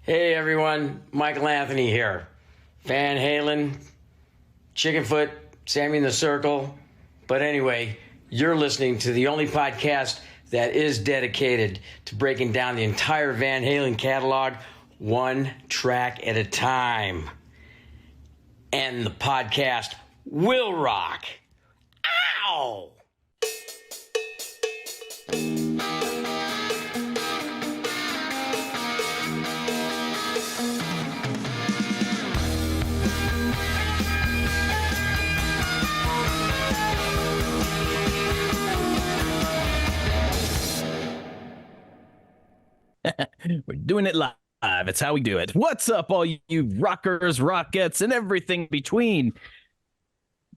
Hey everyone, Michael Anthony here. Van Halen, Chickenfoot, Sammy in the Circle. But anyway, you're listening to the only podcast that is dedicated to breaking down the entire Van Halen catalog one track at a time. And the podcast will rock. Ow! We're doing it live. It's how we do it. What's up, all you rockers, rockettes, and everything between?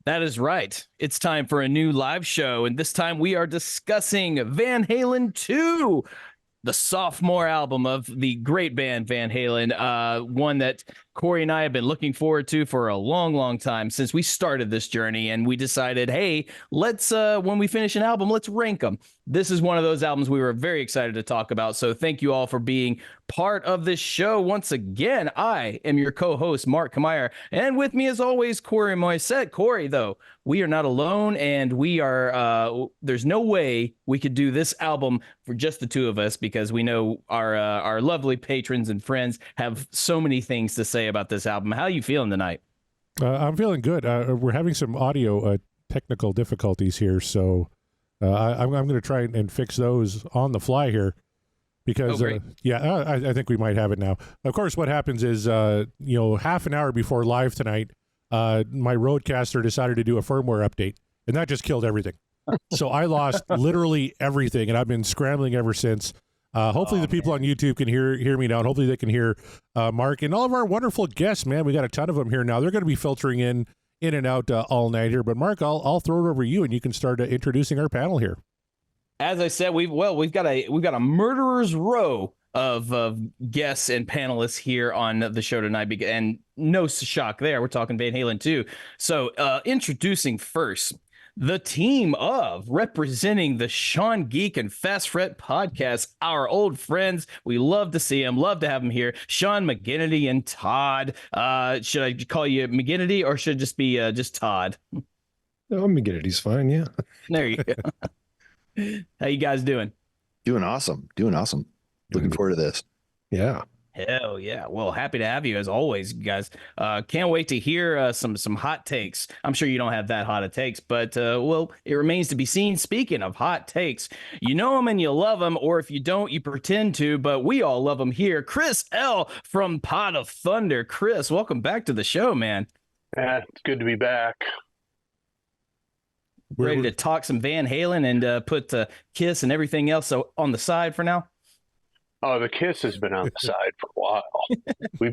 That is right. It's time for a new live show, and this time we are discussing Van Halen II, the sophomore album of the great band Van Halen, one that Corey and I have been looking forward to for a long, long time since we started this journey, and we decided, hey, let's, when we finish an album, let's rank them. This is one of those albums we were very excited to talk about, so thank you all for being part of this show. Once again, I am your co-host, Mark Kamier, and with me, as always, Corey Moisette. Corey, though, we are not alone, and we are, there's no way we could do this album for just the two of us, because we know our lovely patrons and friends have so many things to say about this album. How are you feeling tonight? I'm feeling good. We're having some audio technical difficulties here, so I'm going to try and fix those on the fly here, because I think we might have it now. Of course, what happens is half an hour before live tonight, my Roadcaster decided to do a firmware update, and that just killed everything. So I lost literally everything, and I've been scrambling ever since. Hopefully the people on YouTube can hear me now, and hopefully they can hear Mark and all of our wonderful guests, man. We got a ton of them here now. They're going to be filtering in and out all night here. But Mark, I'll throw it over to you, and you can start introducing our panel here. As I said, we've got a murderer's row of guests and panelists here on the show tonight, and no shock there, we're talking Van Halen 2. So introducing first, the team of representing the Sean Geek and Fast Fret podcast, our old friends. We love to see them, love to have them here. Sean McGinnity and Todd. Should I call you McGinnity, or should it just be just Todd? Oh, McGinnity's fine, yeah. There you go. How you guys doing? Doing awesome. Looking forward to this. Yeah. Hell yeah. Well, happy to have you as always, you guys. Can't wait to hear some hot takes. I'm sure you don't have that hot of takes, but well, it remains to be seen. Speaking of hot takes, you know them and you love them, or if you don't, you pretend to, but we all love them here. Chris L. from Pot of Thunder. Chris, welcome back to the show, man. It's good to be back. Ready to talk some Van Halen and put Kiss and everything else on the side for now? Oh, the Kiss has been on the side for a while.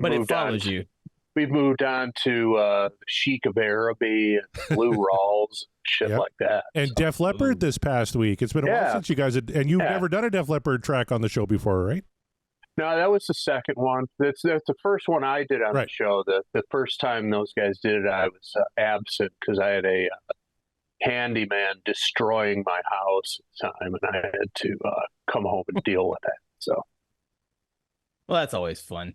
But it follows you. We've moved on to the Chic of Araby and Blue Rawls and shit like that. And so. Def Leppard this past week. It's been a while since you guys had, and you've never done a Def Leppard track on the show before, right? No, that was the second one. That's the first one I did on the show. The first time those guys did it, I was absent because I had a handyman destroying my house at the time, and I had to come home and deal with that. So. Well, that's always fun.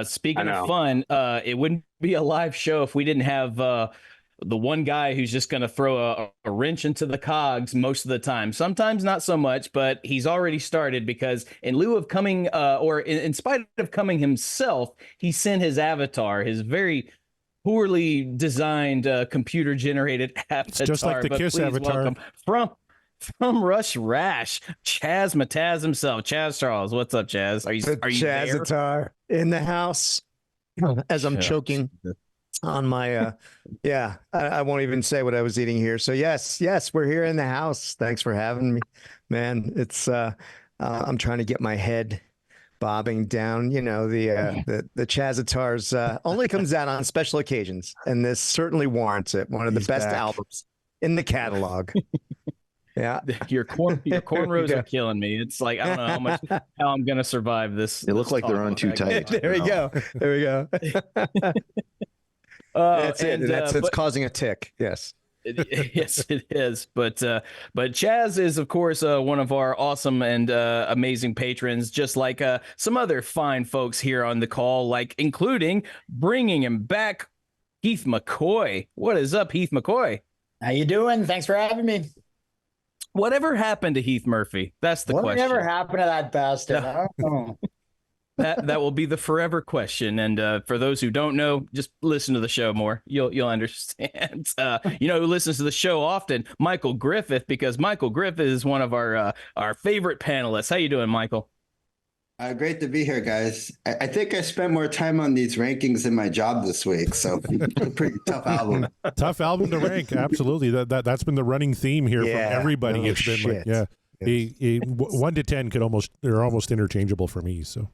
Speaking of fun, it wouldn't be a live show if we didn't have the one guy who's just going to throw a wrench into the cogs most of the time. Sometimes not so much, but he's already started, because in lieu of coming, or in spite of coming himself, he sent his avatar, his very poorly designed computer-generated avatar. It's just like the Kiss avatar. From Rush Rash, Chaz Mataz himself. Chaz Charles, what's up, Chaz? Are you Chazatar in the house as I'm choking on my I won't even say what I was eating here. So yes, we're here in the house. Thanks for having me, man. It's I'm trying to get my head bobbing down. You know, the Chazatars only comes out on special occasions, and this certainly warrants it. One of the best albums in the catalog. Yeah, your cornrows are killing me. It's like, I don't know how I'm gonna survive this. They look like they're on too tight. There we go. That's it. It's causing a tick. Yes. Yes, it is. But Chaz is, of course, one of our awesome and amazing patrons, just like some other fine folks here on the call, like including bringing him back, Heath McCoy. What is up, Heath McCoy? How you doing? Thanks for having me. Whatever happened to Heath Murphy? That's the question. Whatever happened to that bastard? I don't know. That will be the forever question. And for those who don't know, just listen to the show more. You'll understand. Who listens to the show often? Michael Griffith, because Michael Griffith is one of our favorite panelists. How you doing, Michael? Great to be here, guys. I think I spent more time on these rankings in my job this week, so it's a pretty tough album. Tough album to rank, absolutely. That's been the running theme here from everybody. No it's been shit. like, 1 to 10 they're almost interchangeable for me. So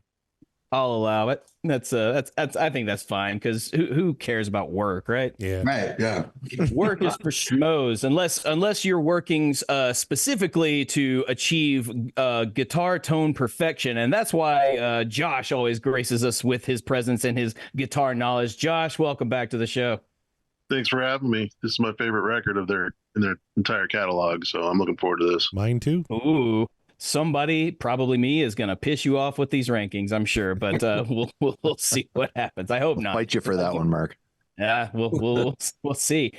I'll allow it. That's I think that's fine, because who cares about work, right? Yeah. Right. Yeah. Work is for schmoes, unless you're working specifically to achieve guitar tone perfection, and that's why Josh always graces us with his presence and his guitar knowledge. Josh, welcome back to the show. Thanks for having me. This is my favorite record in their entire catalog, so I'm looking forward to this. Mine too. Ooh. Somebody, probably me, is going to piss you off with these rankings, I'm sure, but we'll see what happens. I hope not. Fight you for that one, Mark. Yeah, we'll see.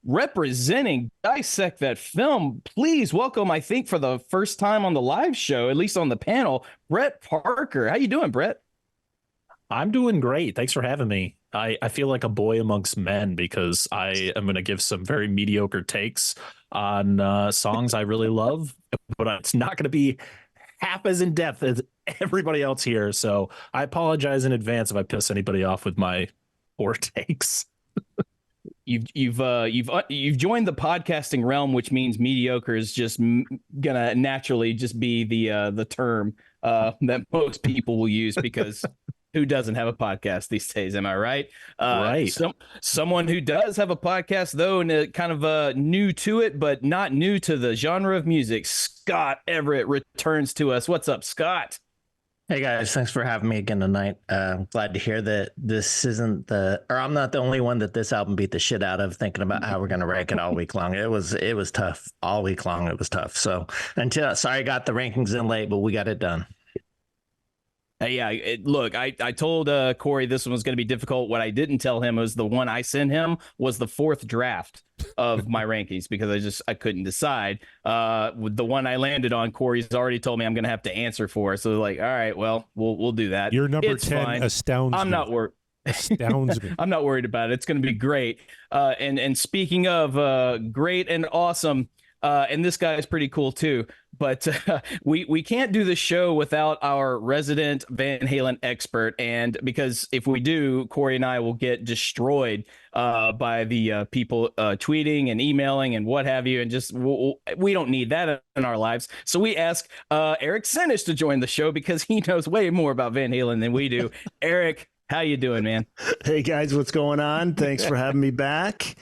Representing Dissect That Film, please welcome, I think for the first time on the live show, at least on the panel, Brett Parker. How you doing, Brett? I'm doing great. Thanks for having me. I feel like a boy amongst men because I am going to give some very mediocre takes on songs I really love, but it's not going to be half as in depth as everybody else here. So I apologize in advance if I piss anybody off with my poor takes. You've joined the podcasting realm, which means mediocre is just gonna naturally just be the term that most people will use, because who doesn't have a podcast these days? Am I right? Right. Someone who does have a podcast, though, and kind of new to it, but not new to the genre of music. Scott Everett returns to us. What's up, Scott? Hey guys, thanks for having me again tonight. Glad to hear that this isn't I'm not the only one that this album beat the shit out of, thinking about how we're gonna rank it all week long. It was tough all week long. It was tough. So sorry I got the rankings in late, but we got it done. Look, I told Corey this one was going to be difficult. What I didn't tell him was the one I sent him was the fourth draft of my rankings, because I couldn't decide. With the one I landed on, Corey's already told me I'm going to have to answer for. So like, all right, well, we'll do that. Your number it's 10 fine. astounds I'm me. not worried. Astounds me. I'm not worried about it. It's going to be great. And speaking of great and awesome, and this guy is pretty cool too. But we can't do the show without our resident Van Halen expert, and because if we do, Corey and I will get destroyed by the people tweeting and emailing and what have you, and just we don't need that in our lives. So we ask Eric Senich to join the show because he knows way more about Van Halen than we do. Eric, how you doing, man? Hey guys, what's going on? Thanks for having me back.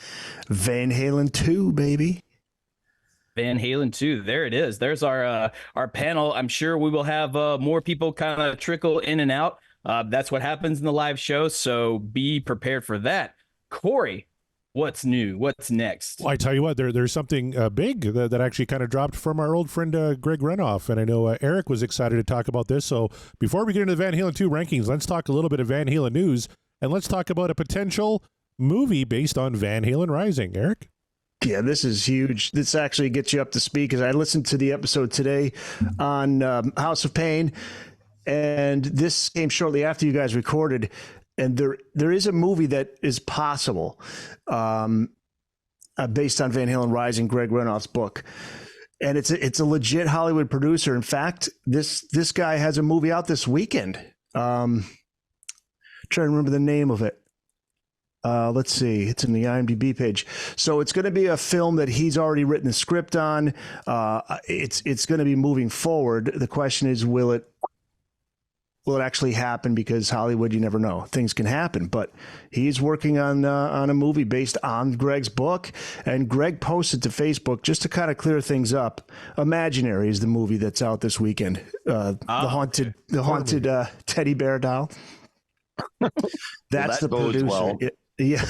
Van Halen II, baby. Van Halen II. There it is. There's our panel. I'm sure we will have more people kind of trickle in and out. That's what happens in the live show, so be prepared for that. Corey, what's new? What's next? Well, I tell you what, there's something big that actually kind of dropped from our old friend Greg Renoff, and I know Eric was excited to talk about this. So before we get into the Van Halen 2 rankings, let's talk a little bit of Van Halen news, and let's talk about a potential movie based on Van Halen Rising. Eric? Yeah, this is huge. This actually gets you up to speed, because I listened to the episode today on House of Pain, and this came shortly after you guys recorded. And there is a movie that is possible based on Van Halen Rising, Greg Renoff's book. And it's a legit Hollywood producer. In fact, this guy has a movie out this weekend. Trying to remember the name of it. Let's see. It's in the IMDb page. So it's going to be a film that he's already written the script on. It's going to be moving forward. The question is, will it actually happen? Because Hollywood, you never know. Things can happen. But he's working on a movie based on Greg's book. And Greg posted to Facebook, just to kind of clear things up, Imaginary is the movie that's out this weekend. The haunted teddy bear doll. That's the producer. Well. Yeah,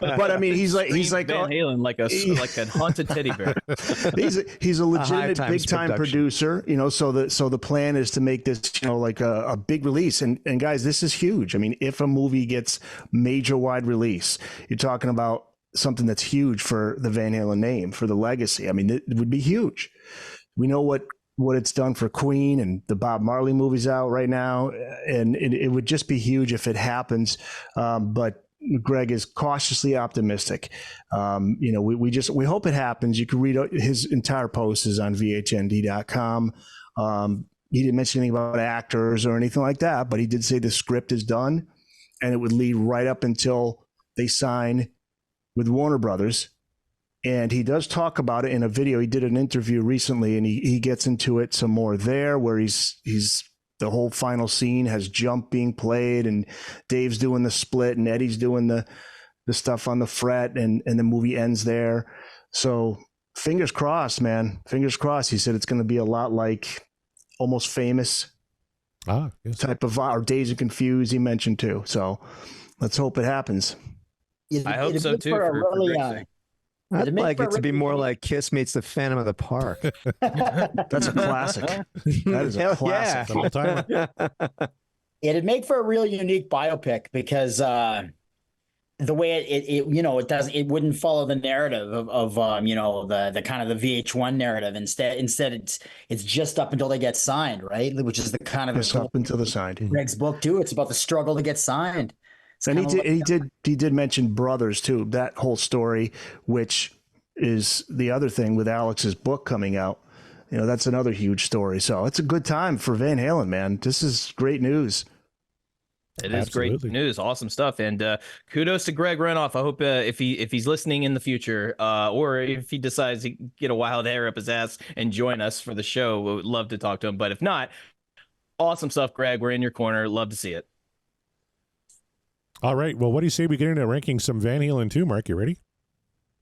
but I mean, he's like Van Halen, like a haunted teddy bear. he's a legitimate big time producer, you know. So the plan is to make this, you know, like a big release. And guys, this is huge. I mean, if a movie gets major wide release, you're talking about something that's huge for the Van Halen name, for the legacy. I mean, it would be huge. We know what it's done for Queen, and the Bob Marley movie's out right now, and it would just be huge if it happens. But Greg is cautiously optimistic. You know, we hope it happens. You can read his entire post is on vhnd.com. He didn't mention anything about actors or anything like that, but he did say the script is done, and it would lead right up until they sign with Warner Brothers. And he does talk about it in a video. He did an interview recently, and he gets into it some more there, where he's the whole final scene has Jump being played, and Dave's doing the split, and Eddie's doing the stuff on the fret, and the movie ends there. So fingers crossed, man. Fingers crossed. He said it's going to be a lot like Almost Famous type of, or Days of Confused he mentioned too. So let's hope it happens. I hope so too. I'd like it to be more like Kiss meets the Phantom of the Park. That's a classic. That is a classic. Yeah. It'd make for a real unique biopic because the way it wouldn't follow the narrative of you know, the kind of the VH1 narrative. Instead it's just up until they get signed, right? Which is the kind of just up until the signed. Greg's book too. It's about the struggle to get signed. And he did mention Brothers too, that whole story, which is the other thing with Alex's book coming out. You know, that's another huge story. So it's a good time for Van Halen, man. This is great news. It is great news. Awesome stuff. And kudos to Greg Renoff. I hope if he's listening in the future, or if he decides to get a wild hair up his ass and join us for the show, we would love to talk to him. But if not, awesome stuff, Greg. We're in your corner. Love to see it. All right. Well, what do you say we get into ranking some Van Halen 2, Mark? You ready?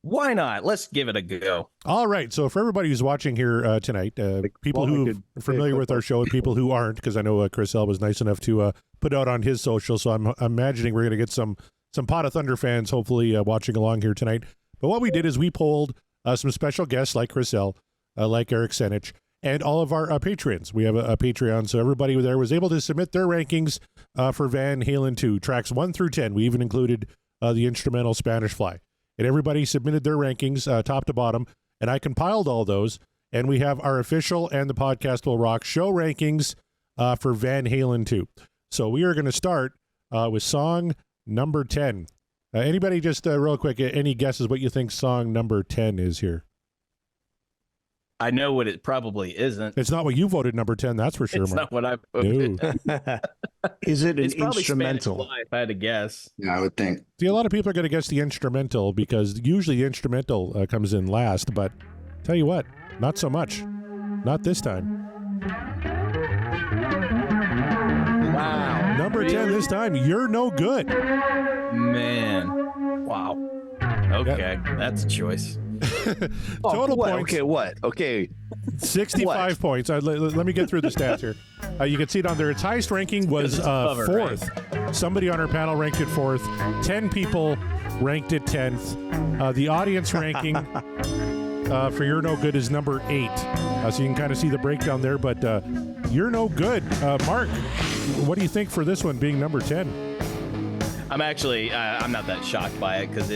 Why not? Let's give it a go. All right. So for everybody who's watching here tonight, people who are familiar with our show and people who aren't, because I know Chris L was nice enough to put out on his social, so I'm imagining we're going to get some Pot of Thunder fans hopefully watching along here tonight. But what we did is we polled some special guests like Chris L, like Eric Senich, and all of our patrons. We have a Patreon, so everybody there was able to submit their rankings for Van Halen 2, tracks 1 through 10. We even included the instrumental Spanish Fly. And everybody submitted their rankings top to bottom, and I compiled all those, and we have our official and the Podcast Will Rock show rankings for Van Halen 2. So we are going to start with song number 10. Anybody just real quick, any guesses what you think song number 10 is here? I know what it probably isn't. It's not what you voted number 10, that's for sure. It's Mark. not what I voted. No. Is it an instrumental? If I had to guess. Yeah, I would think. See, a lot of people are going to guess the instrumental because usually the instrumental comes in last, but tell you what, not so much. Not this time. Wow. Number 10 this time, You're No Good. Man. Wow. Okay, that's a choice. Total what? points. Okay, what? Okay. 65 points. Let me get through the stats here. You can see it on there. Its highest ranking was fourth. Right? Somebody on our panel ranked it fourth. 10 people ranked it 10th. The audience ranking for You're No Good is number 8. So you can kind of see the breakdown there. But You're No Good. Mark, what do you think for this one being number 10? I'm actually, I'm not that shocked by it because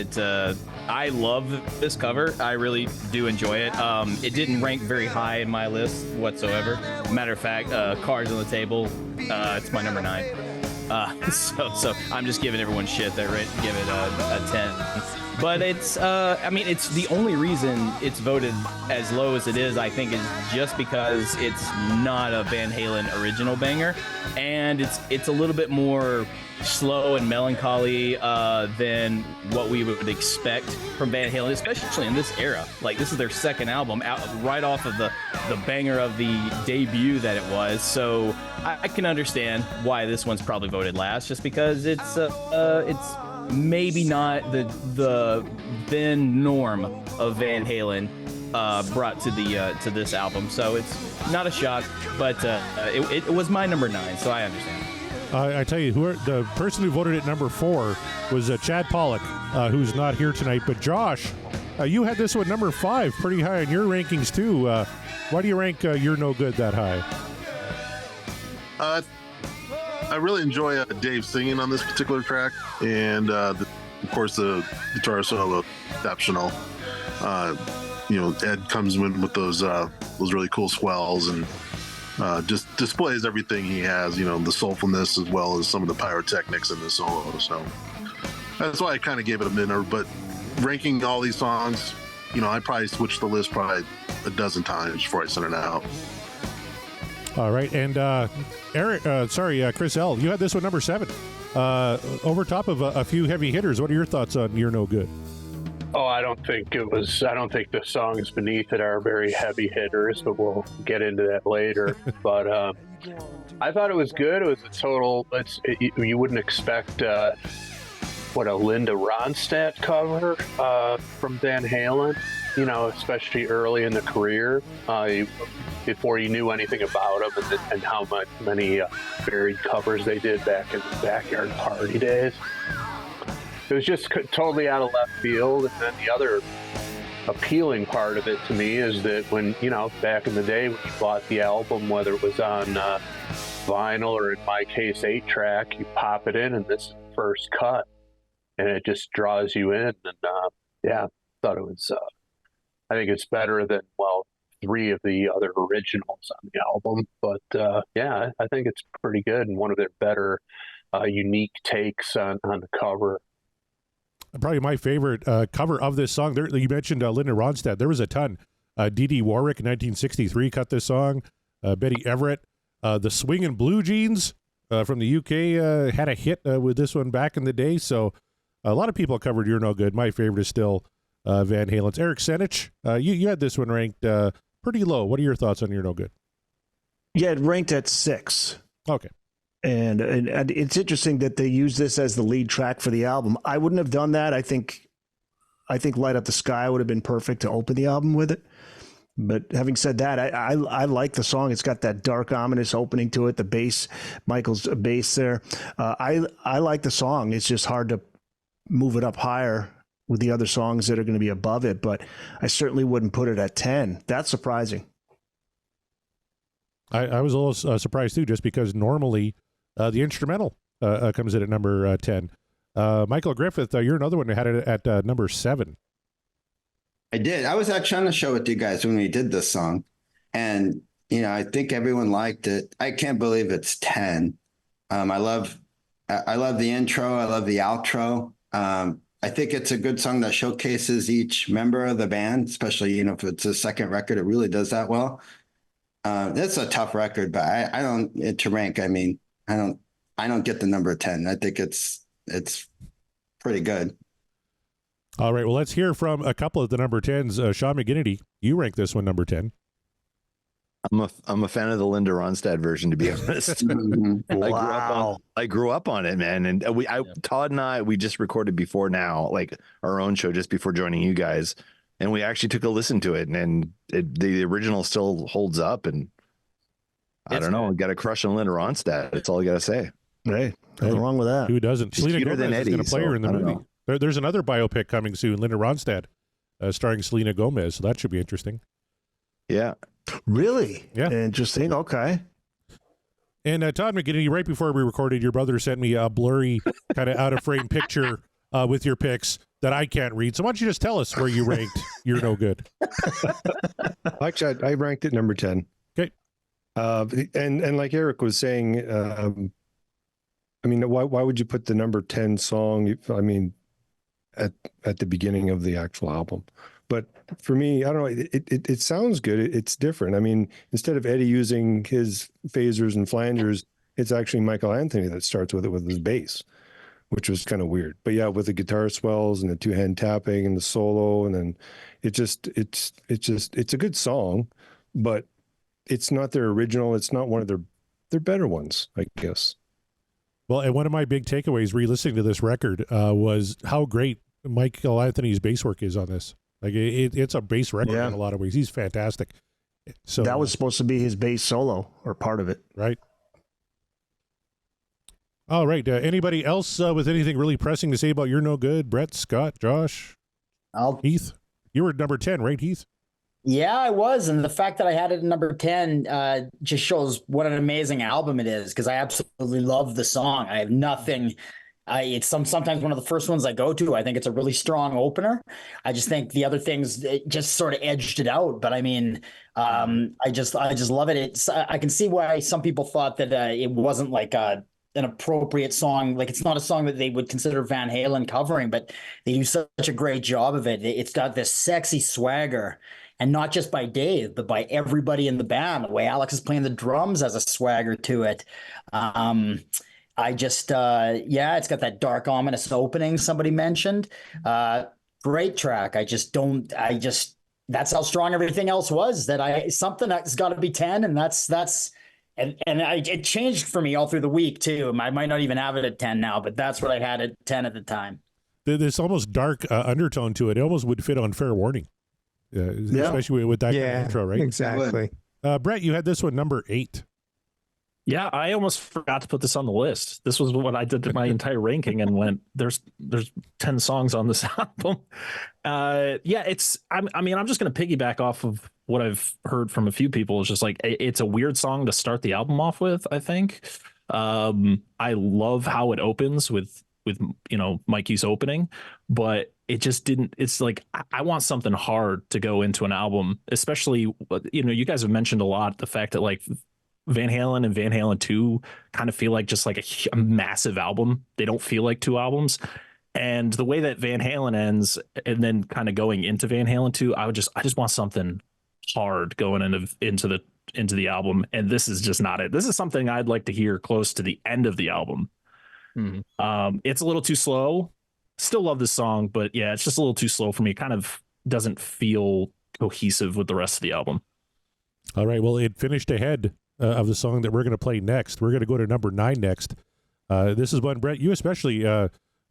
I love this cover. I really do enjoy it. It didn't rank very high in my list whatsoever. Matter of fact, Cards on the Table, it's my number 9. So I'm just giving everyone shit that give it a 10. But it's, it's the only reason it's voted as low as it is, I think, is just because it's not a Van Halen original banger. And it's a little bit more slow and melancholy than what we would expect from Van Halen, especially in this era. Like, this is their second album out right off of the banger of the debut that it was. So I can understand why this one's probably voted last, just because it's maybe not the then norm of Van Halen brought to this album. So it's not a shock, but it was my number 9, so I understand. I tell you, the person who voted at number 4 was Chad Pollock, who's not here tonight. But Josh, you had this one number 5, pretty high in your rankings too. Why do you rank You're No Good that high? I really enjoy Dave singing on this particular track, and of course the guitar solo, exceptional. Ed comes in with those really cool swells and just displays everything he has. The soulfulness as well as some of the pyrotechnics in the solo. So that's why I kind of gave it a minute. But ranking all these songs, I probably switched the list probably a dozen times before I sent it out. All right, and Chris L., you had this one number 7, over top of a few heavy hitters. What are your thoughts on You're No Good? Oh, I don't think the songs beneath it are very heavy hitters, but we'll get into that later. But I thought it was good. It was a total. You wouldn't expect a Linda Ronstadt cover from Van Halen. Especially early in the career, before you knew anything about them, and how many varied covers they did back in the Backyard Party days. It was just totally out of left field. And then the other appealing part of it to me is that when, back in the day when you bought the album, whether it was on vinyl or in my case 8-track, you pop it in and this is the first cut, and it just draws you in. And thought it was. I think it's better than 3 of the other originals on the album. But I think it's pretty good and one of their better unique takes on the cover. Probably my favorite cover of this song. You mentioned Linda Ronstadt. There was a ton. Dee Warwick in 1963 cut this song. Betty Everett. The Swingin' Blue Jeans from the UK had a hit with this one back in the day. So a lot of people covered You're No Good. My favorite is still Van Halen's. Eric Senich, you had this one ranked pretty low. What are your thoughts on You're No Good? Yeah, it ranked at 6. Okay. And it's interesting that they use this as the lead track for the album. I wouldn't have done that. I think Light Up the Sky would have been perfect to open the album with it. But having said that, I like the song. It's got that dark, ominous opening to it. The bass, Michael's bass there. I like the song. It's just hard to move it up higher with the other songs that are going to be above it. But I certainly wouldn't put it at 10. That's surprising. I was a little surprised too, just because normally the instrumental comes in at number 10. Michael Griffith, you're another one who had it at number 7. I did. I was actually on the show with you guys when we did this song, and I think everyone liked it. I can't believe it's 10. I love the intro. I love the outro. I think it's a good song that showcases each member of the band, especially if it's a second record. It really does that well. It's a tough record, but I don't to rank. I mean, I don't get the number 10. I think it's pretty good. All right. Well, let's hear from a couple of the number 10s. Sean McGinnity, you rank this one number 10. I'm a fan of the Linda Ronstadt version, to be honest. Wow. I grew up on it, man. And Todd and I, we just recorded before now, like our own show just before joining you guys. And we actually took a listen to it, and the original still holds up. And I don't know, got a crush on Linda Ronstadt. That's all I got to say. Hey, nothing wrong with that. Who doesn't? She's Selena cuter Gomez than is Eddie, going to play her in the movie. There's another biopic coming soon, Linda Ronstadt, starring Selena Gomez. So that should be interesting. Yeah. Really? Yeah. Interesting. Okay. And Todd McGinnity, right before we recorded, your brother sent me a blurry, kind of out of frame picture with your picks that I can't read. So why don't you just tell us where you ranked You're No Good? Actually, I ranked it number 10. Okay. And like Eric was saying, I mean, why would you put the number 10 song? I mean, at the beginning of the actual album. But for me, I don't know. It sounds good. It's different. I mean, instead of Eddie using his phasers and flangers, it's actually Michael Anthony that starts with it with his bass, which was kind of weird. But yeah, with the guitar swells and the 2-hand tapping and the solo, and then it's a good song, but it's not their original. It's not one of their better ones, I guess. Well, and one of my big takeaways re-listening to this record was how great Michael Anthony's bass work is on this. Like it's a bass record in a lot of ways. He's fantastic. So that was supposed to be his bass solo or part of it, right? All right. Anybody else with anything really pressing to say about You're No Good? Brett, Scott, Josh, Heath? You were number 10, right, Heath? Yeah, I was. And the fact that I had it at number 10 just shows what an amazing album it is, because I absolutely love the song. I have nothing. It's sometimes one of the first ones I go to. I think it's a really strong opener. I just think the other things just sort of edged it out. But I mean, I just love it. I can see why some people thought that it wasn't like an appropriate song. Like, it's not a song that they would consider Van Halen covering, but they do such a great job of it. It's got this sexy swagger. And not just by Dave, but by everybody in the band. The way Alex is playing the drums has a swagger to it. It's got that dark, ominous opening somebody mentioned. Great track. That's how strong everything else was. Something that's got to be 10, and it changed for me all through the week too. I might not even have it at 10 now, but that's what I had at 10 at the time. There's almost dark undertone to it. It almost would fit on Fair Warning. Especially with that kind of intro, right? Exactly. Brett, you had this one number 8. Yeah, I almost forgot to put this on the list. This was what I did to my entire ranking and went, there's 10 songs on this album. I'm just going to piggyback off of what I've heard from a few people. It's just like, it's a weird song to start the album off with, I think. I love how it opens with Mikey's opening, but it just didn't. It's like, I want something hard to go into an album, especially, you guys have mentioned a lot the fact that like Van Halen and Van Halen 2 kind of feel like just like a massive album. They don't feel like 2 albums. And the way that Van Halen ends and then kind of going into Van Halen 2, I just want something hard going into the album. And this is just not it. This is something I'd like to hear close to the end of the album. It's a little too slow. Still love this song, but yeah, it's just a little too slow for me. It kind of doesn't feel cohesive with the rest of the album. All right. Well, it finished ahead of the song that we're going to play next. We're going to go to number 9 next. This is one, Brett, you especially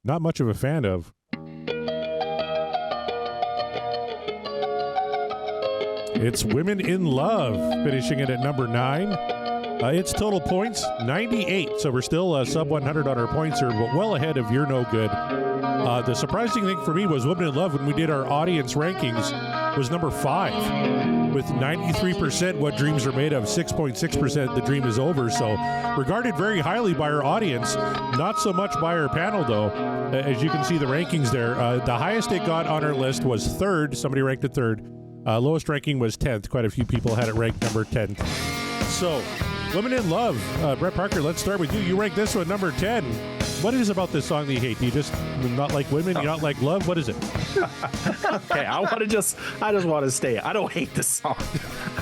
not much of a fan of. It's Women in Love, finishing it at number 9. Its total points, 98. So we're still sub 100 on our points here, but well ahead of You're No Good. The surprising thing for me was Women in Love, when we did our audience rankings, was number 5. With 93% What Dreams Are Made Of, 6.6% The Dream Is Over. So regarded very highly by our audience, not so much by our panel, though. As you can see the rankings there, the highest it got on our list was 3rd. Somebody ranked it 3rd. Lowest ranking was 10th. Quite a few people had it ranked number 10. So, Women in Love. Brett Parker, let's start with you. You ranked this one number 10. What is about this song that you hate? Do you just not like women? You not like love? What is it? Okay, I just want to stay. I don't hate this song.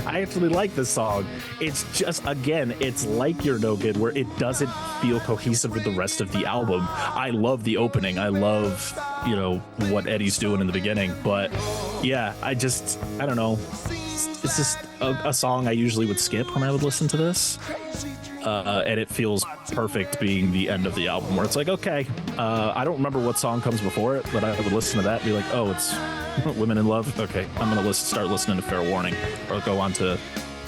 I actually like this song. It's just, again, it's like You're No Good, where it doesn't feel cohesive with the rest of the album. I love the opening. I love, what Eddie's doing in the beginning. But yeah, I don't know. It's just a song I usually would skip when I would listen to this. And it feels perfect being the end of the album, where it's like, okay, I don't remember what song comes before it, but I would listen to that and be like, oh, it's Women in Love. Okay, I'm going to start listening to Fair Warning or go on to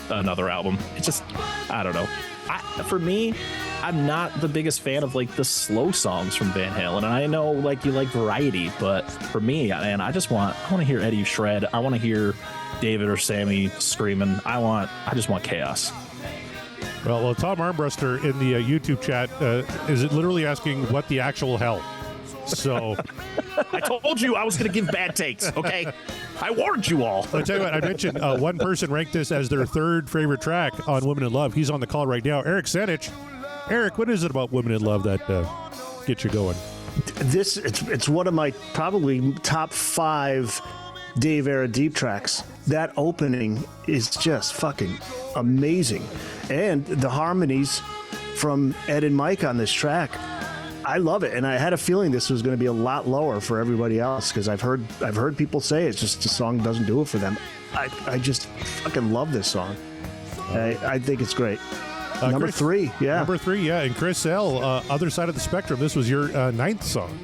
another album. It's just, I don't know. For me, I'm not the biggest fan of like the slow songs from Van Halen. And I know like you like variety, but for me, man, I want to hear Eddie shred. I want to hear David or Sammy screaming. I just want chaos. Well, Tom Armbruster in the YouTube chat is literally asking what the actual hell. So I told you I was going to give bad takes. Okay, I warned you all. I'll tell you what. I mentioned one person ranked this as their 3rd favorite track on Women in Love. He's on the call right now. Eric Senich. Eric, what is it about Women in Love that gets you going? It's one of my probably top 5 Dave era deep tracks. That opening is just fucking amazing. And the harmonies from Ed and Mike on this track, I love it. And I had a feeling this was going to be a lot lower for everybody else, because I've heard people say it's just the song doesn't do it for them. I just fucking love this song. I think it's great. Number Chris, 3, yeah. Number 3, yeah. And Chris L., other side of the spectrum, this was your 9th song.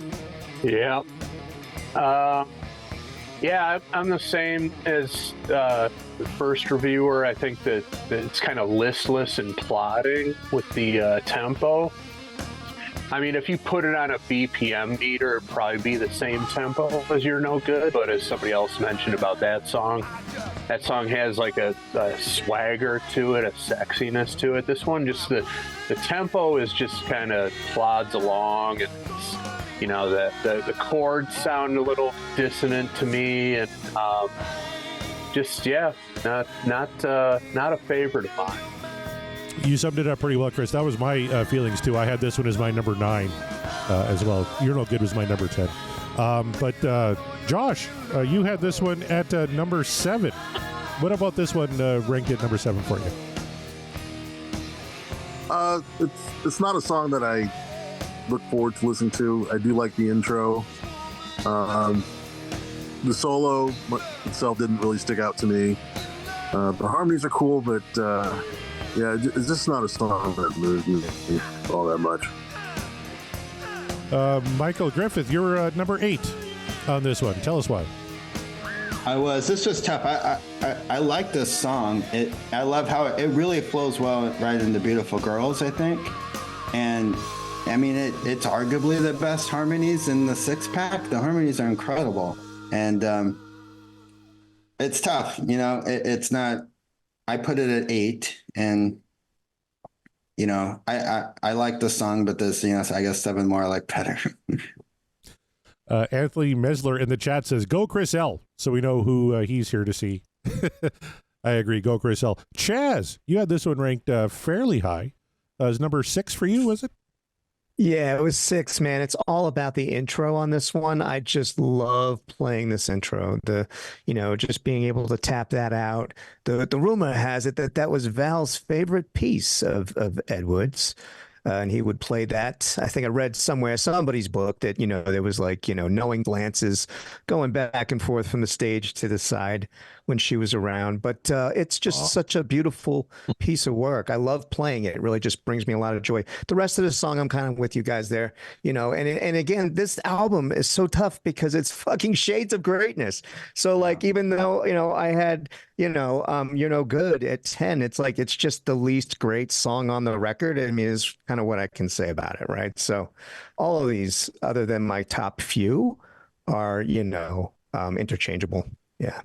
Yeah. Yeah, I'm the same as the first reviewer. I think that it's kind of listless and plodding with the tempo. I mean, if you put it on a BPM meter, it'd probably be the same tempo as You're No Good. But as somebody else mentioned about that song has like a swagger to it, a sexiness to it. This one, just the tempo is just kind of plods along, and you know, the chords sound a little dissonant to me, and not a favorite of mine. You summed it up pretty well, Chris. That was my feelings too. I had this one as my number 9 as well. You're No Good was my number 10. But Josh, you had this one at number 7. What about this one ranked at number 7 for you? It's not a song that I look forward to listening to. I do like the intro. The solo itself didn't really stick out to me. The harmonies are cool, but yeah, it's just not a song that moves me all that much. Michael Griffith, you're number 8 on this one. Tell us why. This was tough. I like this song. I love how it really flows well right into Beautiful Girls, I think. And I mean, it's arguably the best harmonies in the 6-pack. The harmonies are incredible. And it's tough, you know, it's not, I put it at 8, and you know, I like the song, but this, you know, I guess 7 more I like better. Anthony Mesler in the chat says, go Chris L. So we know who he's here to see. I agree. Go Chris L. Chaz, you had this one ranked fairly high. Is number 6 for you, was it? Yeah, it was 6, man. It's all about the intro on this one. I just love playing this intro. Just being able to tap that out. The rumor has it that was Val's favorite piece of Ed Wood's. And he would play that. I think I read somewhere, somebody's book, that, you know, there was like, you know, knowing glances going back and forth from the stage to the side when she was around. But it's just such a beautiful piece of work. I love playing it. It really just brings me a lot of joy. The rest of the song, I'm kind of with you guys there, you know, and again, this album is so tough because it's fucking shades of greatness. So like, even though, you know, I had, You're No Good at 10, it's like, it's just the least great song on the record. I mean, is kind of what I can say about it, right? So all of these, other than my top few, are, you know, interchangeable. Yeah.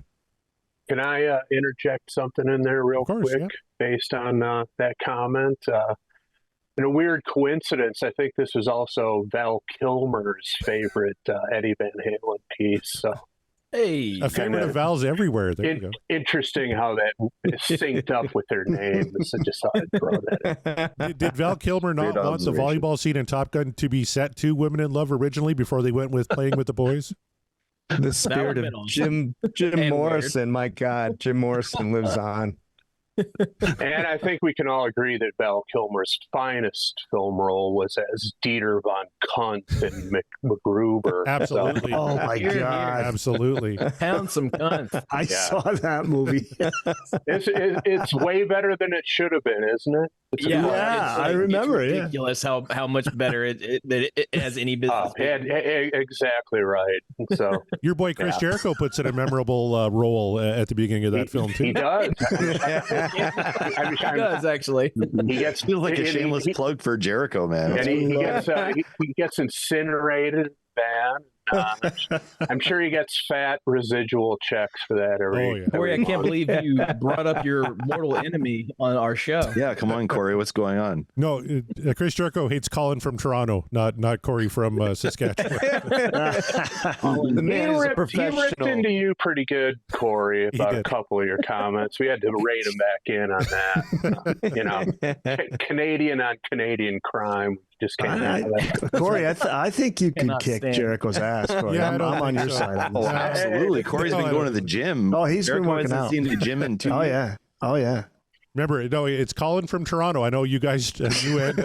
Can I interject something in there real quick, yeah, based on that comment? In a weird coincidence, I think this was also Val Kilmer's favorite Eddie Van Halen piece. So, hey, a favorite of Val's everywhere. There you go. Interesting how that is synced up with their names. I just thought I'd throw that in. Did Val Kilmer not want the volleyball scene in Top Gun to be set to Women in Love originally before they went with Playing with the Boys? The spirit of Jim Morrison. Weird. My God, Jim Morrison lives on. And I think we can all agree that Val Kilmer's finest film role was as Dieter von Kunt in MacGruber. Absolutely. Oh my God. Absolutely. Pound some Kunt. I saw that movie. It's way better than it should have been, isn't it? I remember it. Ridiculous how much better it has any business. Exactly right. So your boy Chris Jericho puts in a memorable role at the beginning of that film too. He does. He does actually. He feels like a shameless plug for Jericho, man. And he gets incinerated, van. I'm sure he gets fat residual checks for that every. Corey, I can't believe you brought up your mortal enemy on our show. Yeah, come on, Corey, what's going on? No, Chris Jericho hates Colin from Toronto, not Corey from Saskatchewan. The man is a professional. He ripped into you pretty good, Corey, about a couple of your comments. We had to rein him back in on that. Canadian on Canadian crime. Just can't handle that. Corey, I think you can kick Jericho's ass. Corey. Yeah, I'm on your side. Oh, absolutely. Corey's been going to the gym. Oh, he's Jericho been working out. Seen the gym in 2 years. Oh yeah. Remember, no, it's Colin from Toronto. I know you guys. You and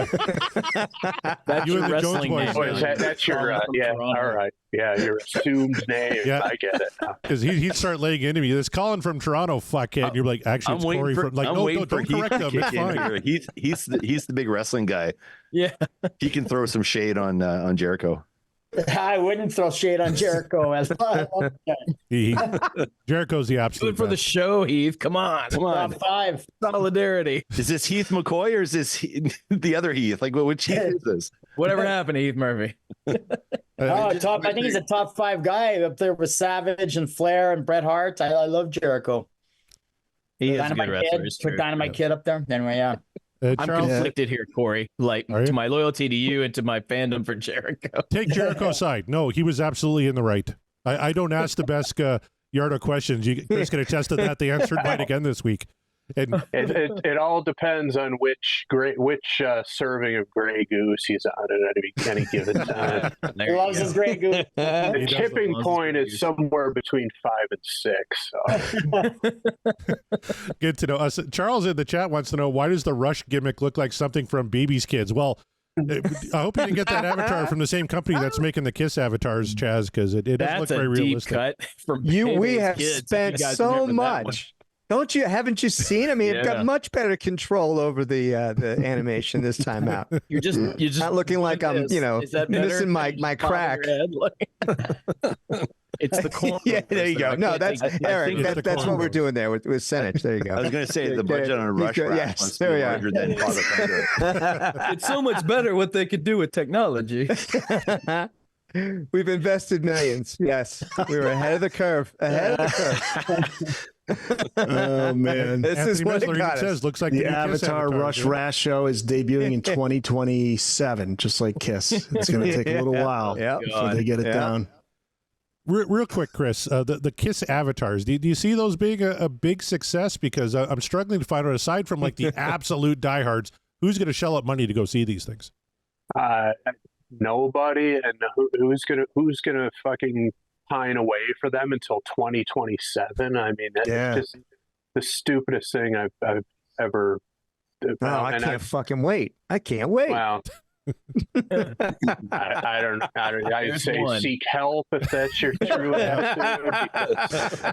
the Jones boys. That's your all right. Yeah, your assumed name. Yeah. I get it. Because he'd start laying into me. This Colin from Toronto, fuckhead. And you're like, actually, it's Corey from. Like, no, don't correct him. It's fine. He's the big wrestling guy. Yeah, he can throw some shade on Jericho. I wouldn't throw shade on Jericho as well. Jericho's the absolute Good for the show, Heath. Come on. Top 5 solidarity. Is this Heath McCoy or is this the other Heath? Like, which Heath is this? Whatever happened to Heath Murphy? Top. I think he's a top 5 guy up there with Savage and Flair and Bret Hart. I love Jericho. He is a Dynamite good wrestler. Kid. Put Dynamite Kid up there. Anyway, yeah. I'm conflicted here, Corey. Like, to my loyalty to you and to my fandom for Jericho. Take Jericho's side. No, he was absolutely in the right. I don't ask the best Yardo questions. Chris can attest to that. They answered mine again this week. And it all depends on which serving of Grey Goose he's on at any given time. He loves his Grey Goose. The tipping point is somewhere between 5 and 6. So. Good to know. Charles in the chat wants to know, why does the Rush gimmick look like something from Baby's Kids? Well, I hope you didn't get that avatar from the same company that's making the Kiss avatars, Chaz, because it doesn't look very realistic. Cut from we have spent so much. Don't you? Haven't you seen? I mean, you've got much better control over the animation this time out. You're just not looking like I'm, missing my crack. It's the corner. Yeah, there you go. No, that's Eric. That's what we're doing there with Senich. There you go. I was going to say the budget on a Rush rack must be larger than Father Thunder. It's so much better what they could do with technology. We've invested millions. Yes, we were ahead of the curve. Oh man, this Anthony is what Mesler it got says. us. Looks like the Avatar Rush Rash show is debuting in 2027, just like Kiss. It's going to take a little while before they get it down. Real quick, Chris, the Kiss avatars, do you see those being a big success? Because I'm struggling to find out, aside from like the absolute diehards, who's going to shell up money to go see these things? Nobody, and who's gonna fucking pine away for them until 2027? I mean, that's just the stupidest thing I've ever. I can't fucking wait. I can't wait. Wow. I don't. I'd say seek help if that's your true attitude.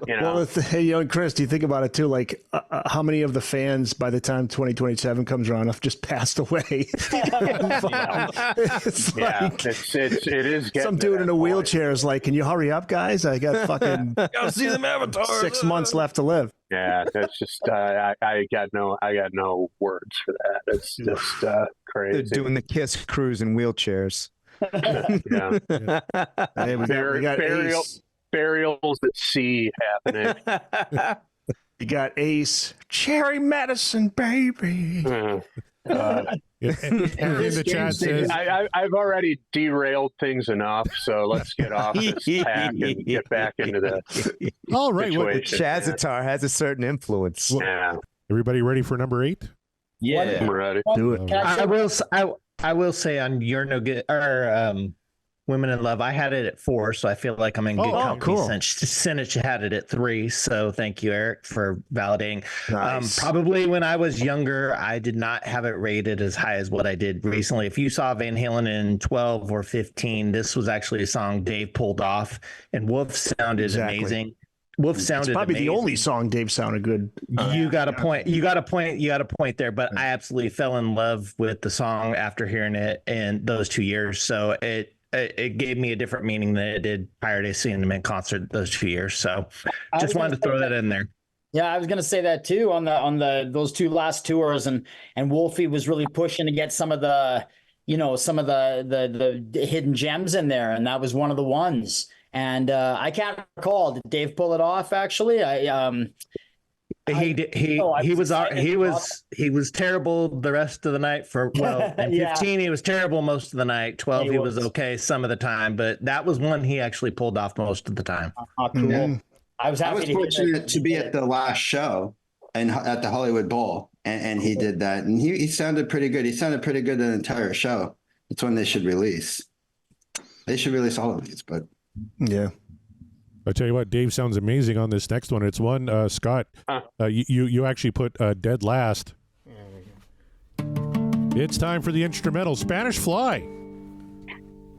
Well, and Chris, do you think about it too? Like, how many of the fans by the time 2027 comes around have just passed away? It is. Some dude in a wheelchair is like, "Can you hurry up, guys? I got fucking gotta see them avatars. 6 months left to live." Yeah, that's just I got no words for that. It's just crazy. They're doing the Kiss cruise in wheelchairs. Hey, we got burials at sea happening. You got Ace, Cherry Medicine, baby. And the chat says, I've already derailed things enough, so let's get off this pack and get back into the all right. Well, Chazatar has a certain influence. Yeah. Everybody ready for number 8? Yeah, I'm ready. Do it. I will say on You're No Good or Women in Love, I had it at 4, so I feel like I'm in good company. Cool. Senich had it at 3, so thank you, Eric, for validating. Nice. Probably when I was younger, I did not have it rated as high as what I did recently. If you saw Van Halen in 12 or 15, this was actually a song Dave pulled off, and Wolf sounded amazing. Wolf sounded it's probably amazing. the only song Dave sounded good. You got a point. You got a point there. But I absolutely fell in love with the song after hearing it in those 2 years. So it gave me a different meaning than it did prior to seeing them in concert those 2 years. So just wanted to throw that in there. Yeah, I was going to say that too on those 2 last tours, and Wolfie was really pushing to get some of the hidden gems in there, and that was one of the ones. And I can't recall, did Dave pull it off? Actually, he was terrible the rest of the night in 15 he was terrible most of the night. 12 he was okay some of the time, but that was one he actually pulled off most of the time. Cool. Yeah. I was fortunate to be at the last show and at the Hollywood Bowl, and he did that, and he sounded pretty good. He sounded pretty good the entire show. It's when they should release. They should release all of these, but yeah. I tell you what, Dave sounds amazing on this next one. It's one, Scott, you actually put dead last. It's time for the instrumental, Spanish Fly.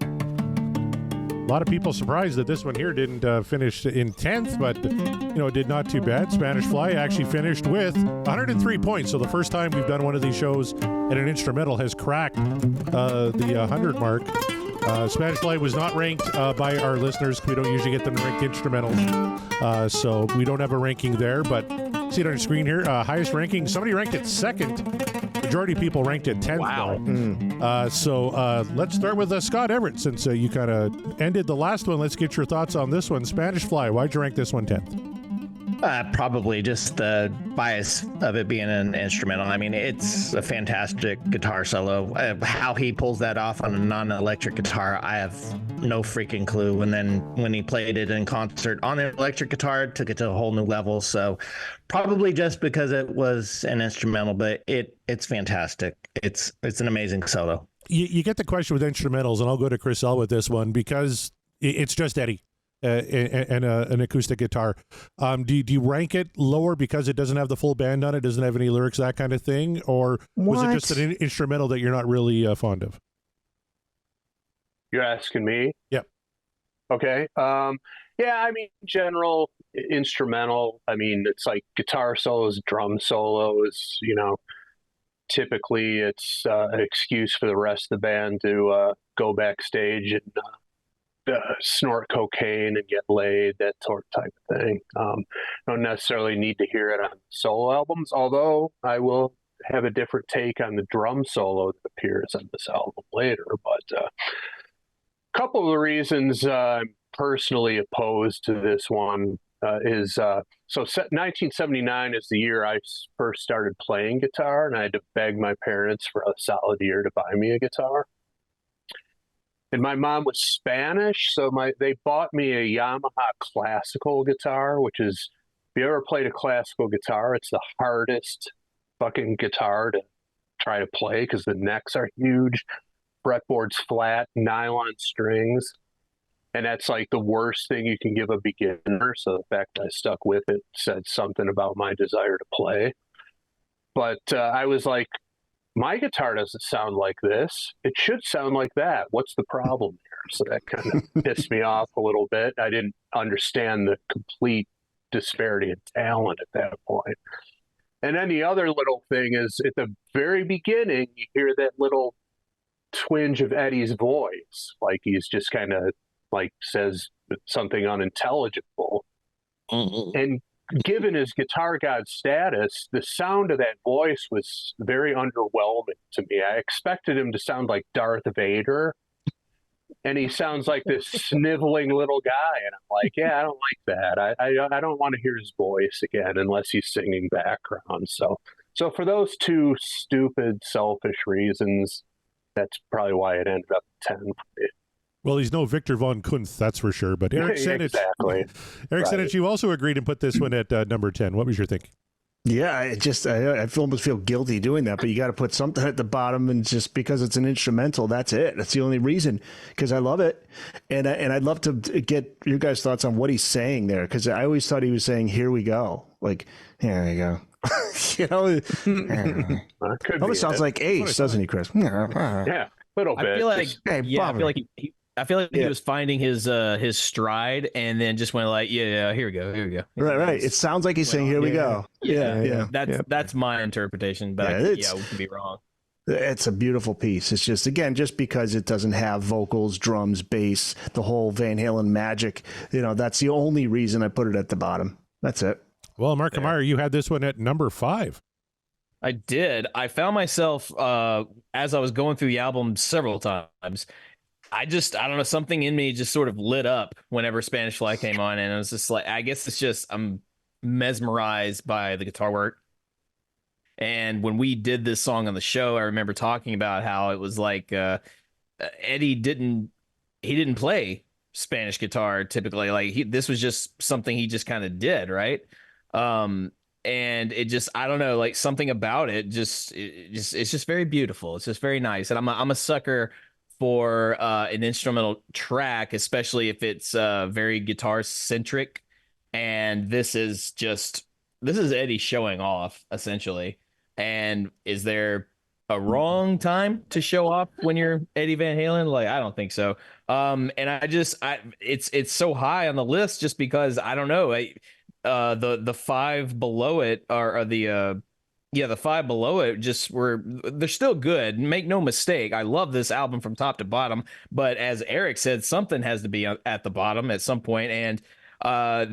A lot of people surprised that this one here didn't finish in 10th, but, it did not too bad. Spanish Fly actually finished with 103 points. So the first time we've done one of these shows and an instrumental has cracked the 100 mark. Spanish Fly was not ranked by our listeners. We don't usually get them ranked instrumentals, so we don't have a ranking there. But see it on your screen here. Highest ranking. Somebody ranked it second. Majority of people ranked it 10th. Wow. So let's start with Scott Everett, since you kind of ended the last one. Let's get your thoughts on this one. Spanish Fly. Why'd you rank this one 10th? Probably just the bias of it being an instrumental. I mean, it's a fantastic guitar solo. How he pulls that off on a non-electric guitar, I have no freaking clue. And then when he played it in concert on an electric guitar, it took it to a whole new level. So probably just because it was an instrumental, but it's fantastic. It's an amazing solo. You get the question with instrumentals, and I'll go to Chris L with this one because it's just Eddie. And an acoustic guitar. Do you rank it lower because it doesn't have the full band on it, doesn't have any lyrics, that kind of thing? Or was it just an instrumental that you're not really fond of? You're asking me? Yep. Okay. Yeah, I mean, general instrumental. I mean, it's like guitar solos, drum solos, typically it's an excuse for the rest of the band to go backstage and snort cocaine and get laid, that sort of type of thing. Don't necessarily need to hear it on solo albums, although I will have a different take on the drum solo that appears on this album later. But a couple of the reasons I'm personally opposed to this one is 1979 is the year I first started playing guitar, and I had to beg my parents for a solid year to buy me a guitar. And my mom was Spanish, so they bought me a Yamaha classical guitar, which is, if you ever played a classical guitar, it's the hardest fucking guitar to try to play because the necks are huge, fretboard's flat, nylon strings, and that's like the worst thing you can give a beginner. So the fact that I stuck with it said something about my desire to play. But I was like, my guitar doesn't sound like this. It should sound like that. What's the problem here? So that kind of pissed me off a little bit. I didn't understand the complete disparity in talent at that point. And then the other little thing is at the very beginning, you hear that little twinge of Eddie's voice. Like he's just kind of like says something unintelligible. Mm-hmm. And given his guitar god status, the sound of that voice was very underwhelming to me. I expected him to sound like Darth Vader, and he sounds like this sniveling little guy. And I'm like, yeah, I don't like that. I don't want to hear his voice again unless he's singing background. So for those two stupid, selfish reasons, that's probably why it ended up 10 for me. Well, he's no Victor von Kunth, that's for sure. But Eric Senich, exactly. Eric Senich, you also agreed and put this one at number 10. What was your thinking? Yeah, I almost feel guilty doing that, but you got to put something at the bottom, and just because it's an instrumental, that's it. That's the only reason, because I love it, and I'd love to get your guys' thoughts on what he's saying there, because I always thought he was saying "Here we go," like "Here we go." Almost sounds like Ace, doesn't he, Chris? Yeah, little bit. I feel like, I feel like Yeah. he was finding his stride, and then just went like, yeah, here we go. Right. It sounds like he's saying, "Here we go." Yeah. That's my interpretation, but we could be wrong. It's a beautiful piece. It's just, again, just because it doesn't have vocals, drums, bass, the whole Van Halen magic, that's the only reason I put it at the bottom. That's it. Well, Mark Meyer, you had this one at number 5. I did. I found myself as I was going through the album several times. I don't know, something in me just sort of lit up whenever Spanish Fly came on, and it was just like, I guess it's just I'm mesmerized by the guitar work. And when we did this song on the show, I remember talking about how it was like Eddie didn't play Spanish guitar typically. Like this was just something he just kind of did, right? And it just, I don't know, like something about it it's just very beautiful. It's just very nice. And I'm a sucker for an instrumental track, especially if it's very guitar centric. And this is Eddie showing off essentially. And is there a wrong time to show off when you're Eddie Van Halen? Like, I don't think so. And it's so high on the list just because I don't know. The 5 below it are the Yeah, the five below it they're still good. Make no mistake. I love this album from top to bottom. But as Eric said, something has to be at the bottom at some point. And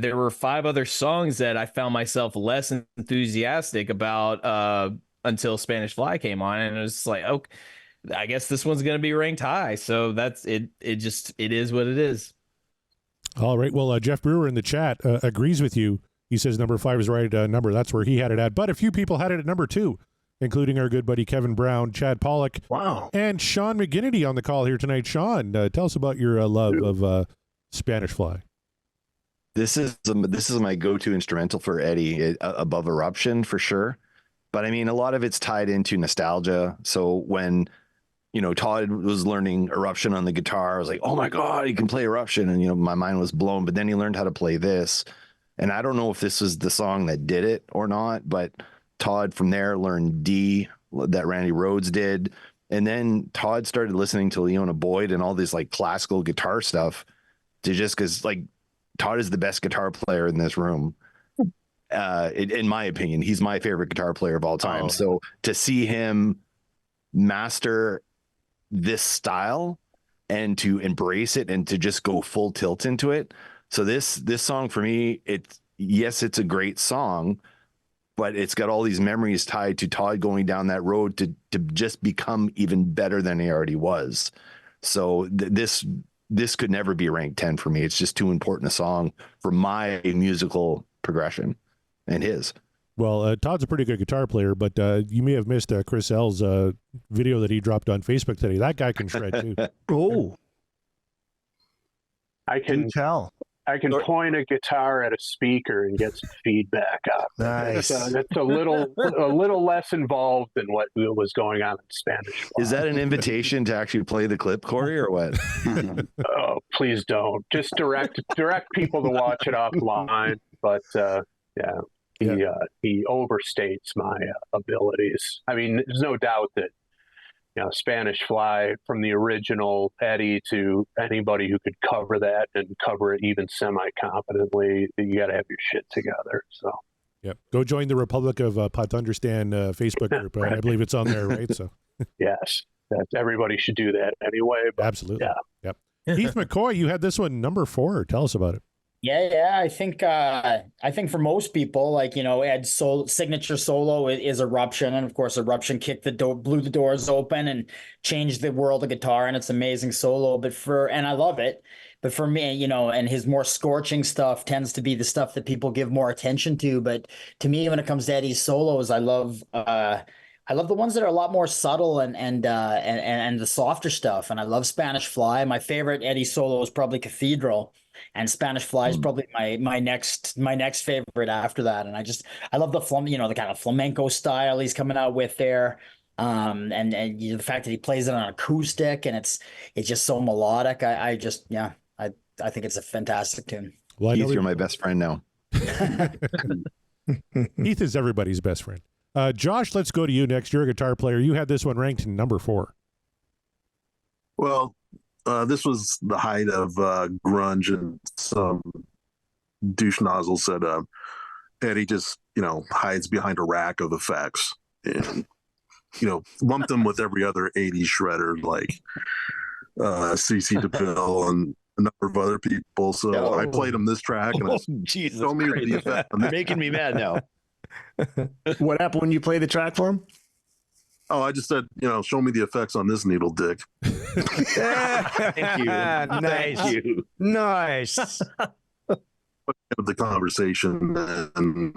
there were five other songs that I found myself less enthusiastic about until Spanish Fly came on. And it was like, oh, I guess this one's going to be ranked high. So that's it. It is what it is. All right. Well, Jeff Brewer in the chat agrees with you. He says number 5 is the right number. That's where he had it at. But a few people had it at number 2, including our good buddy Kevin Brown, Chad Pollock, and Sean McGinnity on the call here tonight. Sean, tell us about your love of Spanish Fly. This is my go-to instrumental for Eddie, above Eruption for sure. But I mean, a lot of it's tied into nostalgia. So when Todd was learning Eruption on the guitar, I was like, oh my God, he can play Eruption. And, my mind was blown. But then he learned how to play this. And I don't know if this was the song that did it or not, but Todd from there learned D that Randy Rhoads did. And then Todd started listening to Leona Boyd and all this like classical guitar stuff because like Todd is the best guitar player in this room. In my opinion, he's my favorite guitar player of all time. So to see him master this style and to embrace it and to just go full tilt into it. So this song for me, it's a great song, but it's got all these memories tied to Todd going down that road to just become even better than he already was. So this could never be ranked 10 for me. It's just too important a song for my musical progression and his. Well, Todd's a pretty good guitar player, but you may have missed Chris L's video that he dropped on Facebook today. That guy can shred too. Oh, I can tell. I can point a guitar at a speaker and get some feedback out. Nice. It's a little less involved than what was going on in Spanish Fly. Is that an invitation to actually play the clip, Corey, or what? Oh, please don't. Just direct people to watch it offline. But he overstates my abilities. I mean, there's no doubt that Spanish Fly, from the original Eddie to anybody who could cover that and cover it even semi-competently, you got to have your shit together. So, yep. Go join the Republic of Patundristan Facebook group. Right. I believe it's on there, right? So, yes, everybody should do that anyway. But absolutely. Yeah. Yep. Heath McCoy, you had this one number 4. Tell us about it. Yeah. I think for most people, like, Ed's signature solo is Eruption. And of course, Eruption blew the doors open and changed the world of guitar. And it's an amazing solo, and I love it. But for me, and his more scorching stuff tends to be the stuff that people give more attention to. But to me, when it comes to Eddie's solos, I love the ones that are a lot more subtle and the softer stuff. And I love Spanish Fly. My favorite Eddie solo is probably Cathedral. And Spanish Fly is probably my next favorite after that. And I love the the kind of flamenco style he's coming out with there. And the fact that he plays it on acoustic and it's just so melodic. I think it's a fantastic tune. Well, Heath, you're my best friend now. Heath is everybody's best friend. Josh, let's go to you next. You're a guitar player. You had this one ranked number 4. Well, this was the height of grunge, and some douche nozzle said Eddie just hides behind a rack of effects and lumped them with every other 80s shredder like CC DeVille and a number of other people. So I played him this track and Jesus told me the effect. You're making me mad now. What happened when you played the track for him? Oh, I just said, show me the effects on this needle dick. Thank you. Nice. Thank you. Nice. The conversation, and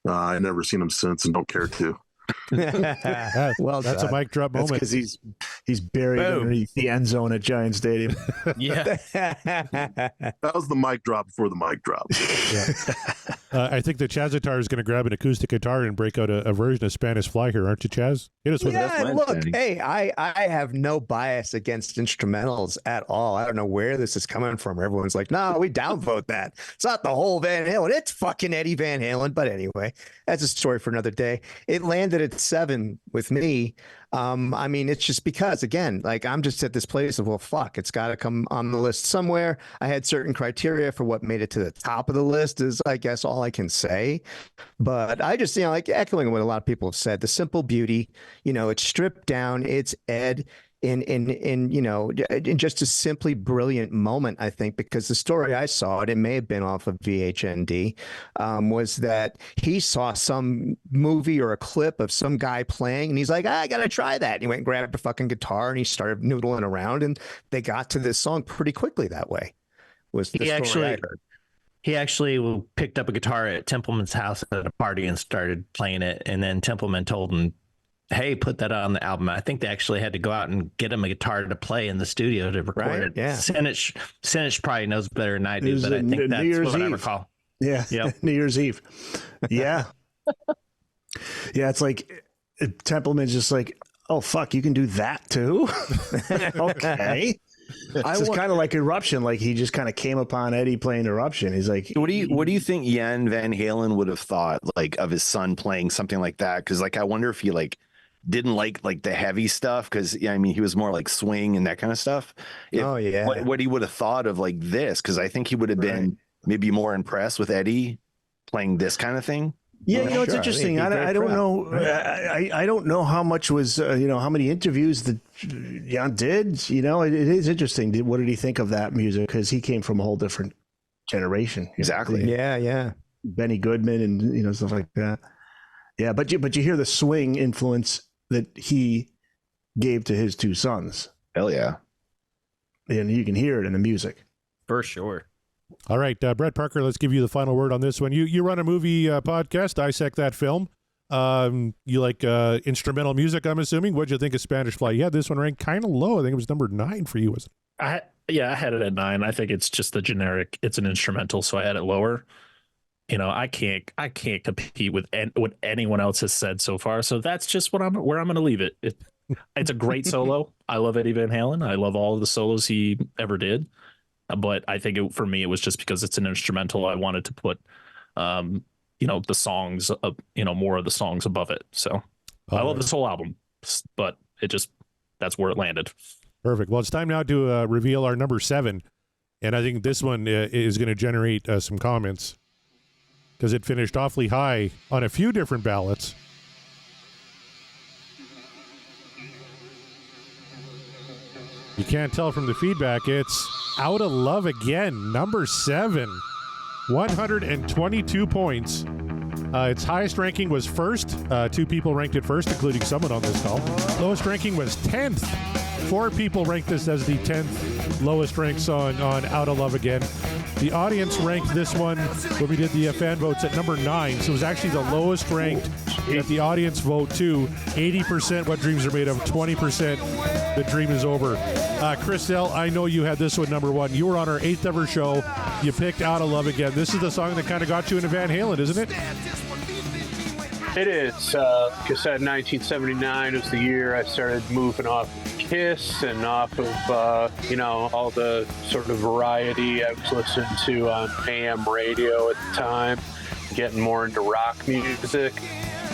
I never seen him since and don't care to. Well, that's a mic drop moment. Because he's buried underneath the end zone at Giant Stadium. Yeah. That was the mic drop before the mic drop. Yeah. I think the Chazitar is going to grab an acoustic guitar and break out a version of Spanish Fly here, aren't you, Chaz? Hit us with it. Look, hey, I have no bias against instrumentals at all. I don't know where this is coming from. Everyone's like, no, we downvote that. It's not the whole Van Halen. It's fucking Eddie Van Halen. But anyway, that's a story for another day. It landed at 7 with me. I mean, it's just because, again, like I'm just at this place of, well, fuck, it's got to come on the list somewhere. I had certain criteria for what made it to the top of the list is, I guess, all I can say. But I just, like echoing what a lot of people have said, the simple beauty, it's stripped down, it's Ed in just a simply brilliant moment, I think, because the story I saw, it may have been off of VHND, was that he saw some movie or a clip of some guy playing and he's like, I gotta try that. And he went and grabbed a fucking guitar and he started noodling around and they got to this song pretty quickly that way. Was the story I heard. He actually picked up a guitar at Templeman's house at a party and started playing it, and then Templeman told him, hey, put that on the album. I think they actually had to go out and get him a guitar to play in the studio to record it. Yeah. Senich probably knows better than I do, but I think that's what I recall. Yeah. Yep. New Year's Eve. Yeah. Yeah. It's like Templeman's just like, oh, fuck, you can do that too? Okay. It's just kind of like Eruption. Like he just kind of came upon Eddie playing Eruption. He's like, what do you think Jan Van Halen would have thought like of his son playing something like that? Because like I wonder if he didn't like the heavy stuff, because I mean he was more like swing and that kind of stuff. What he would have thought of like this, because I think he would have been maybe more impressed with Eddie playing this kind of thing. Yeah, it's interesting. I don't know. I don't know how much was how many interviews that Jan did. It is interesting. What did he think of that music? Because he came from a whole different generation. Exactly. Yeah. Benny Goodman and stuff like that. Yeah, but you hear the swing influence that he gave to his two sons. Hell yeah. And you can hear it in the music. For sure. All right, Brett Parker, let's give you the final word on this one. You run a movie podcast, Dissect That Film. You like instrumental music, I'm assuming. What'd you think of Spanish Fly? Yeah, this one ranked kind of low. I think it was number 9 for you, wasn't it? I had it at 9. I think it's just the generic. It's an instrumental, so I had it lower. I can't compete with what anyone else has said so far. So that's just where I'm going to leave it. It's a great solo. I love Eddie Van Halen. I love all of the solos he ever did. But I think for me, it was just because it's an instrumental. I wanted to put, the songs, more of the songs above it. So I love this whole album, but that's where it landed. Perfect. Well, it's time now to reveal our number 7. And I think this one is going to generate some comments because it finished awfully high on a few different ballots. You can't tell from the feedback. It's Out of Love Again, number 7, 122 points. Its highest ranking was first. 2 people ranked it first, including someone on this call. Lowest ranking was 10th. 4 people ranked this as the 10th lowest ranked song on Out of Love Again. The audience ranked this one when we did the fan votes at number 9. So it was actually the lowest ranked at the audience vote too. 80% What Dreams Are Made Of, 20% The Dream Is Over. Chris L., I know you had this one number 1. You were on our 8th ever show. You picked Out of Love Again. This is the song that kind of got you into Van Halen, isn't it? It is. Like I said, 1979 was the year I started moving off Kiss and off of, all the sort of variety I was listening to on AM radio at the time, getting more into rock music.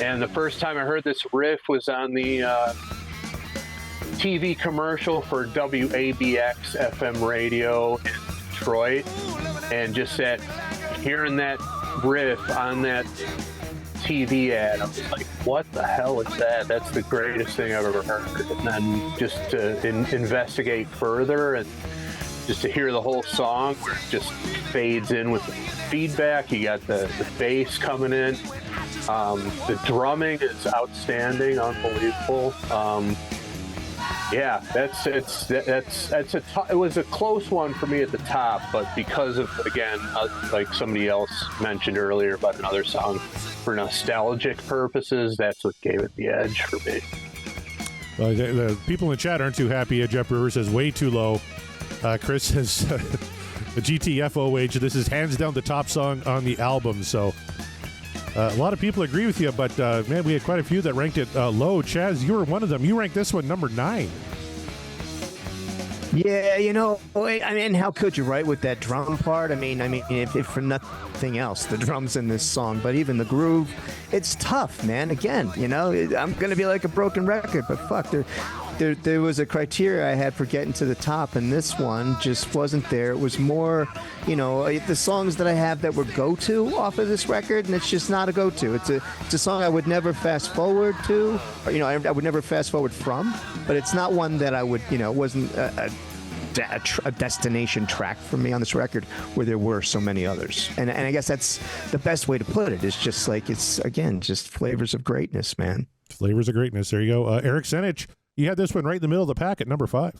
And the first time I heard this riff was on the TV commercial for WABX FM radio in Detroit. And just hearing that riff on that TV ad, I was like, what the hell is that? That's the greatest thing I've ever heard. And then just to investigate further and just to hear the whole song where it just fades in with the feedback. You got the bass coming in. The drumming is outstanding, unbelievable. It was a close one for me at the top, but because of, again, like somebody else mentioned earlier about another song, for nostalgic purposes, that's what gave it the edge for me. Well, the people in the chat aren't too happy. Jeff Brewer says way too low. Chris says the GTFOH, this is hands down the top song on the album. So a lot of people agree with you, but man, we had quite a few that ranked it low. Chaz, you were one of them. You ranked this one number 9. Yeah, I mean, how could you, right, with that drum part? I mean, if for nothing else, the drums in this song, but even the groove, it's tough, man. Again, I'm gonna be like a broken record, but fuck, there was a criteria I had for getting to the top, and this one just wasn't there. It was more, the songs that I have that were go-to off of this record, and it's just not a go-to. It's a song I would never fast forward to, or, I would never fast forward from, but it's not one that I would, wasn't a destination track for me on this record where there were so many others. And I guess that's the best way to put it. It's just like, it's, again, just flavors of greatness, man. Flavors of greatness. There you go. Eric Senich, you had this one right in the middle of the pack at number 5.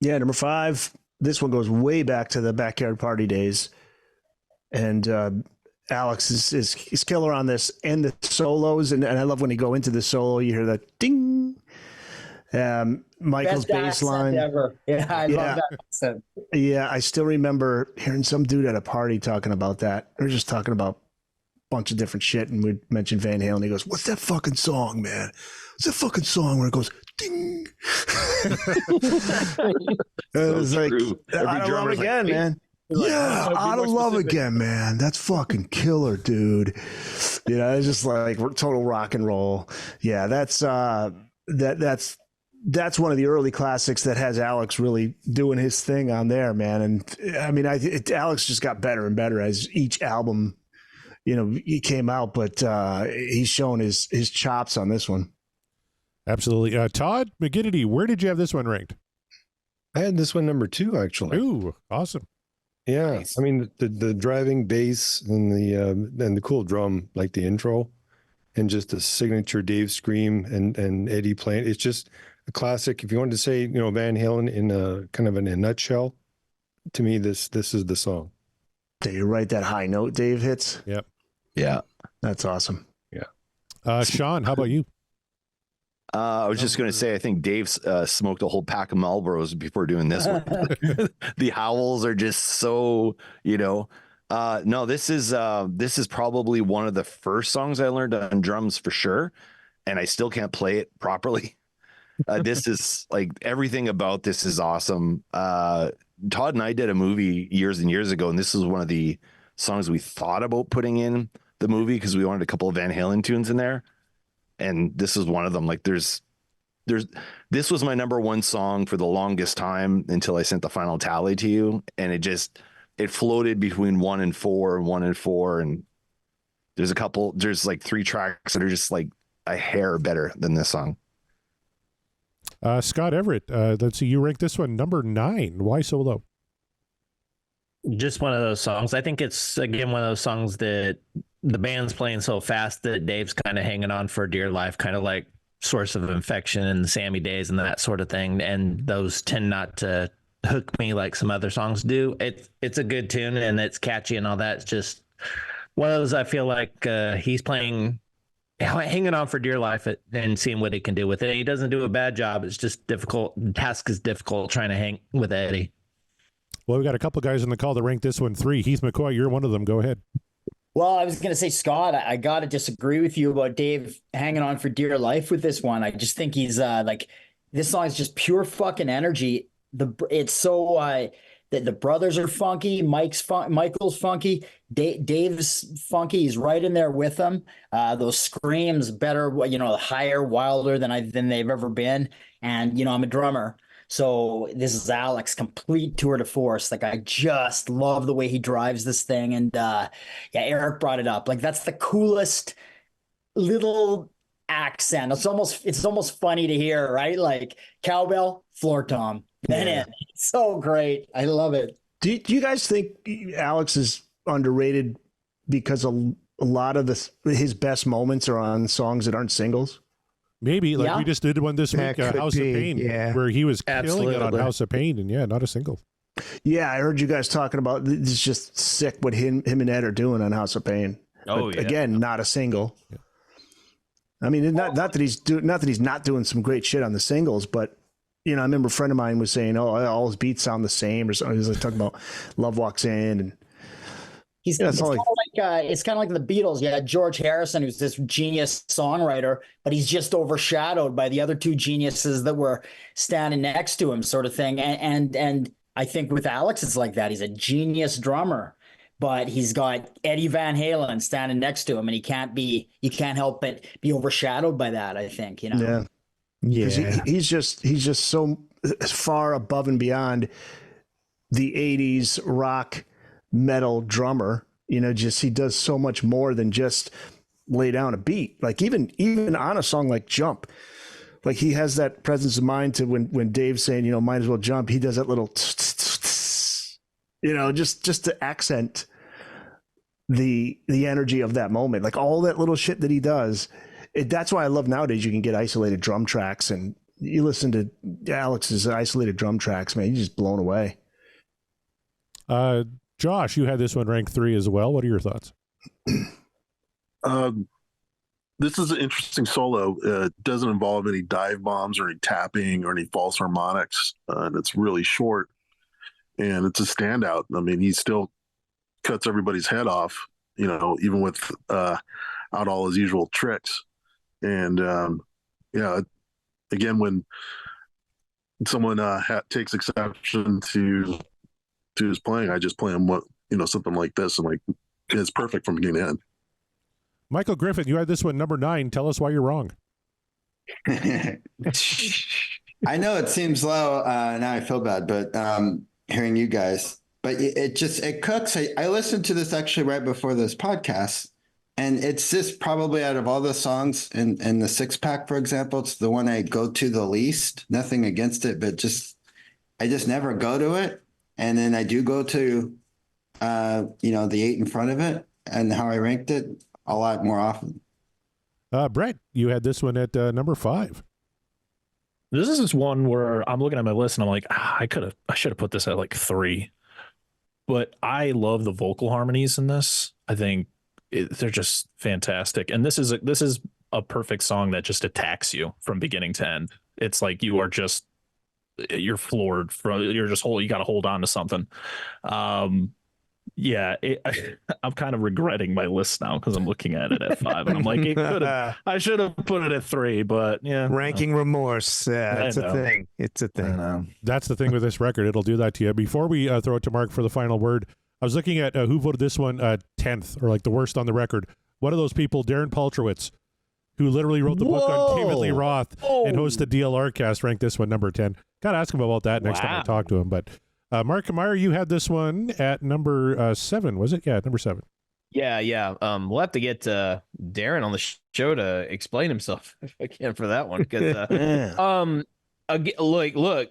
Yeah, number 5. This one goes way back to the Backyard Party days. And Alex is killer on this and the solos. And I love when you go into the solo, you hear that ding. Michael's bass line. Ever. Yeah, I love that accent. Yeah, I still remember hearing some dude at a party talking about that. They were just talking about a bunch of different shit, and we mentioned Van Halen. He goes, "What's that fucking song, man? What's that fucking song where it goes ding?" It was like, "Out of Love Again, man." Yeah, Out of Love Again, man. That's fucking killer, dude. It's just like total rock and roll. Yeah, that's one of the early classics that has Alex really doing his thing on there, man. And I mean, Alex just got better and better as each album, he came out, but he's shown his chops on this one. Absolutely. Todd McGinnity, where did you have this one ranked? I had this one number 2, actually. Ooh, awesome. Yeah. Nice. I mean, the driving bass and the cool drum, like the intro, and just the signature Dave scream and Eddie playing. It's just a classic. If you wanted to say, Van Halen in a kind of in a nutshell, to me, this is the song. Did you write that high note Dave hits? Yep. Yeah. That's awesome. Yeah. Sean, how about you? I was just going to say, I think Dave smoked a whole pack of Marlboros before doing this one. The howls are just so, no, this is probably one of the first songs I learned on drums for sure. And I still can't play it properly. This is like, everything about this is awesome. Todd and I did a movie years and years ago, and this is one of the songs we thought about putting in the movie because we wanted a couple of Van Halen tunes in there. And this is one of them. Like this was my number 1 song for the longest time until I sent the final tally to you. And it floated between 1 and 4 and 1 and 4. And there's like 3 tracks that are just like a hair better than this song. Scott Everett, let's see, you ranked this one number 9. Why so low? Just one of those songs. I think it's, again, one of those songs that the band's playing so fast that Dave's kind of hanging on for dear life, kind of like Source of Infection and the Sammy Days and that sort of thing. And those tend not to hook me like some other songs do. It's a good tune and it's catchy and all that. It's just one of those, I feel like he's playing, hanging on for dear life and seeing what he can do with it. He doesn't do a bad job. It's just difficult. The task is difficult trying to hang with Eddie. Well, we got a couple guys on the call to rank this one 3. Heath McCoy, you're one of them. Go ahead. Well, I was going to say, Scott, I got to disagree with you about Dave hanging on for dear life with this one. I just think he's this song is just pure fucking energy. It's so the brothers are funky. Michael's funky. Dave's funky. He's right in there with them. Those screams better, higher, wilder than they've ever been. And, I'm a drummer. So this is Alex, complete tour de force. Like, I just love the way he drives this thing. And Eric brought it up. Like, that's the coolest little accent. It's almost funny to hear, right? Like cowbell, floor tom. It's so great. I love it. Do you guys think Alex is underrated because a lot of his best moments are on songs that aren't singles? Maybe, we just did one this week, House of Pain, where he was killing it on House of Pain, and not a single. Yeah, I heard you guys talking about it's just sick what him and Ed are doing on House of Pain. Oh, but again, not a single. Yeah. I mean, not that he's not doing some great shit on the singles, but I remember a friend of mine was saying, "Oh, all his beats sound the same," or something. He was talking about "Love Walks In," and it's kind of like it's kind of like the Beatles. You had George Harrison, who's this genius songwriter, but he's just overshadowed by the other two geniuses that were standing next to him, sort of thing. And I think with Alex, it's like that. He's a genius drummer, but he's got Eddie Van Halen standing next to him, and you can't help but be overshadowed by that, I think, you know? Yeah. He's just so far above and beyond the 80s rock metal drummer, you know, just he does so much more than just lay down a beat. Like even on a song like Jump, like he has that presence of mind to when Dave's saying, you know, might as well jump, he does that little you know, just to accent the energy of that moment. Like all that little shit that he does. That's why I love nowadays you can get isolated drum tracks, and you listen to Alex's isolated drum tracks, man, you're just blown away. Josh, you had this one ranked 3 as well. What are your thoughts? This is an interesting solo. It doesn't involve any dive bombs or any tapping or any false harmonics, and it's really short, and it's a standout. I mean, he still cuts everybody's head off, you know, even with out all his usual tricks. And again, when someone takes exception to his playing, I just play him something like this, and like it's perfect from beginning to end. Michael Griffin, you had this one number 9. Tell us why you're wrong. I know it seems low. Now I feel bad, but hearing you guys, but it cooks. I listened to this actually right before this podcast, and it's just probably out of all the songs in the 6-pack, for example, it's the one I go to the least. Nothing against it, but I just never go to it. And then I do go to, the 8 in front of it and how I ranked it a lot more often. Brett, you had this one at number 5. This is just one where I'm looking at my list and I'm like, I should have put this at like 3. But I love the vocal harmonies in this. I think they're just fantastic. And this is a perfect song that just attacks you from beginning to end. It's like you're floored you got to hold on to something. I'm kind of regretting my list now because I'm looking at it at 5 and I'm like, I should have put it at 3, but yeah. Ranking remorse. Yeah, it's a thing. It's a thing. That's the thing with this record. It'll do that to you. Before we throw it to Mark for the final word, I was looking at who voted this one 10th or like the worst on the record. One of those people, Darren Paltrowitz, who literally wrote the book on David Lee Roth and hosted DLR Cast, ranked this one number 10. Got to ask him about that next time I talk to him. But Mark Meyer, you had this one at number 7, was it? Yeah, number 7. Yeah. We'll have to get Darren on the show to explain himself if I can for that one. Because look,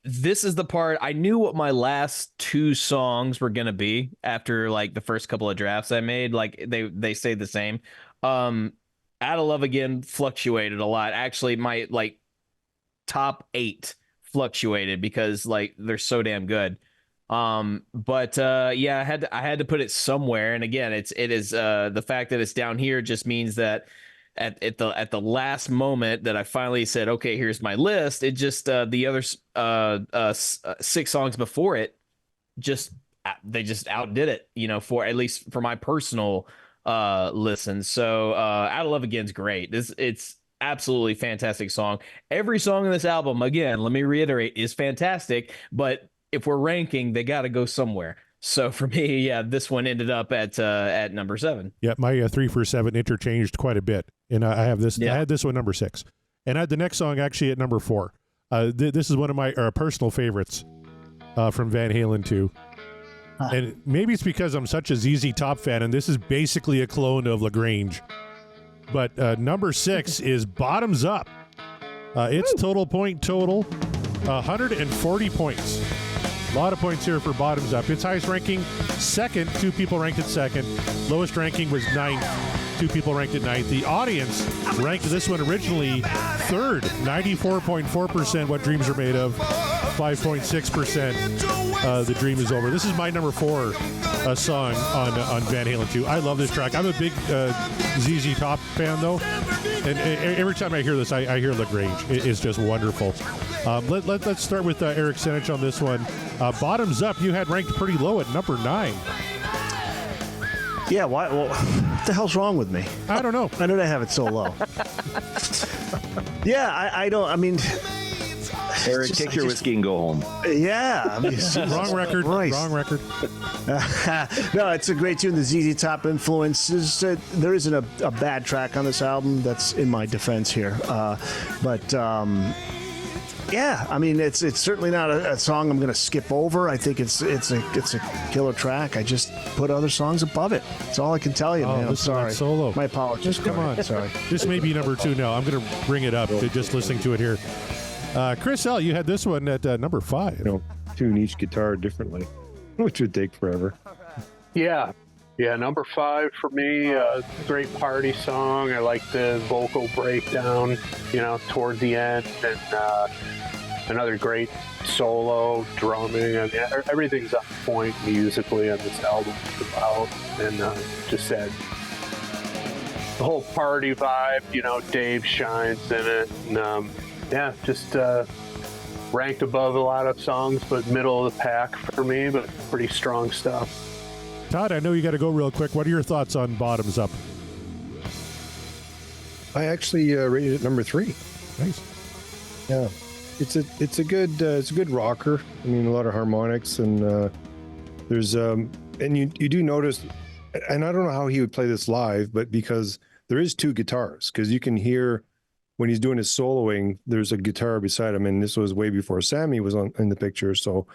this is the part I knew what my last 2 songs were gonna be after like the first couple of drafts I made. Like they stayed the same. Out of Love Again fluctuated a lot. Actually, my like top 8 fluctuated because like they're so damn good. I had to put it somewhere. And again, it is the fact that it's down here just means that at the last moment that I finally said, okay, here's my list. It just the other 6 songs before it they just outdid it, for at least for my personal listen. So Out of Love Again's great. It's absolutely fantastic song. Every song in this album, again, let me reiterate, is fantastic, but if we're ranking, they got to go somewhere. So for me, this one ended up at number 7. Yeah, my 3 for 7 interchanged quite a bit, and I have this. I had this one number 6, and I had the next song actually at number 4. This is one of my personal favorites from Van Halen 2. And maybe it's because I'm such a ZZ Top fan, and this is basically a clone of LaGrange. But number 6 is Bottoms Up. It's total 140 points. A lot of points here for Bottoms Up. Its highest ranking, 2nd. 2 people ranked it 2nd. Lowest ranking was 9th. 2 people ranked it 9th. The audience ranked this one originally 3rd. 94.4% What Dreams Are Made Of. 5.6% The Dream Is Over. This is my number 4 song on Van Halen 2. I love this track. I'm a big ZZ Top fan, though. And every time I hear this, I hear LaGrange. It's just wonderful. Let's start with Eric Senich on this one. Bottoms Up, you had ranked pretty low at number 9. Yeah, why? Well, what the hell's wrong with me? I don't know. I know they have it so low. Yeah, I don't. I mean, Eric, take your whiskey and go home. Yeah, I mean, wrong record. Christ. Wrong record. No, it's a great tune. The ZZ Top influence. There isn't a bad track on this album. That's in my defense here. Yeah, I mean, it's certainly not a song I'm going to skip over. I think it's a killer track. I just put other songs above it. That's all I can tell you, man. I'm sorry. Solo. My apologies. Just come on. Sorry. This may be number 2 now. I'm going to bring it up to just listening to it here. Chris L., you had this one at number 5. You know, tune each guitar differently, which would take forever. Yeah, number 5 for me, great party song. I like the vocal breakdown, toward the end, and another great solo drumming. I mean, everything's on point musically on this album throughout, and just said the whole party vibe. Dave shines in it, and just ranked above a lot of songs, but middle of the pack for me, but pretty strong stuff. Todd, I know you got to go real quick. What are your thoughts on Bottoms Up? I actually rated it number 3. Nice. Yeah, it's a good rocker. I mean, a lot of harmonics, and there's and you do notice, and I don't know how he would play this live, but because there is 2 guitars, because you can hear when he's doing his soloing, there's a guitar beside him, and this was way before Sammy was in the picture, so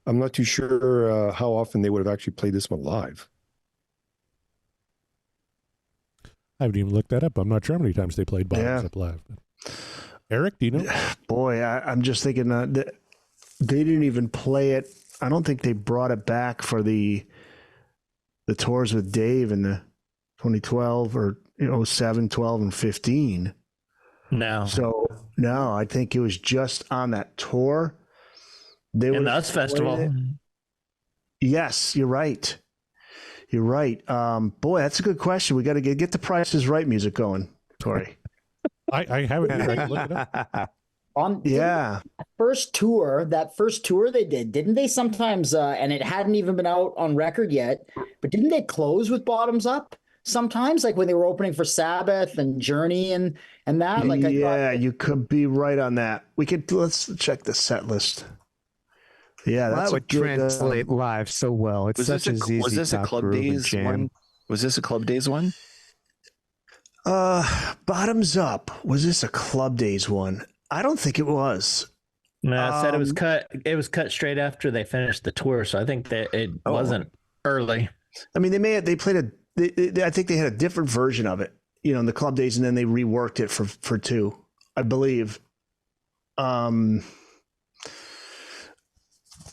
I'm not too sure how often they would have actually played this one live. I haven't even looked that up. I'm not sure how many times they played Bottoms Up live. Eric, do you know? Boy, I'm just thinking that they didn't even play it. I don't think they brought it back for the tours with Dave in the 2012 or 07, 12, and 15. No. So, no, I think it was just on that tour. They in the US Festival. Yes, you're right. You're right. Boy, that's a good question. We got to get the Prices Right music going, Tori. I haven't. I can look it up. Yeah. That first tour they did, didn't they sometimes, and it hadn't even been out on record yet, but didn't they close with Bottoms Up sometimes, like when they were opening for Sabbath and Journey and that? Like, you could be right on that. Let's check the set list. Yeah, that would good, translate live so well. It's such a ZZ Was this a Top Club groove and Days jam. one? Was this a Club Days one? Bottoms Up. Was this a Club Days one? I don't think it was. No, I said it was cut. It was cut straight after they finished the tour, so I think that it wasn't early. I mean, they played I think they had a different version of it, in the Club Days, and then they reworked it for 2, I believe.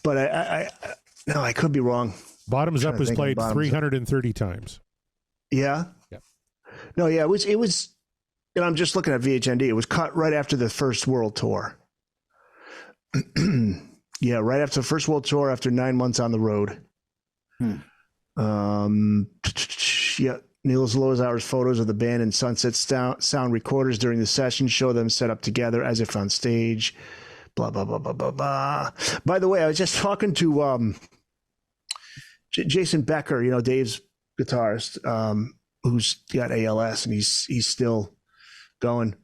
But I could be wrong. Bottoms Up was played 330 times. Yeah. Yeah. No, yeah, it was. I'm just looking at VHND. It was cut right after the First World Tour. Yeah, right after the First World Tour, after 9 months on the road. Yeah, Neil Zlozaur's photos of the band and Sunset Sound recorders during the session show them set up together as if on stage. Blah, blah, blah, blah, blah, blah. By the way, I was just talking to Jason Becker, Dave's guitarist, who's got ALS, and he's still going.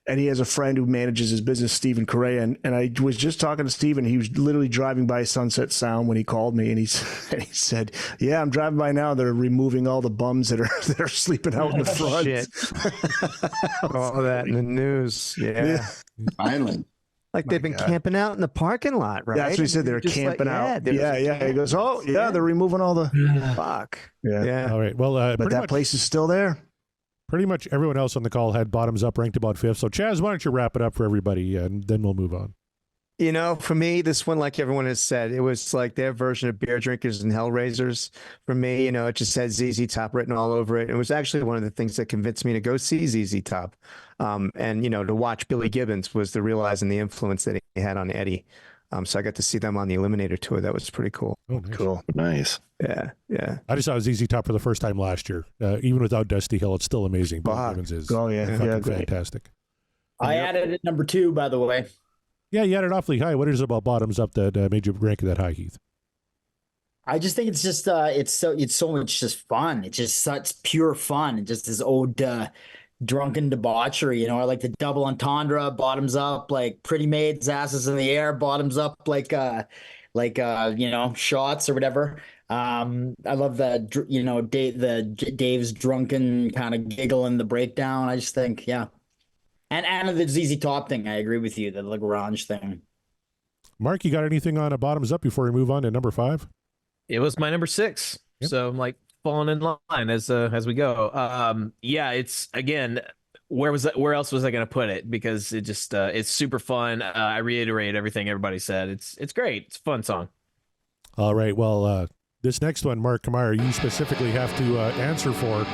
And he has a friend who manages his business, Stephen Correa. And I was just talking to Stephen. He was literally driving by Sunset Sound when he called me, and he said, "Yeah, I'm driving by now. They're removing all the bums that are sleeping out in the front." Shit. All that in the news. Yeah. Finally. Like they've been camping out in the parking lot, right? That's what he said. They're Just camping out. Yeah. He goes, "Oh, yeah, they're removing all the fuck." Yeah. All right. Well, but that place is still there. Pretty much everyone else on the call had Bottoms Up ranked about 5th. So, Chaz, why don't you wrap it up for everybody, and then we'll move on. For me, this one, like everyone has said, it was like their version of Beer Drinkers and Hellraisers. For me, it just had ZZ Top written all over it. It was actually one of the things that convinced me to go see ZZ Top. And to watch Billy Gibbons was the realizing the influence that he had on Eddie. So I got to see them on the Eliminator tour. That was pretty cool. Oh, nice. Cool. Nice. Yeah. I just saw ZZ Top for the first time last year. Even without Dusty Hill, it's still amazing. Billy Gibbons is fantastic. I added it number 2, by the way. Yeah, you had it awfully high. What is it about Bottoms Up that made you rank it that high, Heath? I just think it's just it's so much just fun. It's just such pure fun. And just this old drunken debauchery. I like the double entendre, bottoms up, like pretty maids, asses in the air, bottoms up, like shots or whatever. I love Dave's drunken kind of giggle in the breakdown. I just think, yeah. And the ZZ Top thing, I agree with you, the Lagrange thing. Mark, you got anything on a bottoms up before we move on to number 5? It was my number 6. Yep. So I'm like falling in line as we go. Yeah, it's again, where else was I going to put it? Because it just it's super fun. I reiterate everything everybody said. It's great. It's a fun song. All right. Well, this next one, Mark Kamara, you specifically have to answer for.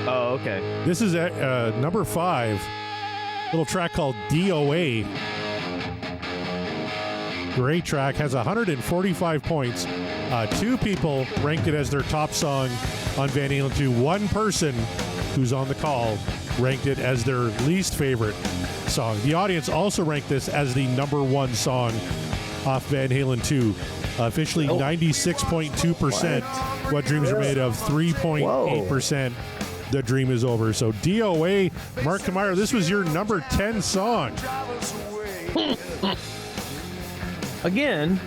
Oh, okay. This is at number 5, little track called DOA. Great track, has 145 points. 2 people ranked it as their top song on Van Halen 2. 1 person who's on the call ranked it as their least favorite song. The audience also ranked this as the number 1 song off Van Halen 2. Officially 96.2%. What Dreams Are Made Of, 3.8%. The Dream Is Over. So DOA, Mark Kamara, this was your number 10 song. Again,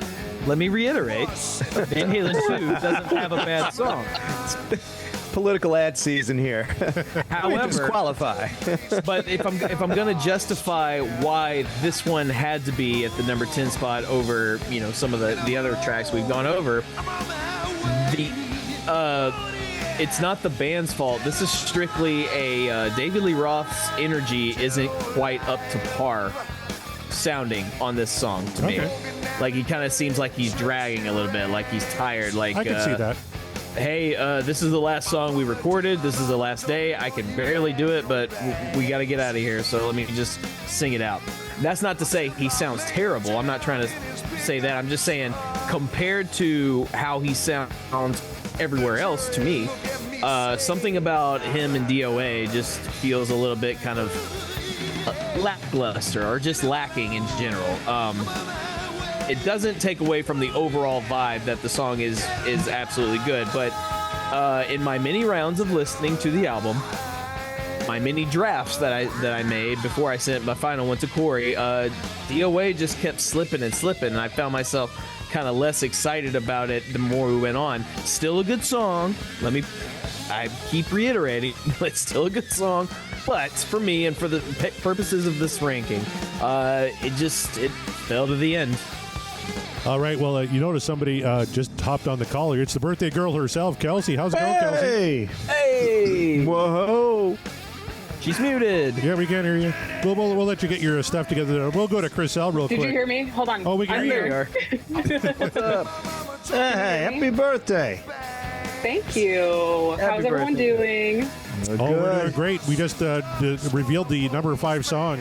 let me reiterate, Van Halen 2 doesn't have a bad song. Political ad season here. However, disqualify. But if I'm going to justify why this one had to be at the number 10 spot over, some of the other tracks we've gone over, it's not the band's fault. This is strictly a David Lee Roth's energy isn't quite up to par sounding on this song to me. Like he kind of seems like he's dragging a little bit, like he's tired. Like I can see that. Hey, this is the last song we recorded. This is the last day. I can barely do it, but we got to get out of here. So let me just sing it out. That's not to say he sounds terrible. I'm not trying to say that. I'm just saying compared to how he sounds everywhere else, to me, something about him and DOA just feels a little bit kind of lackluster or just lacking in general. It doesn't take away from the overall vibe that the song is absolutely good, but in my many rounds of listening to the album, my many drafts that I made before I sent my final one to Corey, DOA just kept slipping and slipping, and I found myself kind of less excited about it the more we went on. Still a good song. I keep reiterating, it's still a good song. But for me and for the purposes of this ranking, it fell to the end. All right. Well, you notice somebody just hopped on the call here. It's the birthday girl herself, Kelsey. How's it going, Kelsey? Hey! Whoa! She's muted. Yeah, we can't hear you. We'll let you get your stuff together. We'll go to Chris L real quick. Did you hear me? Hold on. Oh, we can hear you. What's up? Hey, happy birthday. Thank you. How's everyone doing? We're doing great. We just revealed the number 5 song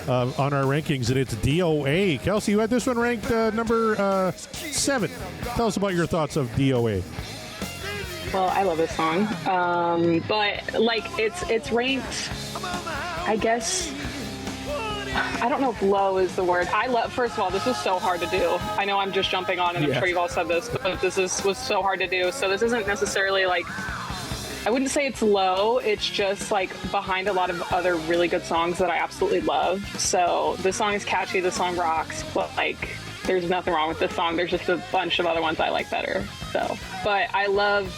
on our rankings, and it's DOA. Kelsey, you had this one ranked number 7. Tell us about your thoughts of DOA. Well, I love this song, but it's ranked, I guess. I don't know if low is the word. First of all, this was so hard to do. I know I'm just jumping on, and I'm sure you've all said this, but was so hard to do. So this isn't necessarily I wouldn't say it's low. It's just behind a lot of other really good songs that I absolutely love. So this song is catchy. This song rocks. But there's nothing wrong with this song. There's just a bunch of other ones I like better. So, but I love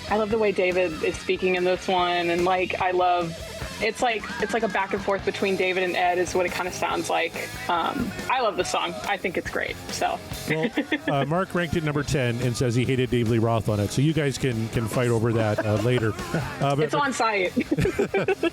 the way David is speaking in this one, and I love. It's like a back and forth between David and Ed is what it kind of sounds like. I love the song. I think it's great. So, well, Mark ranked it number 10 and says he hated Dave Lee Roth on it. So you guys can fight over that later. It's on site.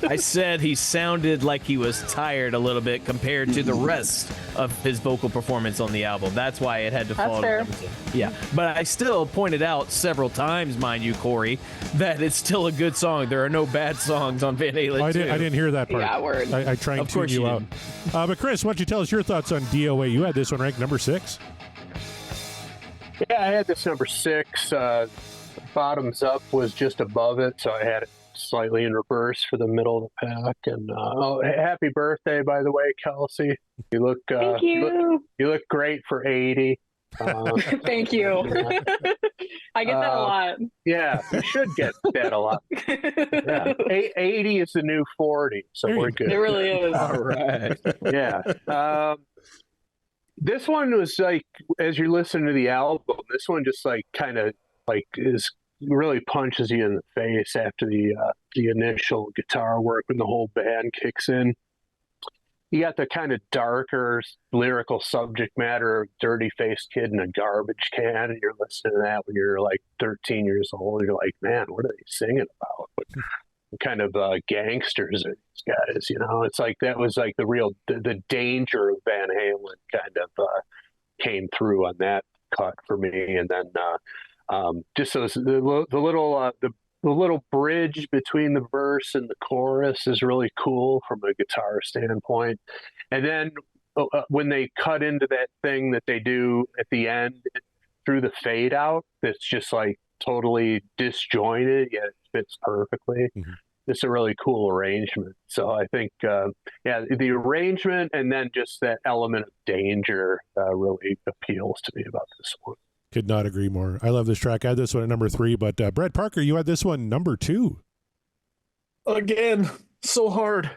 I said he sounded like he was tired a little bit compared to the rest of his vocal performance on the album. That's why it had to fall. That's fair. Yeah, but I still pointed out several times, mind you, Corey, that it's still a good song. There are no bad songs on Van Halen. I didn't hear that part. Yeah, word. I try and tune you out. But Chris, why don't you tell us your thoughts on DOA? You had this one ranked number 6. Yeah, I had this number 6. Bottoms Up was just above it, so I had it slightly in reverse for the middle of the pack. And happy birthday, by the way, Kelsey. You look Thank you. You look great for 80. Thank you. I get that a lot. Yeah, you should get that a lot. Yeah. 80 is the new 40, so we're good. It really is. All right. Yeah. This one was like, as you listen to the album, this one just like kind of like is really punches you in the face after the initial guitar work when the whole band kicks in. You got the kind of darker lyrical subject matter of dirty faced kid in a garbage can, and you're listening to that when you're like 13 years old. You're like, man, what are they singing about? What kind of gangsters are these guys? You know, it's like that was like the danger of Van Halen kind of came through on that cut for me, and then just those the little bridge between the verse and the chorus is really cool from a guitar standpoint. And then when they cut into that thing that they do at the end through the fade out, that's just like totally disjointed, yet it fits perfectly. Mm-hmm. It's a really cool arrangement. So I think, the arrangement and then just that element of danger really appeals to me about this one. Could not agree more. I love this track. I had this one at number 3, but Brett Parker, you had this one number 2. Again, so hard.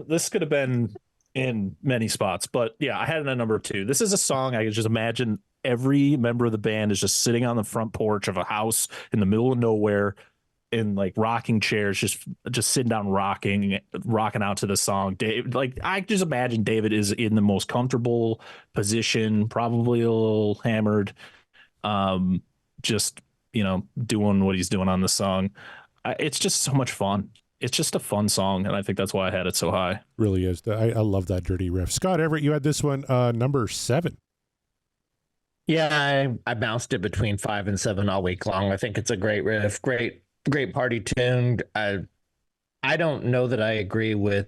This could have been in many spots, but yeah, I had it at number 2. This is a song I could just imagine every member of the band is just sitting on the front porch of a house in the middle of nowhere in like rocking chairs, just sitting down, rocking out to the song. Dave, like I just imagine David is in the most comfortable position, probably a little hammered, just doing what he's doing on the song. It's just so much fun. It's just a fun song, and I think that's why I had it so high. Really is. I love that dirty riff. Scott Everett, you had this one number 7. Yeah, I bounced it between 5 and 7 all week long. I think it's a great riff, great party tune. I don't know that I agree with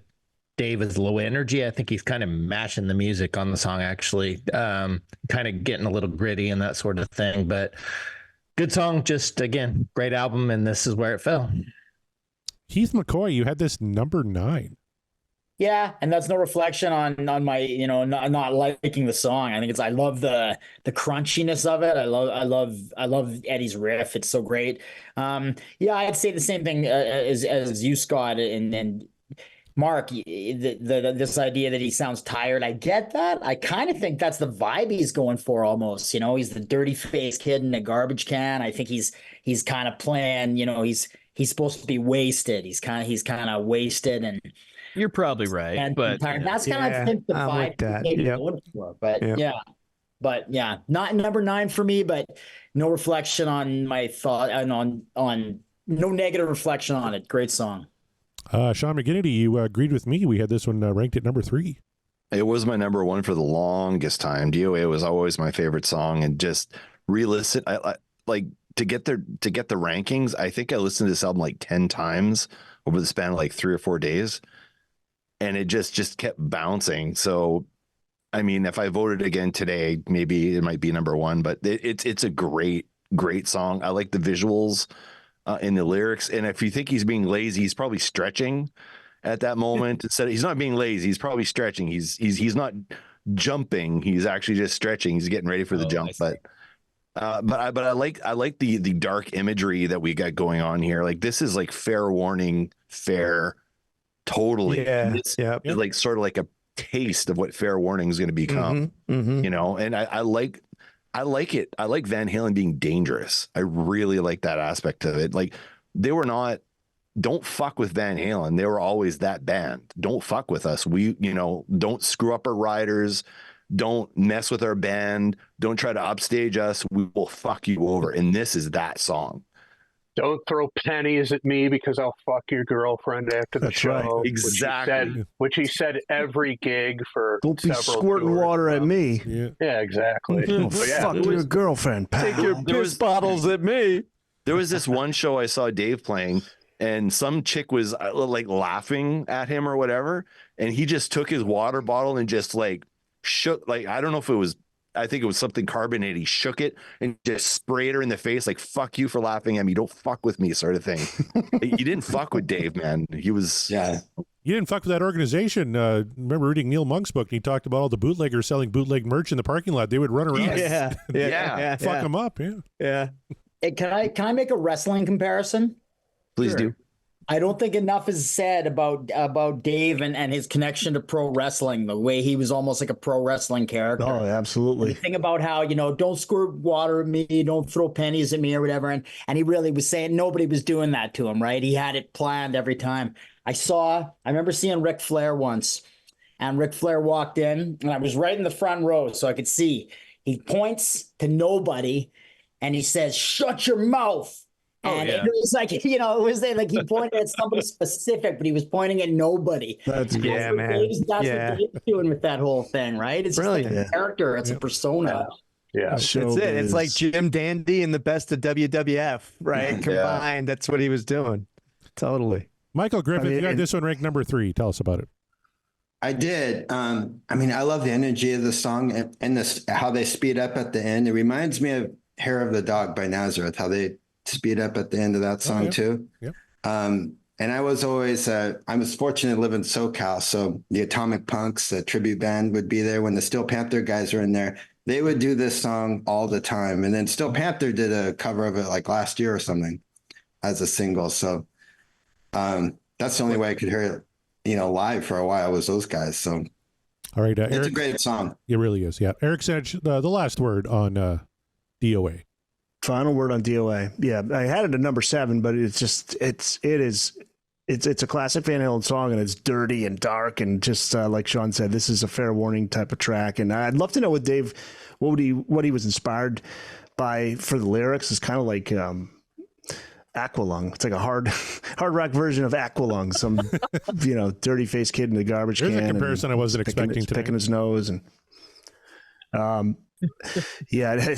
David's low energy. I think he's kind of mashing the music on the song, actually, kind of getting a little gritty and that sort of thing. But good song, just again, great album, and this is where it fell. Heath McCoy, you had this number 9. Yeah, and that's no reflection on my not liking the song. I think I love the crunchiness of it. I love Eddie's riff. It's so great. I'd say the same thing as you, Scott, and Mark. This idea that he sounds tired. I get that. I kind of think that's the vibe he's going for almost. He's the dirty faced kid in a garbage can. I think he's kind of playing. He's supposed to be wasted. He's kind of wasted and. You're probably right, but that's kind of think the vibe he's going for. But not number 9 for me. But no reflection on my thought and on no negative reflection on it. Great song. Sean McGinnity, you agreed with me. We had this one ranked at number 3. It was my number 1 for the longest time. DOA was always my favorite song, and just re-listen. I like to get the rankings. I think I listened to this album like 10 times over the span of like 3 or 4 days. And it just kept bouncing. So, I mean, if I voted again today, maybe it might be number 1. But it's a great song. I like the visuals in the lyrics. And if you think he's being lazy, he's probably stretching at that moment. He's not being lazy. He's probably stretching. He's not jumping. He's actually just stretching. He's getting ready for the jump. But I like the dark imagery that we got going on here. Like this is like fair warning, fair. Totally. Yeah. It's like sort of like a taste of what fair warning is going to become, and I like it. I like Van Halen being dangerous. I really like that aspect of it. Like don't fuck with Van Halen. They were always that band. Don't fuck with us. We, don't screw up our riders. Don't mess with our band. Don't try to upstage us. We will fuck you over. And this is that song. Don't throw pennies at me because I'll fuck your girlfriend after the show. Right. Exactly. Which he said every gig for Don't be several squirting tours. water at me. Yeah, exactly. Fuck your girlfriend, pal. Take your piss bottles at me. There was this one show I saw Dave playing, and some chick was like laughing at him or whatever, and he just took his water bottle and just like shook, like I don't know if it was, I think it was something carbonated. He shook it and just sprayed her in the face, like "fuck you for laughing at me. Don't fuck with me," sort of thing. You didn't fuck with Dave, man. He was You didn't fuck with that organization. Remember reading Neil Monk's book, and he talked about all the bootleggers selling bootleg merch in the parking lot. They would run around, fuck them up. Yeah. Hey, can I make a wrestling comparison? Please do. I don't think enough is said about Dave and his connection to pro wrestling, the way he was almost like a pro wrestling character. Oh, absolutely. The thing about how, don't squirt water at me, don't throw pennies at me or whatever. And he really was saying nobody was doing that to him, right? He had it planned every time. I remember seeing Ric Flair once, and Ric Flair walked in, and I was right in the front row so I could see. He points to nobody, and he says, "Shut your mouth." And it was like, it was like he pointed at somebody specific, but he was pointing at nobody. That's what Dave's doing with that whole thing, right? It's brilliant. Just like a character. It's a persona. Yeah. That's it. It's like Jim Dandy and the best of WWF, right? Combined. That's what he was doing. Totally. Michael Griffith, you got this one ranked number 3. Tell us about it. I did. I love the energy of the song and this how they speed up at the end. It reminds me of Hair of the Dog by Nazareth, how they speed up at the end of that song too. Yep. And I was always, I was fortunate to live in SoCal. So the Atomic Punks, the tribute band would be there when the Steel Panther guys were in there. They would do this song all the time. And then Steel Panther did a cover of it like last year or something as a single. So that's the only way I could hear it, live for a while was those guys. So all right. it's Eric, a great song. It really is. Yeah. Eric Senich, the last word on DOA. Final word on DOA. Yeah, I had it at number 7, but it's a classic Van Halen song, and it's dirty and dark, and just like Sean said, this is a fair warning type of track. And I'd love to know what Dave, what he was inspired by for the lyrics. It's kind of like Aqualung. It's like a hard rock version of Aqualung. Some dirty faced kid in the garbage can. There's a comparison I wasn't expecting today. Picking his nose and. Yeah,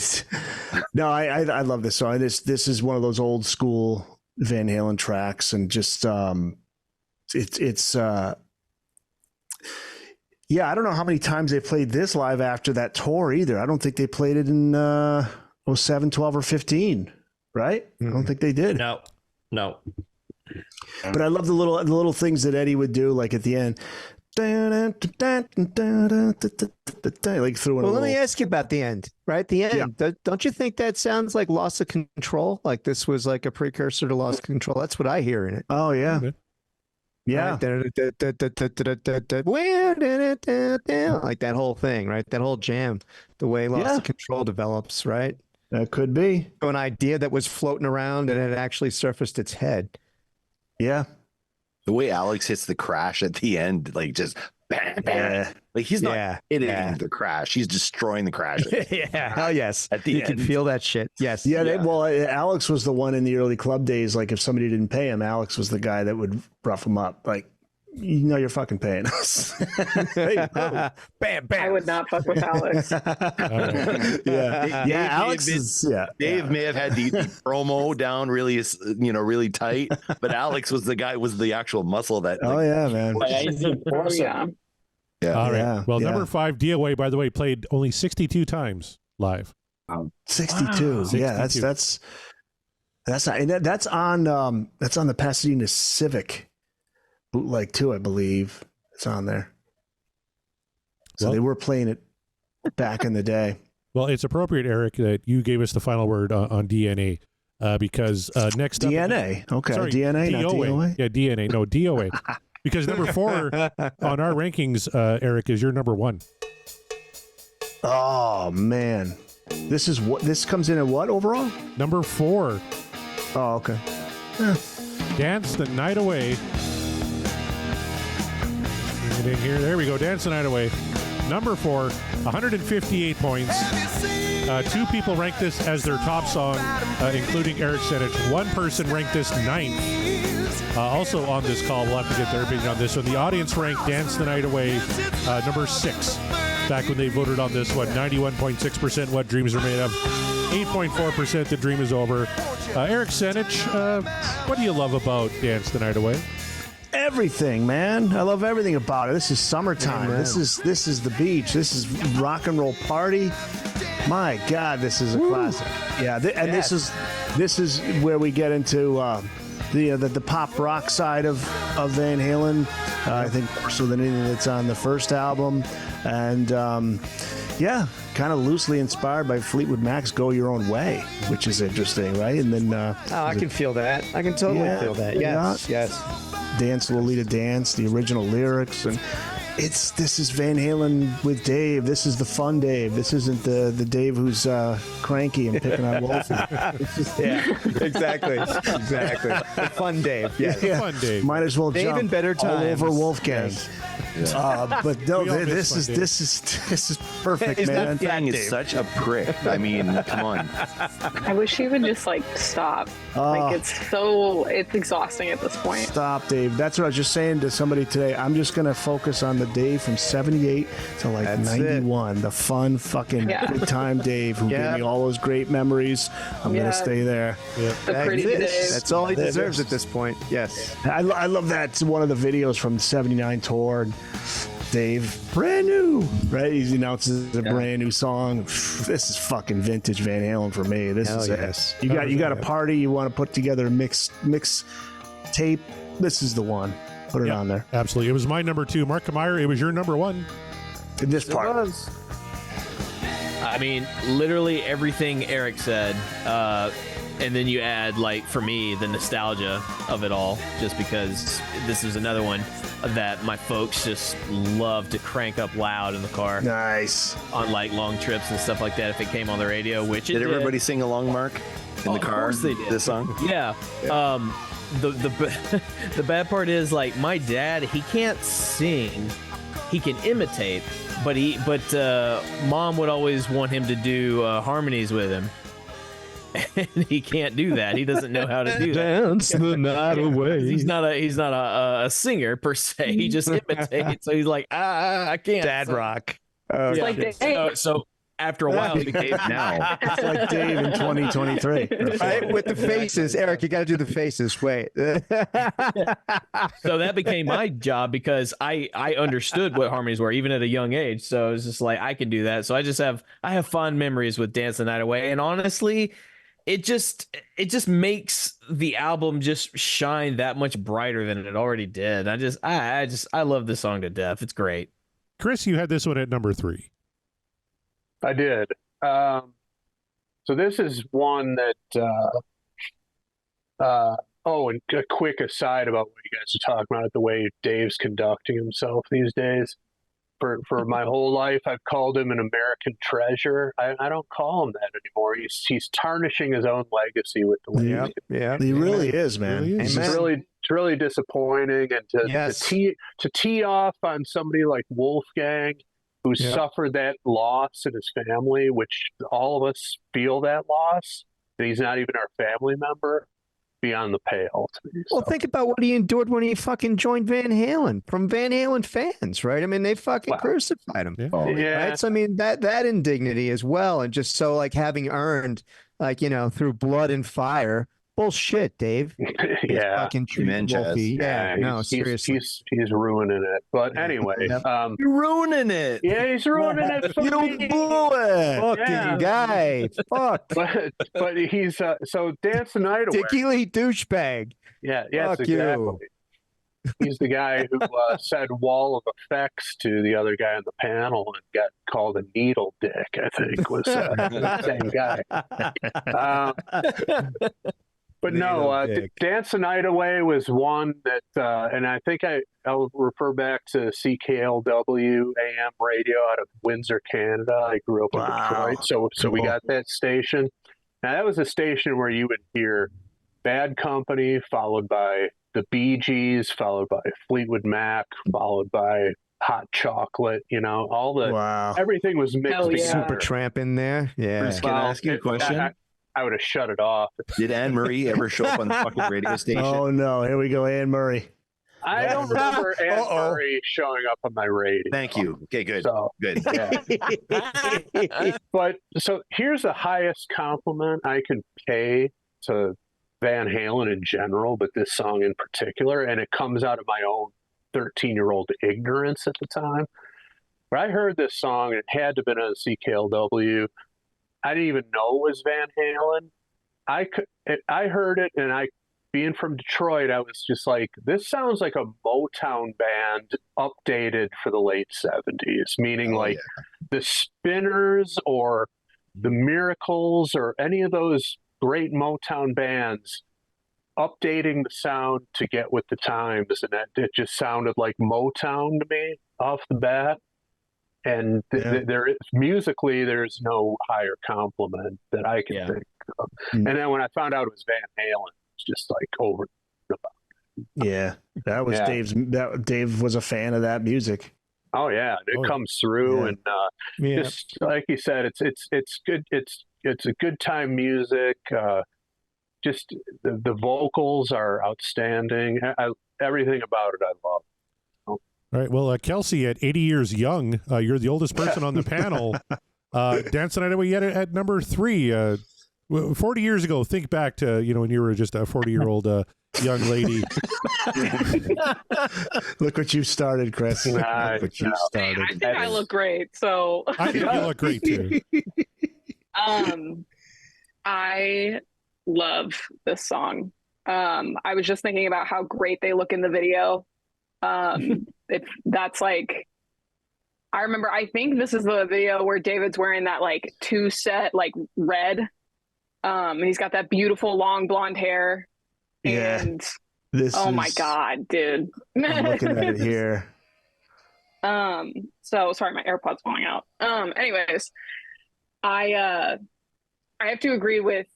no, I love this song. This is one of those old school Van Halen tracks, and just it's I don't know how many times they played this live after that tour either. I don't think they played it in 07, 12, or 15, right? I don't think they did. No. But I love the little things that Eddie would do, like at the end. Like through it. Well, let me ask you about the end. Right, the end. Yeah. Don't you think that sounds like Loss of Control? Like this was like a precursor to Loss of Control. That's what I hear in it. Oh yeah, yeah. Like that whole thing, right? That whole jam, the way Loss of Control develops, right? That could be an idea that was floating around and it actually surfaced its head. Yeah. The way Alex hits the crash at the end, like just bam, bam. Like he's not hitting the crash; he's destroying the crash. Oh yes, at the you end. can feel that shit. Yes. Well, Alex was the one in the early club days. Like if somebody didn't pay him, Alex was the guy that would rough him up. Like, you're fucking paying us. Hey, bam, bam. I would not fuck with Alex. Dave may have had the promo down really, really tight, but Alex was the actual muscle that. Oh yeah, man. Yeah. All right. Well, number 5, DOA, by the way, played only 62 times live. 62. Wow. Yeah, that's on the Pasadena Civic bootleg too, I believe. It's on there. So they were playing it back in the day. Well, it's appropriate, Eric, that you gave us the final word on DNA because next DNA. up... Okay, sorry, DNA, DOA. not DOA? Yeah, DNA. No, DOA. Because number 4 on our rankings, Eric, is your number 1. Oh, man. This comes in at what overall? Number 4. Oh, okay. Dance the Night Away. Bring it in here. There we go. Dance the Night Away. Number 4, 158 points. 2 people ranked this as their top song, including Eric Senich. 1 person ranked this 9th. Also on this call, we'll have to get their opinion on this one. The audience ranked Dance the Night Away number 6. Back when they voted on this one, 91.6% What Dreams Are Made Of, 8.4% The Dream Is Over. Eric Senich, what do you love about Dance the Night Away? Everything, man. I love everything about it. This is summertime. Amen. This is the beach. This is rock and roll party. My God, this is a classic. Yeah, this is where we get into the pop rock side of Van Halen. I think more so than anything that's on the first album. And yeah, kind of loosely inspired by Fleetwood Mac's Go Your Own Way, which is interesting, right? And then I can feel that. I can totally feel that. Yes, yes. Dance Lolita Dance, the original lyrics, and this is Van Halen with Dave. This is the fun Dave. This isn't the Dave who's cranky and picking on Wolfie. Yeah, exactly. The fun Dave. Yes. Yeah. Fun Dave. Might as well Dave jump in better all times. over Wolfgang. Yes. But no, We all this miss is perfect, man. Wolfgang is such a prick. I mean, come on. I wish he would just like stop. Like it's exhausting at this point. Stop, Dave. That's what I was just saying to somebody today. I'm just gonna focus on the Dave from '78 to like That's 91. The fun, fucking good time Dave who gave me all those great memories. I'm gonna stay there. Yep. The pretty Dave. That's all he deserves at this point. Yes. I love that. It's one of the videos from the '79 tour. Dave, brand new, right? He announces a brand new song. This is fucking vintage Van Halen for me. This is yes. it. You got a party. You want to put together a mix tape. This is the one. Put it on there. Absolutely. It was my number 2. Mark Kameyer, it was your number 1. In this part. I mean, literally everything Eric said. And then you add, like, for me, the nostalgia of it all, just because this is another one that my folks just love to crank up loud in the car. Nice. On, like, long trips and stuff like that if it came on the radio, which it Did did. everybody sing along, Mark, in the car? Of course they did. This song? Yeah. The bad part is, like, my dad, he can't sing. He can imitate, but Mom would always want him to do harmonies with him. And he can't do that. He doesn't know how to do that. Dance the night away. He's not a singer per se. He just imitates. So he's like, I can't. Dad sing. rock. It's like Dave. So after a while, it became now. It's like Dave in 2023. Right? With the faces. Eric, you got to do the faces. Wait. So that became my job because I understood what harmonies were even at a young age. So it was just like, I can do that. So I have fond memories with Dance the Night Away. And honestly, it just makes the album just shine that much brighter than it already did. I love this song to death. It's great. Chris, you had this one at number 3. I did. So this is one that, and a quick aside about what you guys are talking about, the way Dave's conducting himself these days. For my whole life, I've called him an American treasure. I don't call him that anymore. He's tarnishing his own legacy with the way He really is, man. It's really disappointing. And to tee off on somebody like Wolfgang, who suffered that loss in his family, which all of us feel that loss, and he's not even our family member, beyond the pale to me. Well, think about what he endured when he fucking joined Van Halen from Van Halen fans, right? I mean, they fucking crucified him. Right? So, I mean, that indignity as well. And just so, like, having earned, like, through blood and fire. Bullshit, Dave. Fucking Wolfie. Seriously. He's ruining it. But anyway. You're ruining it. Yeah, he's ruining it. You blew it. Fucking guy. Fuck. But he's, so Dance the Night Away. Dicky Lee douchebag. Yeah, Fuck exactly. you. He's the guy who said wall of effects to the other guy on the panel and got called a needle dick, I think, was the same guy. But no, Dance the Night Away was one that, and I think I'll refer back to CKLW AM radio out of Windsor, Canada. I grew up in Detroit, so we got that station. Now, that was a station where you would hear Bad Company, followed by the Bee Gees, followed by Fleetwood Mac, followed by Hot Chocolate, everything was mixed together. Super Tramp in there. Yeah. Bruce, can I ask you a question? I would have shut it off. Did Anne Marie ever show up on the fucking radio station? Oh, no. Here we go, Anne Marie. I don't remember Anne Marie showing up on my radio. Thank you. Okay, good. Good. Yeah. But so here's the highest compliment I can pay to Van Halen in general, but this song in particular, and it comes out of my own 13-year-old ignorance at the time. When I heard this song, it had to have been on CKLW. I didn't even know it was Van Halen. I heard it, and I being from Detroit, I was just like, this sounds like a Motown band updated for the late 70s, meaning the Spinners or the Miracles or any of those great Motown bands updating the sound to get with the times. And it just sounded like Motown to me off the bat. And there is, musically, there's no higher compliment that I can think of. And then when I found out it was Van Halen, it's just like over. Yeah, that was Dave was a fan of that music. Oh yeah, it comes through, and just like you said, it's good. It's a good time music. Just the vocals are outstanding. Everything about it I love. All right. Well, Kelsey, at 80 years young, you're the oldest person on the panel. Dance the Night Away yet at number 3. 40 years ago, think back to, when you were just a 40-year-old young lady. Look what you started, Chris. Look what you started. I think I look great. So I think you look great too. I love this song. I was just thinking about how great they look in the video. That's like, I remember, I think this is the video where David's wearing that like 2-set like red. And he's got that beautiful long blonde hair. And my God, dude. I'm looking at it here. So sorry, my AirPod's falling out. Anyways, I have to agree with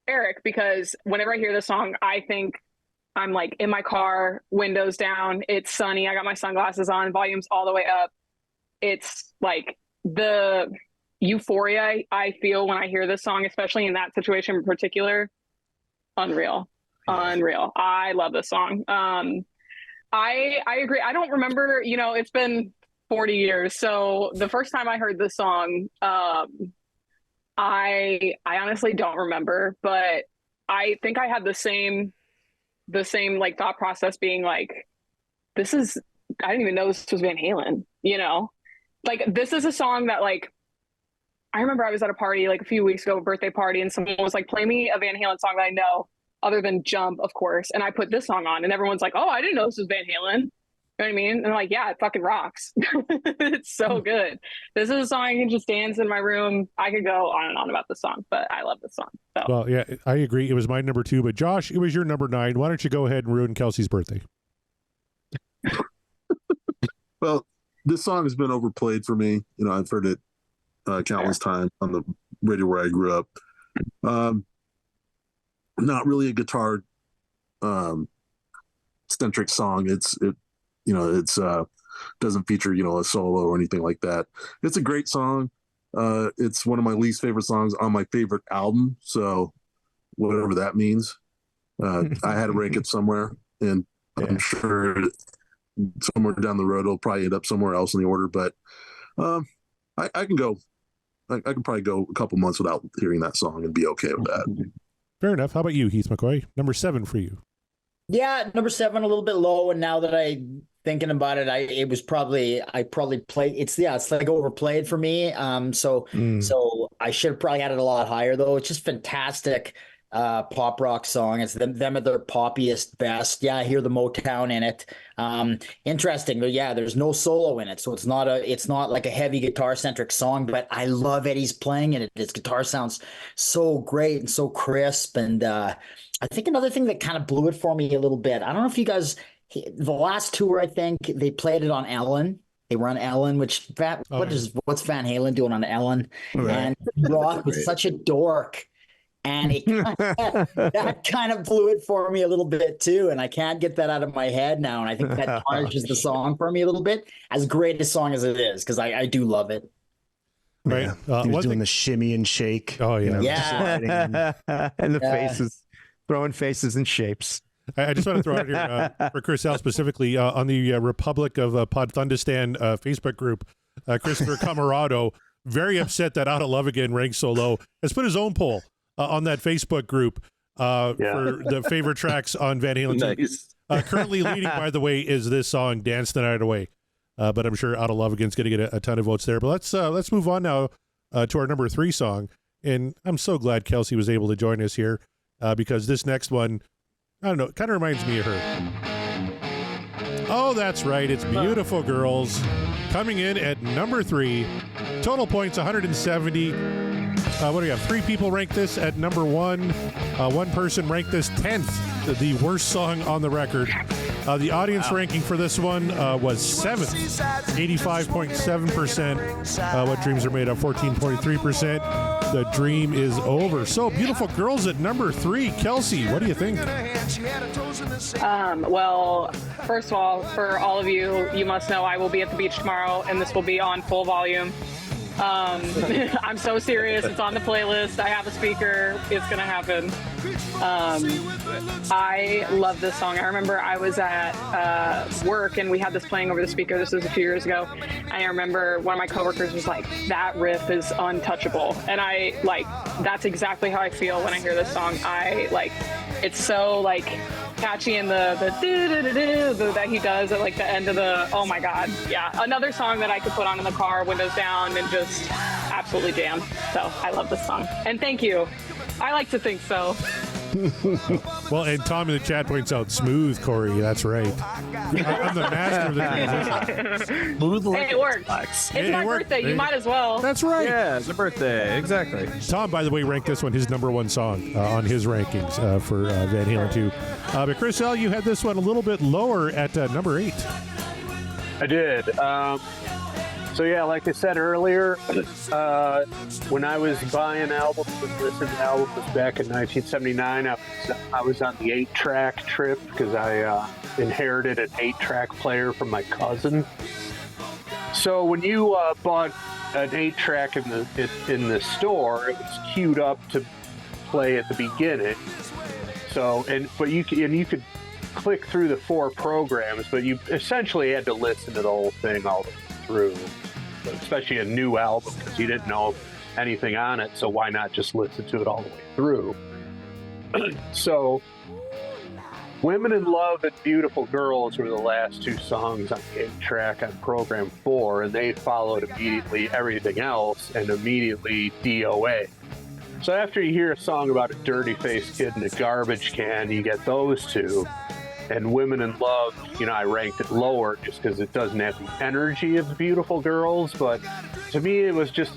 Eric, because whenever I hear this song, I think I'm like in my car, windows down, it's sunny, I got my sunglasses on, volume's all the way up. It's like the euphoria I feel when I hear this song, especially in that situation in particular. Unreal. I love this song. I agree. I don't remember, it's been 40 years. So the first time I heard this song, I honestly don't remember, but I think I had the same like thought process, being like, I didn't even know this was Van Halen, like this is a song that, like, I remember I was at a party like a few weeks ago, a birthday party, and someone was like, play me a Van Halen song that I know other than Jump, of course. And I put this song on and everyone's like, oh, I didn't know this was Van Halen. You know what I mean? And I'm like, yeah, it fucking rocks. It's so good. This is a song I can just dance in my room. I could go on and on about this song, but I love this song. So. Well, yeah, I agree. It was my number 2, but Josh, it was your number 9. Why don't you go ahead and ruin Kelsey's birthday? Well, this song has been overplayed for me. I've heard it countless times on the radio where I grew up. Not really a guitar centric song. It doesn't feature a solo or anything like that. It's a great song. It's one of my least favorite songs on my favorite album, so whatever that means. I had to rank it somewhere, and I'm sure somewhere down the road it'll probably end up somewhere else in the order, but I can probably go a couple months without hearing that song and be okay with that. Fair enough. How about you, Heath McCoy? Number 7 for you. Yeah, number 7, a little bit low. And now that I'm thinking about it, I probably played. It's like overplayed for me. So I should have probably had it a lot higher though. It's just fantastic pop rock song. It's them at their poppiest best. Yeah, I hear the Motown in it. Interesting, but yeah, there's no solo in it, so it's not like a heavy guitar centric song. But I love Eddie's playing in it. His guitar sounds so great and so crisp. And I think another thing that kind of blew it for me a little bit. I don't know if you guys, the last tour, I think they played it on Ellen. They were on Ellen, what's Van Halen doing on Ellen? Right. And Rock was such a dork. And that kind of blew it for me a little bit too. And I can't get that out of my head now. And I think that tarnishes the song for me a little bit, as great a song as it is, because I do love it. Right. He was doing the shimmy and shake. Oh, yeah. Yeah. And the faces, throwing faces and shapes. I just want to throw out here for Chris L specifically on the Republic of Podthundistan Facebook group, Christopher Camarado, very upset that Out of Love Again ranks so low, has put his own poll on that Facebook group for the favorite tracks on Van Halen. Nice. Currently leading, by the way, is this song "Dance the Night Away," but I'm sure Out of Love Again's going to get a ton of votes there. But let's move on now to our number 3 song, and I'm so glad Kelsey was able to join us here because this next one, I don't know. It kind of reminds me of her. Oh, that's right. It's Beautiful Girls coming in at number 3. Total points 170. What do we have? 3 people ranked this at number 1. One person ranked this 10th, the worst song on the record. The audience ranking for this one was 7th, 85.7%. What Dreams Are Made Of, 14.3%. The Dream Is Over. So, Beautiful Girls at number 3. Kelsey, what do you think? Well, first of all, for all of you, you must know I will be at the beach tomorrow, and this will be on full volume. I'm so serious. It's on the playlist. I have a speaker. It's going to happen. I love this song. I remember I was at work and we had this playing over the speaker. This was a few years ago. And I remember one of my coworkers was like, that riff is untouchable. And that's exactly how I feel when I hear this song. It's so catchy, and the that he does at the end of the, oh my god, yeah, another song that I could put on in the car, windows down, and just absolutely jam. So I love this song, and thank you. I like to think so. Well, and Tom in the chat points out, smooth, Corey. That's right. I'm the master of the transition. Smooth like hey, it works. It's my birthday. You might as well. That's right. Yeah, it's a birthday. Exactly. Tom, by the way, ranked this one his number 1 song on his rankings for Van Halen 2. But Chris L., you had this one a little bit lower at number 8. I did. So yeah, like I said earlier, when I was buying albums and listening to albums back in 1979, I was on the 8-track trip because I inherited an 8-track player from my cousin. So when you bought an 8-track in the store, it was queued up to play at the beginning. So you could click through the 4 programs, but you essentially had to listen to the whole thing all the way through. Especially a new album, because you didn't know anything on it, so why not just listen to it all the way through? So Women in Love and Beautiful Girls were the last 2 songs on the 8-track on program 4, and they followed immediately everything else, and immediately DOA. So after you hear a song about a dirty-faced kid in a garbage can, you get those 2. And Women in Love, I ranked it lower just because it doesn't have the energy of Beautiful Girls. But to me, it was just,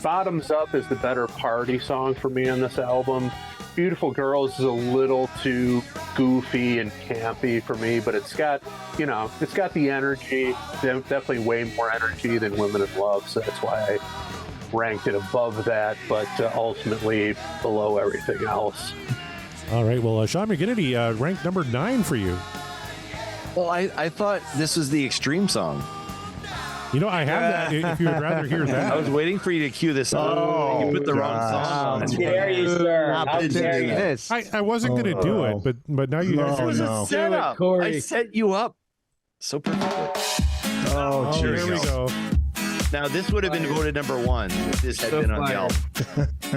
Bottoms Up is the better party song for me on this album. Beautiful Girls is a little too goofy and campy for me, but it's got the energy, definitely way more energy than Women in Love. So that's why I ranked it above that, but ultimately below everything else. All right. Well, Sean McGinnity ranked number 9 for you. Well, I thought this was the Extreme song. I have that if you would rather hear that. I was waiting for you to cue this up. Oh, you put the wrong song. How dare you, sir? How dare you? I wasn't going to do it, but now you guys It was a setup. Corey. I set you up so perfectly. Oh, there we go. Now, this would have been voted number 1 if this had been on Yelp.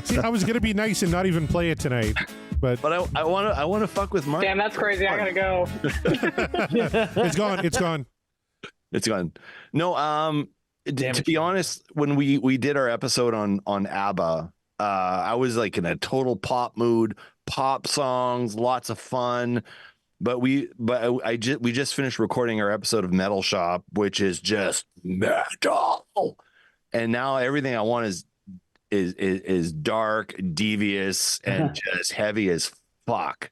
See, I was going to be nice and not even play it tonight. But I want to fuck with Mark. Damn, that's crazy. I gotta go. It's gone. No, to be honest, when we did our episode on ABBA, I was in a total pop mood, pop songs, lots of fun. But we just finished recording our episode of Metal Shop, which is just metal. And now everything I want is dark, devious, and just heavy as fuck.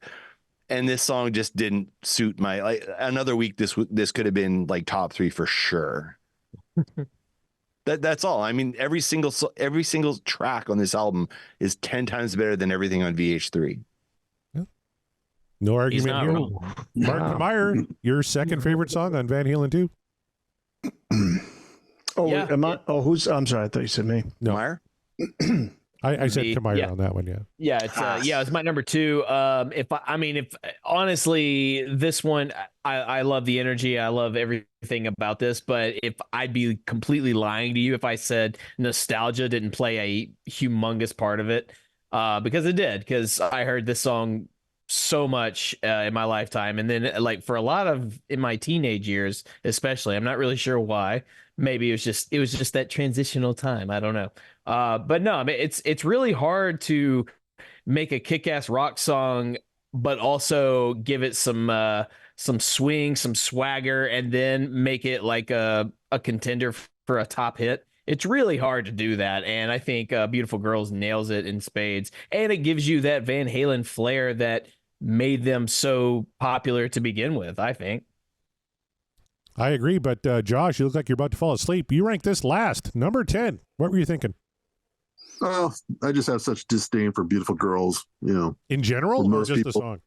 And this song just didn't suit my another week. This could have been top 3 for sure. That's all. I mean, every single track on this album is 10 times better than everything on VH3. No argument here. Mark Meyer, your second favorite song on Van Halen 2? I'm sorry. I thought you said me. No. Meyer? I said Meyer on that one, yeah. Yeah, it's my number 2. If honestly, this one, I love the energy. I love everything about this, but if I'd be completely lying to you if I said nostalgia didn't play a humongous part of it, because it did, because I heard this song so much in my lifetime, and then for a lot of in my teenage years especially, I'm not really sure why. Maybe it was just that transitional time, I don't know. But no, I mean, it's really hard to make a kick-ass rock song, but also give it some swing, some swagger, and then make it like a contender for a top hit. It's really hard to do that, and I think Beautiful Girls nails it in spades, and it gives you that Van Halen flair that made them so popular to begin with, I think. I agree, but Josh, you look like you're about to fall asleep. You ranked this last, number 10. What were you thinking? Oh, I just have such disdain for Beautiful Girls, you know. In general, or just the song?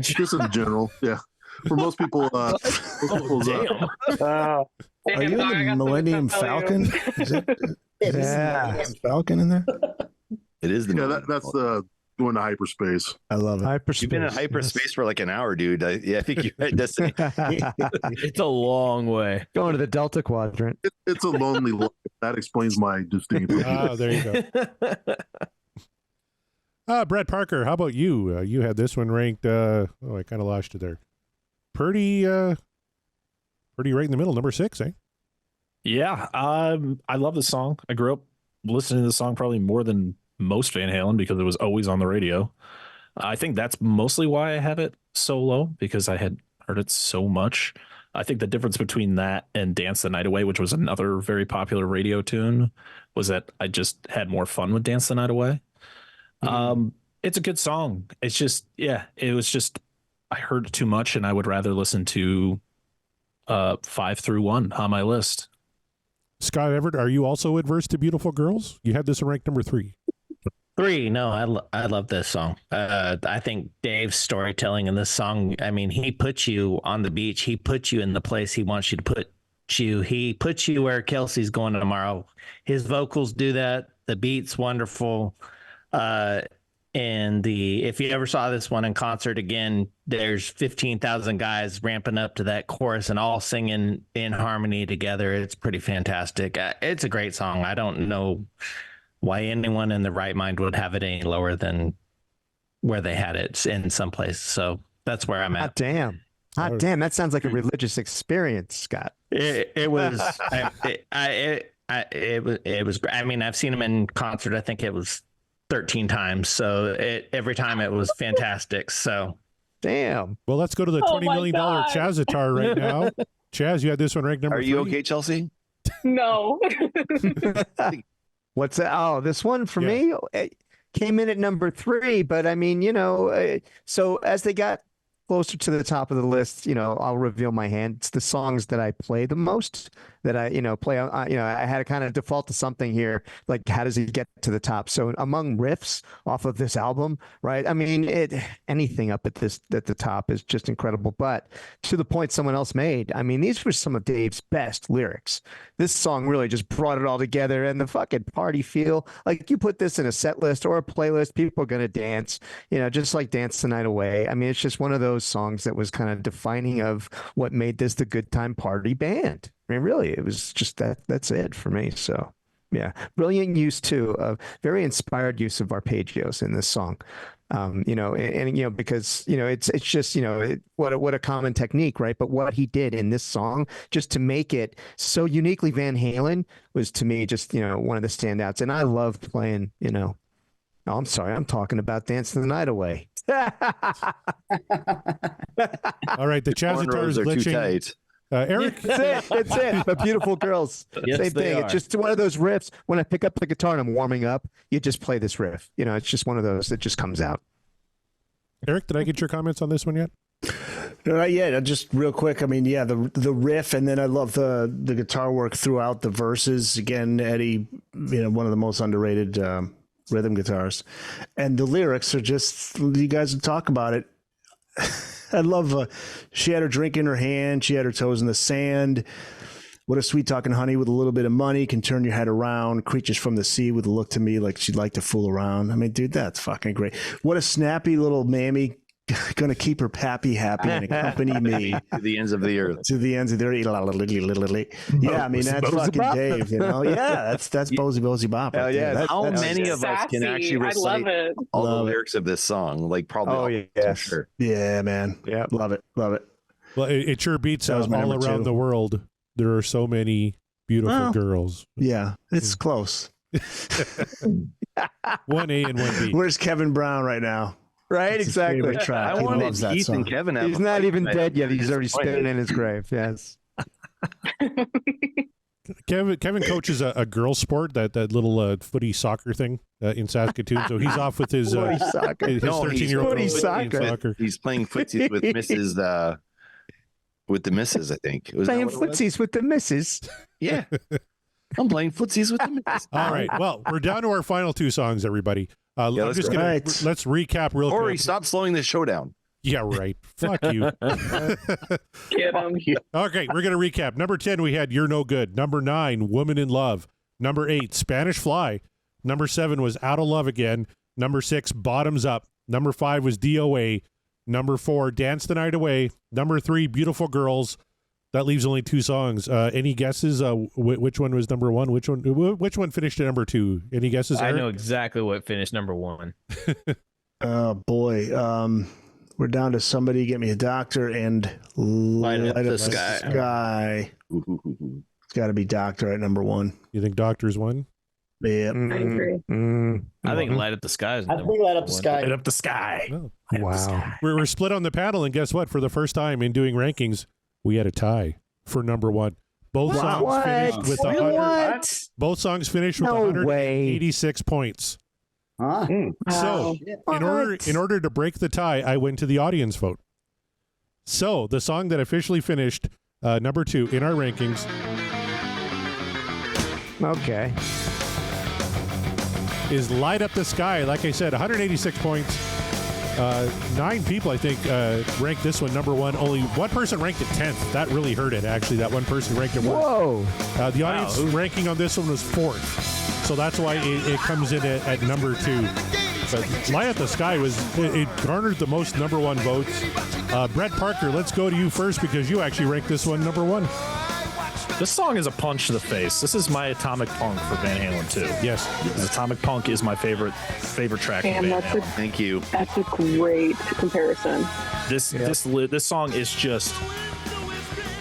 Just in general, yeah. For most people, are you in the Millennium Falcon? Is Millennium Falcon in there? It is the that's the going to hyperspace. I love it. Hyperspace. You've been in hyperspace for like an hour, dude. I think you're right, Destiny. It's a long way. Going to the Delta Quadrant. It's a lonely life. That explains my disdain. There you go. Brett Parker, how about you? You had this one ranked. I kind of lost you there. Pretty right in the middle, number 6, eh? Yeah, I love this song. I grew up listening to the song probably more than most Van Halen because it was always on the radio. I think that's mostly why I have it so low, because I had heard it so much. I think the difference between that and Dance the Night Away, which was another very popular radio tune, was that I just had more fun with Dance the Night Away. It's a good song. It's just, it was just, I heard it too much, and I would rather listen to 5 through 1 on my list. Scott Everett, are you also adverse to Beautiful Girls? You had this ranked number 3. 3. No, I love this song. I think Dave's storytelling in this song, I mean, he puts you on the beach. He puts you in the place he wants you to put you. He puts you where Kelsey's going tomorrow. His vocals do that. The beat's wonderful. And if you ever saw this one in concert again, there's 15,000 guys ramping up to that chorus and all singing in harmony together. It's pretty fantastic. It's a great song. I don't know why anyone in the right mind would have it any lower than where they had it in some place. So that's where I'm at. Hot damn. That sounds like a religious experience, Scott. It was, it was, I mean, I've seen him in concert. I think it was 13 times. So every time it was fantastic. So damn. Well, let's go to the $20 million Chazatar right now. Chaz, you had this one ranked number 3. Are you okay, Chelsea? No. What's that? Oh, this one for me it came in at number 3, but I mean, so as they got closer to the top of the list, I'll reveal my hand. It's the songs that I play the most, that I, play on, I had to kind of default to something here, like how does he get to the top? So among riffs off of this album, right? I mean, anything up at the top is just incredible. But to the point someone else made, I mean, these were some of Dave's best lyrics. This song really just brought it all together, and the fucking party feel, like you put this in a set list or a playlist, people are going to dance, just like Dance the Night Away. I mean, it's just one of those songs that was kind of defining of what made this the good time party band. I mean, really, it was just that's it for me. So yeah, brilliant use too of very inspired use of arpeggios in this song. Because it's just what a common technique, right? But what he did in this song just to make it so uniquely Van Halen was, to me, just one of the standouts. And I love playing. Oh, I'm sorry, I'm talking about Dance the Night Away. All right, the Chazatar is glitching. Too tight. Eric, that's it. But Beautiful Girls, yes, same thing. It's just one of those riffs. When I pick up the guitar and I'm warming up, you just play this riff. It's just one of those that just comes out. Eric, did I get your comments on this one yet? Not yet. Just real quick. I mean, yeah, the riff, and then I love the guitar work throughout the verses. Again, Eddie, one of the most underrated rhythm guitars, and the lyrics are just, you guys talk about it. I love she had her drink in her hand, she had her toes in the sand. What a sweet talking honey with a little bit of money can turn your head around. Creatures from the sea with a look to me like she'd like to fool around. I mean, dude, that's fucking great. What a snappy little mammy, gonna keep her pappy happy and accompany me to the ends of the earth. To the ends of the earth. Yeah, I mean, that's fucking Dave, Yeah, that's Bozy Bozy Bop. Hell yeah. How many of us can actually recite all the lyrics of this song? Like probably. Oh, yeah. Sure. Yeah, man. Yeah. Love it. Well, it sure beats all around the world. There are so many beautiful girls. Yeah, it's close. 1A and 1B. Where's Kevin Brown right now? Right, That's his exactly. favorite track. I He wanted loves that Keith song. and Kevin. to have He's a not fight even tonight. dead yet. He's already Disappointed. spinning in his grave. Yes. Kevin coaches a girls' sport, that little footy soccer thing in Saskatoon. So he's off with his Footy soccer. his No, 13-year-old footy soccer. He's playing footsies with Mrs. With the missus, I think. Was that Playing what it was? footsies with the missus. Yeah. I'm playing footsies with the missus. All right. Well, we're down to our final two songs, everybody. I'm let's just go. gonna Right. let's recap real Corey, quick. stop slowing this show down. Yeah, right. Fuck you. Get him. Okay, we're gonna recap. Number 10, we had "You're No Good." Number 9, "Woman in Love." Number 8, "Spanish Fly." Number 7 was "Out of Love Again." Number 6, "Bottoms Up." Number 5 was "DOA." Number 4, "Dance the Night Away." Number 3, "Beautiful Girls." That leaves only 2 songs. Any guesses? Which one was number 1? Which one finished at number 2? Any guesses? I Eric? know exactly what finished number 1. Oh boy. We're down to Somebody Get Me a Doctor and Light Up the Sky. It's got to be Doctor at number 1. You think Doctor's one? Yeah. I agree. I think Light Up the Sky is I think Light Up the Sky. Light up the sky. Oh. Wow. We're split on the panel, and guess what? For the first time in doing rankings, we had a tie for number 1. Both songs finished with both songs finished with 186 points. Huh? So, in order to break the tie, I went to the audience vote. So, the song that officially finished number 2 in our rankings, Okay. is "Light Up the Sky." Like I said, 186 points. 9 people, I think, ranked this one number 1. Only one person ranked it 10th. That really hurt it, actually. That one person ranked it 1. Whoa. The audience ranking on this one was 4th. So that's why it comes in at number 2. But "Light Up the Sky" it garnered the most number 1 votes. Brett Parker, let's go to you first because you actually ranked this one number 1. This song is a punch to the face. This is my Atomic Punk for Van Halen 2. Yes. Because Atomic Punk is my favorite track Damn, from Van that's Halen. Thank you. That's a great comparison. This song is just,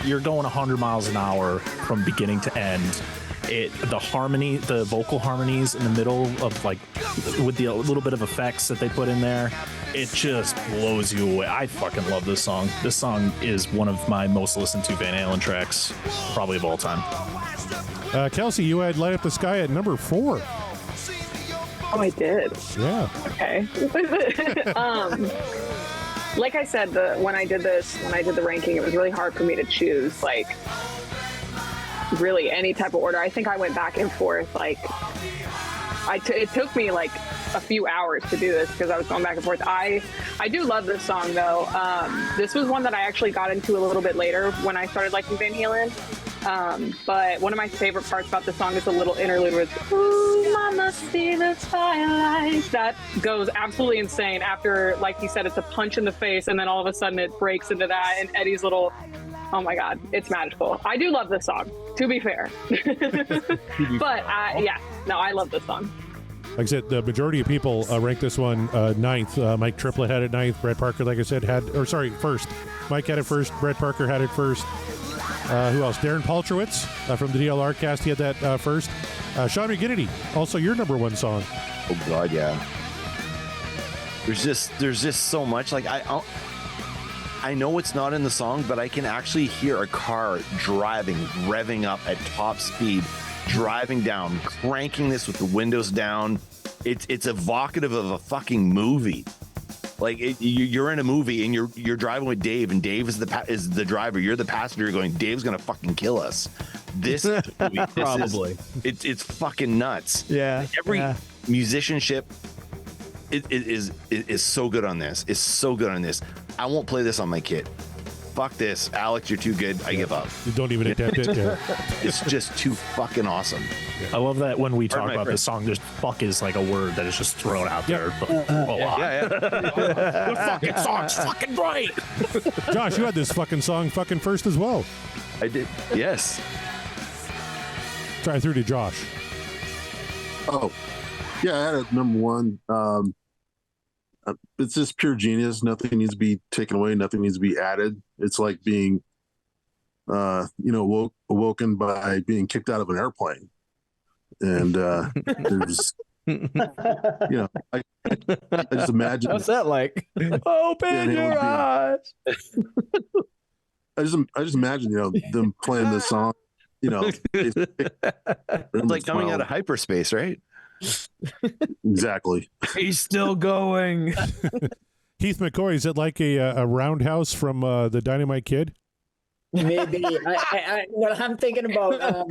you're going 100 miles an hour from beginning to end. The vocal harmonies in the middle of, like, with the little bit of effects that they put in there, it just blows you away. I fucking love this song. This song is one of my most listened to Van Halen tracks, probably of all time. Kelsey, you had "Light Up the Sky" at number 4. Oh, I did. Yeah. Okay. Like I said, when I did the ranking, it was really hard for me to choose, like, really any type of order. I think I went back and forth. Like, it took me like a few hours to do this because I was going back and forth. I do love this song though. This was one that I actually got into a little bit later when I started liking Van Halen. But one of my favorite parts about the song is a little interlude with "Ooh, Mama, see the firelight." That goes absolutely insane after, like you said, it's a punch in the face, and then all of a sudden it breaks into that, and Eddie's little, oh my God, it's magical. I do love this song, to be fair. But yeah, no, I love this song. Like I said, the majority of people ranked this one 9th. Mike Triplett had it 9th. Brett Parker, like I said, first. Mike had it first. Brett Parker had it first. Who else? Darren Paltrowitz from the DLR cast. He had that first. Sean McGinnity, also your number 1 song. Oh God, yeah. There's just so much. Like I know it's not in the song, but I can actually hear a car driving, revving up at top speed, driving down, cranking this with the windows down. It's evocative of a fucking movie. Like you're in a movie and you're driving with Dave, and Dave is the driver. You're the passenger. Going, Dave's gonna fucking kill us. This movie, Probably. It's fucking nuts. Yeah. Every musicianship is so good on this. It's so good on this. I won't play this on my kid. Fuck this, Alex. You're too good. I give up. You don't even attempt it. Yeah. It's just too fucking awesome. I love that when we talk Pardon my about this song, just fuck is like a word that is just thrown out there a lot. Yeah. The fucking song's fucking great. Josh, you had this fucking song fucking first as well. I did. Yes. Try through to Josh. Oh, yeah, I had it number 1. It's just pure genius. Nothing needs to be taken away. Nothing needs to be added. It's like being, awoken by being kicked out of an airplane. And there's I just imagine. What's that like? Open your eyes. I just imagine, them playing this song. It's like coming out of hyperspace, right? Exactly. He's still going. Keith McCoy, is it like a roundhouse from the Dynamite Kid? Maybe. What I'm thinking about.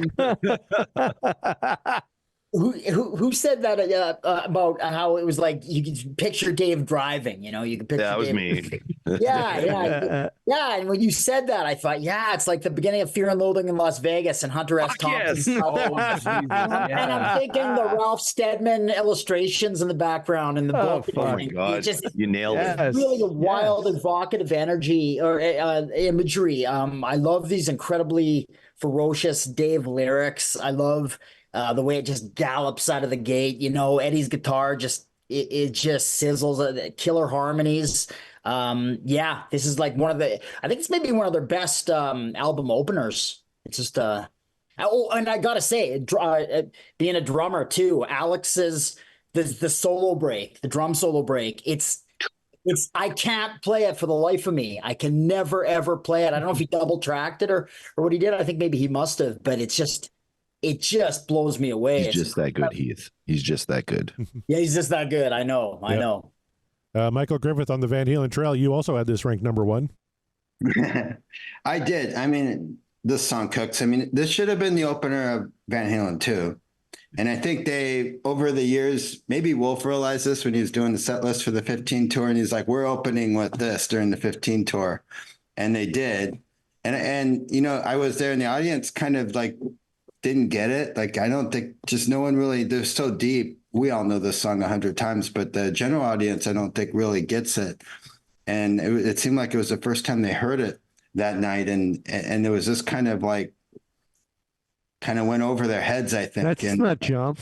Who said that about how it was like you could picture Dave driving? You could picture. That was Dave. Me. Yeah. And when you said that, I thought, it's like the beginning of Fear and Loathing in Las Vegas and Hunter S. Thompson. Yes. And I'm thinking the Ralph Steadman illustrations in the background and the book. Oh my God! You nailed it. It's really a wild, evocative energy or imagery. I love these incredibly ferocious Dave lyrics. I love. The way it just gallops out of the gate, Eddie's guitar it just sizzles, killer harmonies. This is like I think it's maybe one of their best album openers. It's just and I gotta say, being a drummer too, Alex's the solo break, the drum solo break. It's I can't play it for the life of me. I can never ever play it. I don't know if he double tracked it or what he did. I think maybe he must have, but it just blows me away. He's just that good, Heath. He's just that good. Yeah, he's just that good. I know. Michael Griffith on the Van Halen Trail. You also had this ranked number 1. I did. I mean, this song cooks. I mean, this should have been the opener of Van Halen II. And I think they, over the years, maybe Wolf realized this when he was doing the set list for the 15 tour. And he's like, we're opening with this during the 15 tour. And they did. And I was there in the audience kind of like, didn't get it. Like, I don't think no one really, they're so deep. We all know this song 100 times, but the general audience, I don't think really gets it. And it seemed like it was the first time they heard it that night. And there was this kind of went over their heads, I think. That's not jump.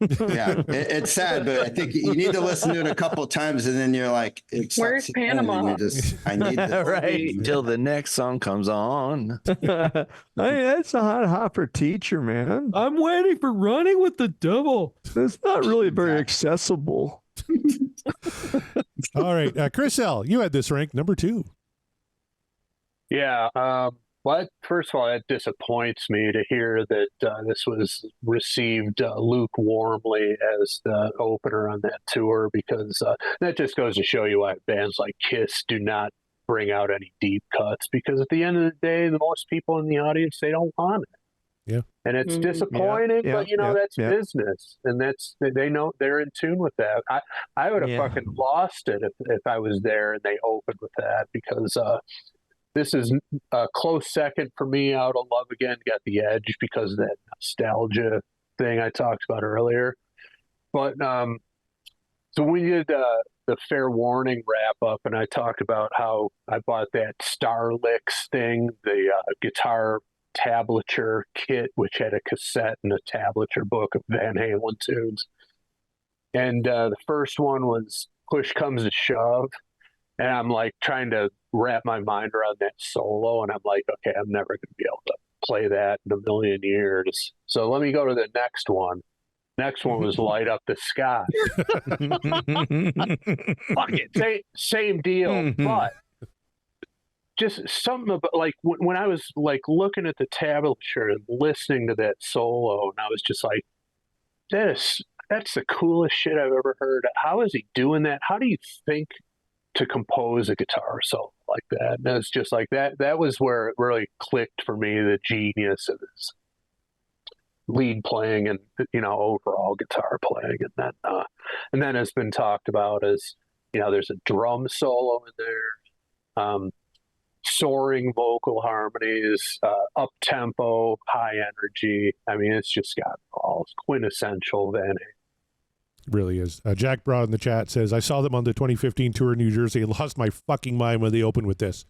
Yeah, it's sad, but I think you need to listen to it a couple of times, and then you're like, "Where's Panama?" I need this. Right until the next song comes on. That's a hot hopper teacher, man. I'm waiting for Running with the Devil. That's not really very accessible. All right, Chris L., you had this ranked number 2. Yeah. Well, first of all, it disappoints me to hear that this was received lukewarmly as the opener on that tour, because that just goes to show you why bands like Kiss do not bring out any deep cuts, because at the end of the day, the most people in the audience, they don't want it. Yeah. And it's disappointing, but that's business, and they know, they're in tune with that. I would have fucking lost it if I was there and they opened with that, because this is a close second for me. Out of Love Again got the edge because of that nostalgia thing I talked about earlier. But so we did the Fair Warning wrap up, and I talked about how I bought that Starlicks thing, the guitar tablature kit, which had a cassette and a tablature book of Van Halen tunes. And the first one was Push Comes to Shove. And I'm like trying to wrap my mind around that solo. And I'm like, okay, I'm never going to be able to play that in a million years. So let me go to the next one. Next one was Light Up the Sky. Fuck it. Same deal. But just something about, like, when I was like looking at the tablature and listening to that solo, and I was just like, that's the coolest shit I've ever heard. How is he doing that? How do you think to compose a guitar solo like that? And it's just like that was where it really clicked for me, the genius of his lead playing and overall guitar playing. And then it's been talked about as there's a drum solo in there, soaring vocal harmonies, up tempo, high energy. I mean, it's just got all quintessential Van Halen. Really is. Jack Broad in the chat says, I saw them on the 2015 tour in New Jersey and lost my fucking mind when they opened with this.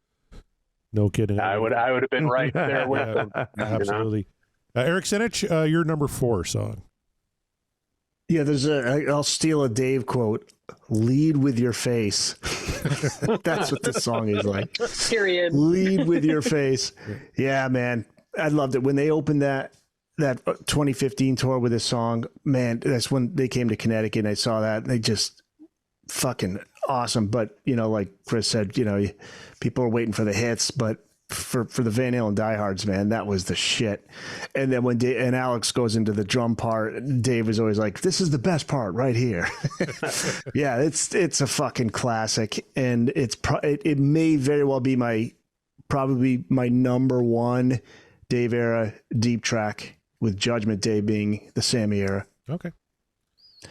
No kidding. I would have been right there with them. Absolutely. Eric Senich, your number 4 song. Yeah, I'll steal a Dave quote. Lead with your face. That's what this song is like. Period. Lead with your face. Yeah, man. I loved it. When they opened that that 2015 tour with this song, man, that's when they came to Connecticut and I saw that. And they just fucking awesome. But, you know, like Chris said, you know, people are waiting for the hits, but for the Van Halen diehards, man, that was the shit. And then when and Alex goes into the drum part, Dave is always like, this is the best part right here. Yeah, it's a fucking classic. And it may very well be probably my number one Dave era deep track, with Judgment Day being the Sammy era. Okay.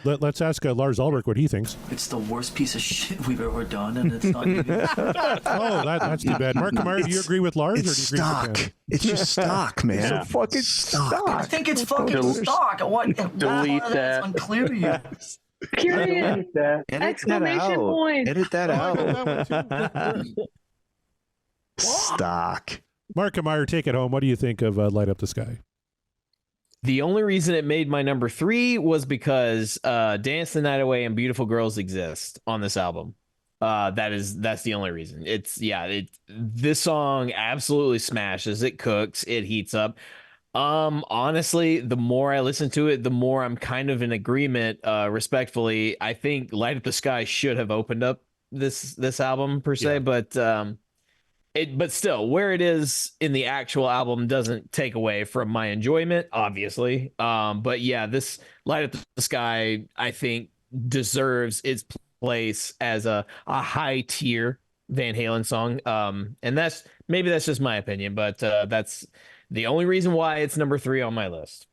Let's ask Lars Ulrich what he thinks. It's the worst piece of shit we've ever done, and it's not even... Oh, that's too bad. Mark Kamara, do you agree with Lars? It's or do you agree stock. with It's just stock, man. It's a fucking stock. I think it's fucking stock. What? Delete that. That's unclear to you. Period. Exclamation point. Edit that out. Stock. Mark Kamara, take it home. What do you think of Light Up the Sky? The only reason it made my number 3 was because Dance the Night Away and Beautiful Girls exist on this album. That's the only reason. This song absolutely smashes. It cooks. It heats up. Honestly, the more I listen to it, the more I'm kind of in agreement. Respectfully, I think Light Up the Sky should have opened up this album per se, but still, where it is in the actual album doesn't take away from my enjoyment, obviously. But yeah, this Light Up the Sky, I think, deserves its place as a high tier Van Halen song. And that's just my opinion, but that's the only reason why it's number 3 on my list.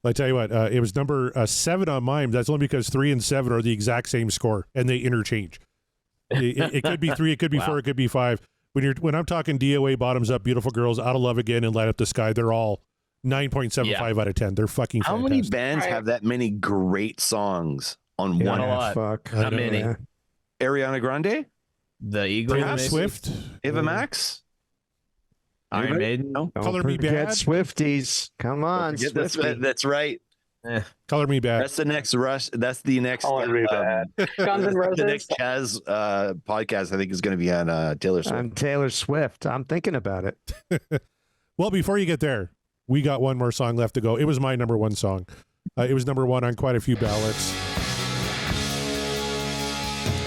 I tell you what, it was number 7 on mine. That's only because 3 and 7 are the exact same score and they interchange. It could be 3, it could be 4, it could be 5. When I'm talking DOA, Bottoms Up, Beautiful Girls, Out of Love Again, and Light Up the Sky, they're all 9.75 out of 10. They're fucking fantastic. How many bands have that many great songs on one? A lot. Fuck. Not many. Yeah. Ariana Grande? The Eagles? Perhaps Swift? Ava Max? Iron Maiden? No? Color Me Forget Bad? Swifties. Come on, Swifties. That's right. Color Me Bad. That's the next Rush. That's the next. Color Me Bad. Guns N' Roses. The next jazz podcast, I think, is going to be on Taylor Swift. I'm Taylor Swift. I'm thinking about it. Well, before you get there, we got one more song left to go. It was my number 1 song. It was number 1 on quite a few ballots.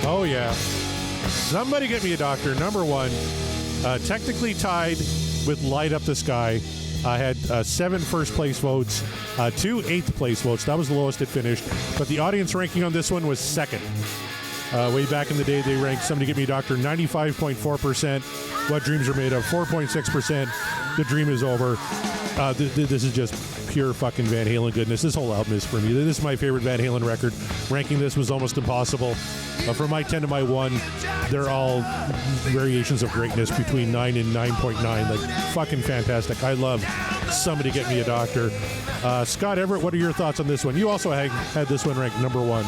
Oh, yeah. Somebody Get Me a Doctor, number 1. Technically tied with Light Up the Sky. I had 7 first place votes, 2 8th place votes. That was the lowest it finished. But the audience ranking on this one was 2nd. Way back in the day, they ranked Somebody Get Me a Doctor 95.4%. What Dreams Are Made Of 4.6%. The Dream Is Over. This is just pure fucking Van Halen goodness. This whole album is for me. This is my favorite Van Halen record. Ranking this was almost impossible. From my 10 to my 1, they're all variations of greatness between 9 and 9.9. Like, fucking fantastic. I love Somebody Get Me a Doctor. Scott Everett, what are your thoughts on this one? You also had this one ranked number 1.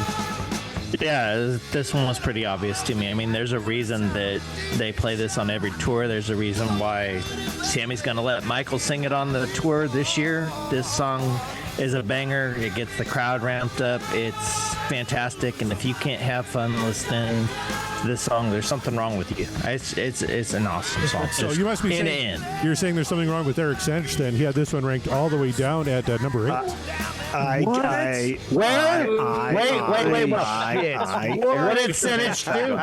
Yeah, this one was pretty obvious to me. I mean, there's a reason that they play this on every tour. There's a reason why Sammy's going to let Michael sing it on the tour this year. This song is a banger. It gets the crowd ramped up. It's fantastic. And if you can't have fun listening to this song, there's something wrong with you. It's an awesome song. So you must be saying, you're saying there's something wrong with Eric Senich, then. He had this one ranked all the way down at number 8. What did Senich do?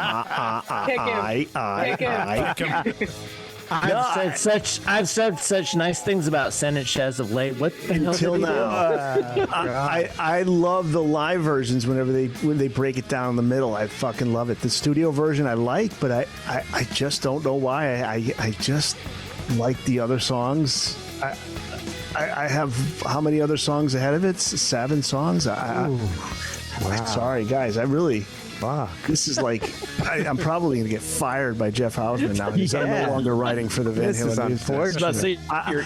Kick him. I've said such nice things about Senich as of late. What the hell Until now. I love the live versions when they break it down in the middle. I fucking love it. The studio version I like, but I just don't know why. I just like the other songs. I have how many other songs ahead of it? 7 songs. Wow. Sorry, guys. I really. Fuck. This is like, I'm probably going to get fired by Jeff Hausman now because I'm no longer writing for the Van Halen News Desk. Let's see,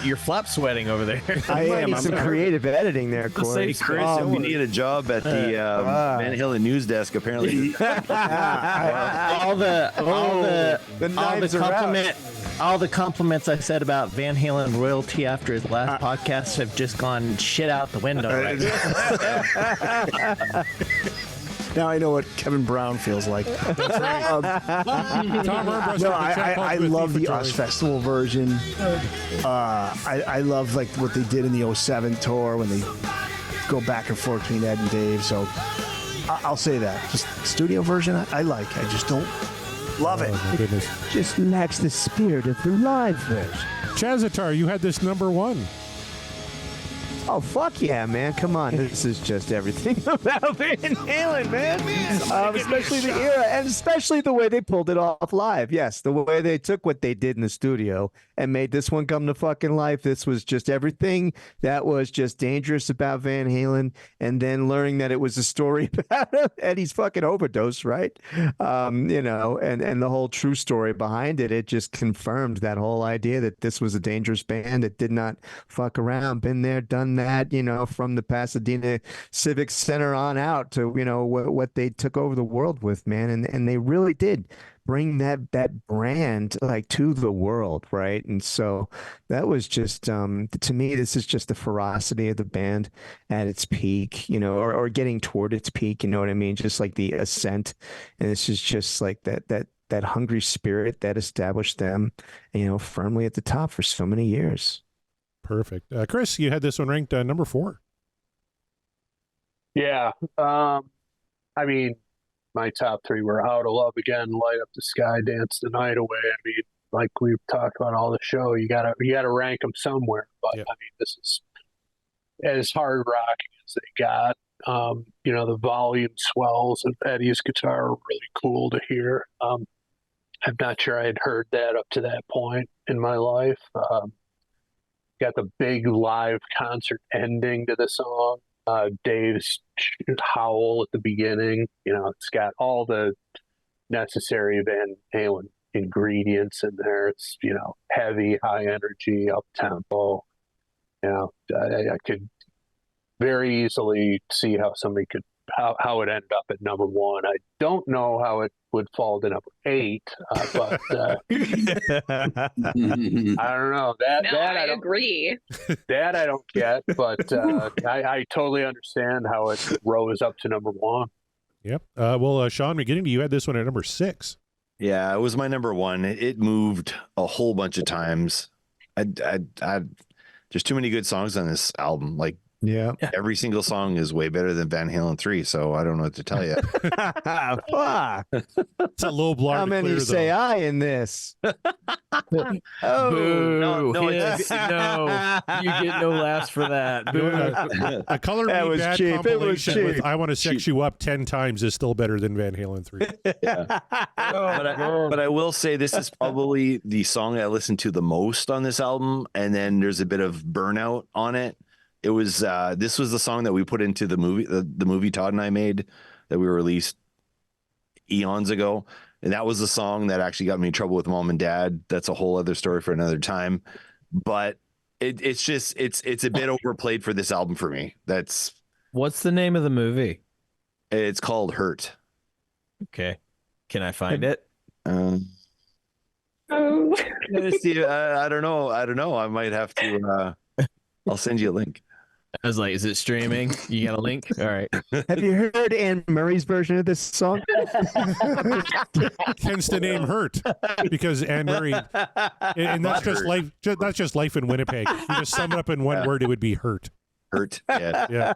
you're flap sweating over there. I am. Some creative editing there, Corey. Chris, we need a job at the Van Halen News Desk, apparently. All the compliments I said about Van Halen royalty after his last podcast have just gone shit out the window right now. Now I know what Kevin Brown feels like. I love the Oz Festival version. I love like what they did in the 07 tour when they go back and forth between Ed and Dave. So I'll say that. Just studio version, I like. I just don't love it. Oh, my goodness. Just lacks the spirit of the live version. Chazatar, you had this number one. Oh, fuck yeah, man. Come on. This is just everything about Van Halen, man. Especially the era and especially the way they pulled it off live. Yes, the way they took what they did in the studio and made this one come to fucking life. This was just everything that was just dangerous about Van Halen. And then learning that it was a story about Eddie's fucking overdose, right? You know, and the whole true story behind it. It just confirmed that whole idea that this was a dangerous band that did not fuck around. Been there, done that, you know, from the Pasadena Civic Center on out to, you know, what they took over the world with, man. And they really did bring that brand like to the world, right? And so that was just to me, this is just the ferocity of the band at its peak, you know, or getting toward its peak, you know what I mean? Just like the ascent. And this is just like that hungry spirit that established them, you know, firmly at the top for so many years. Perfect. Chris, you had this one ranked number 4. Yeah. I mean, my top 3 were Out of Love Again, Light Up the Sky, Dance the Night Away. I mean, like we've talked about all the show, you gotta rank them somewhere. But yep. I mean, this is as hard rocking as they got. You know, the volume swells of Eddie's guitar are really cool to hear. I'm not sure I had heard that up to that point in my life. Got the big live concert ending to the song. Dave's howl at the beginning. You know, it's got all the necessary Van Halen ingredients in there. It's, you know, heavy, high energy, up tempo. You know, I could very easily see how somebody could how it ended up at number 1. I don't know how it would fall to number 8, but I don't know that. No, that I don't agree. That I don't get, but I totally understand how it rose up to number 1. Yep. Well, Sean, beginning to you had this one at number 6. Yeah, it was my number 1. It moved a whole bunch of times. There's too many good songs on this album. Like, yeah, every single song is way better than Van Halen 3, so I don't know what to tell you. Fuck. It's a low blow. How many say I in this? Oh, no, no, you get no laughs for that. A Color Me was Bad cheap. compilation It was with cheap. I Want to Sex You Up 10 Times is still better than Van Halen 3. But I will say this is probably the song I listened to the most on this album, and then there's a bit of Burnout on it. It was this was the song that we put into the movie Todd and I made that we released eons ago, and that was the song that actually got me in trouble with mom and dad. That's a whole other story for another time. But it's just it's a bit overplayed for this album for me. What's the name of the movie? It's called Hurt. Okay, can I find it? Steve, I don't know. I might have to. I'll send you a link. I was like, is it streaming? You got a link? All right. Have you heard Anne Murray's version of this song? Hence the name Hurt, because Anne Murray, and that's just life. That's just life in Winnipeg. You just sum it up in one word, it would be hurt. Hurt. Yeah. Yeah.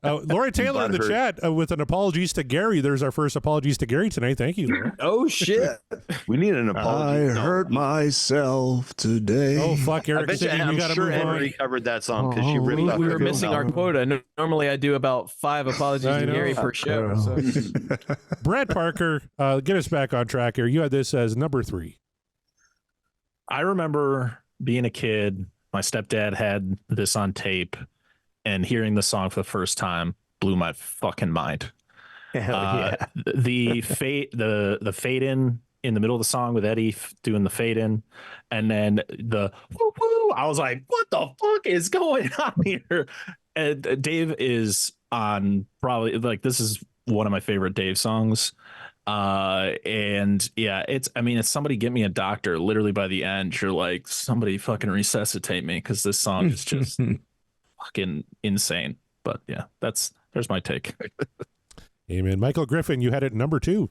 Laura Taylor in the chat with an apologies to Gary. There's our first apologies to Gary tonight. Thank you, Laura. Oh shit. We need an apology. I hurt myself today. Oh fuck, Eric. I'm sure Henry covered that song because she really. We were missing our quota. Normally, I do about 5 apologies to Gary per show. So. Brad Parker, get us back on track here. You had this as number 3. I remember being a kid. My stepdad had this on tape. And hearing the song for the first time blew my fucking mind. Hell yeah. The fade in the middle of the song with Eddie doing the fade in, and then the woo woo. I was like, what the fuck is going on here? And Dave is on probably like this is one of my favorite Dave songs. And yeah, it's somebody get me a doctor. Literally by the end, you're like, somebody fucking resuscitate me because this song is just fucking insane. But yeah, there's my take. Amen. Michael Griffin, you had it number 2.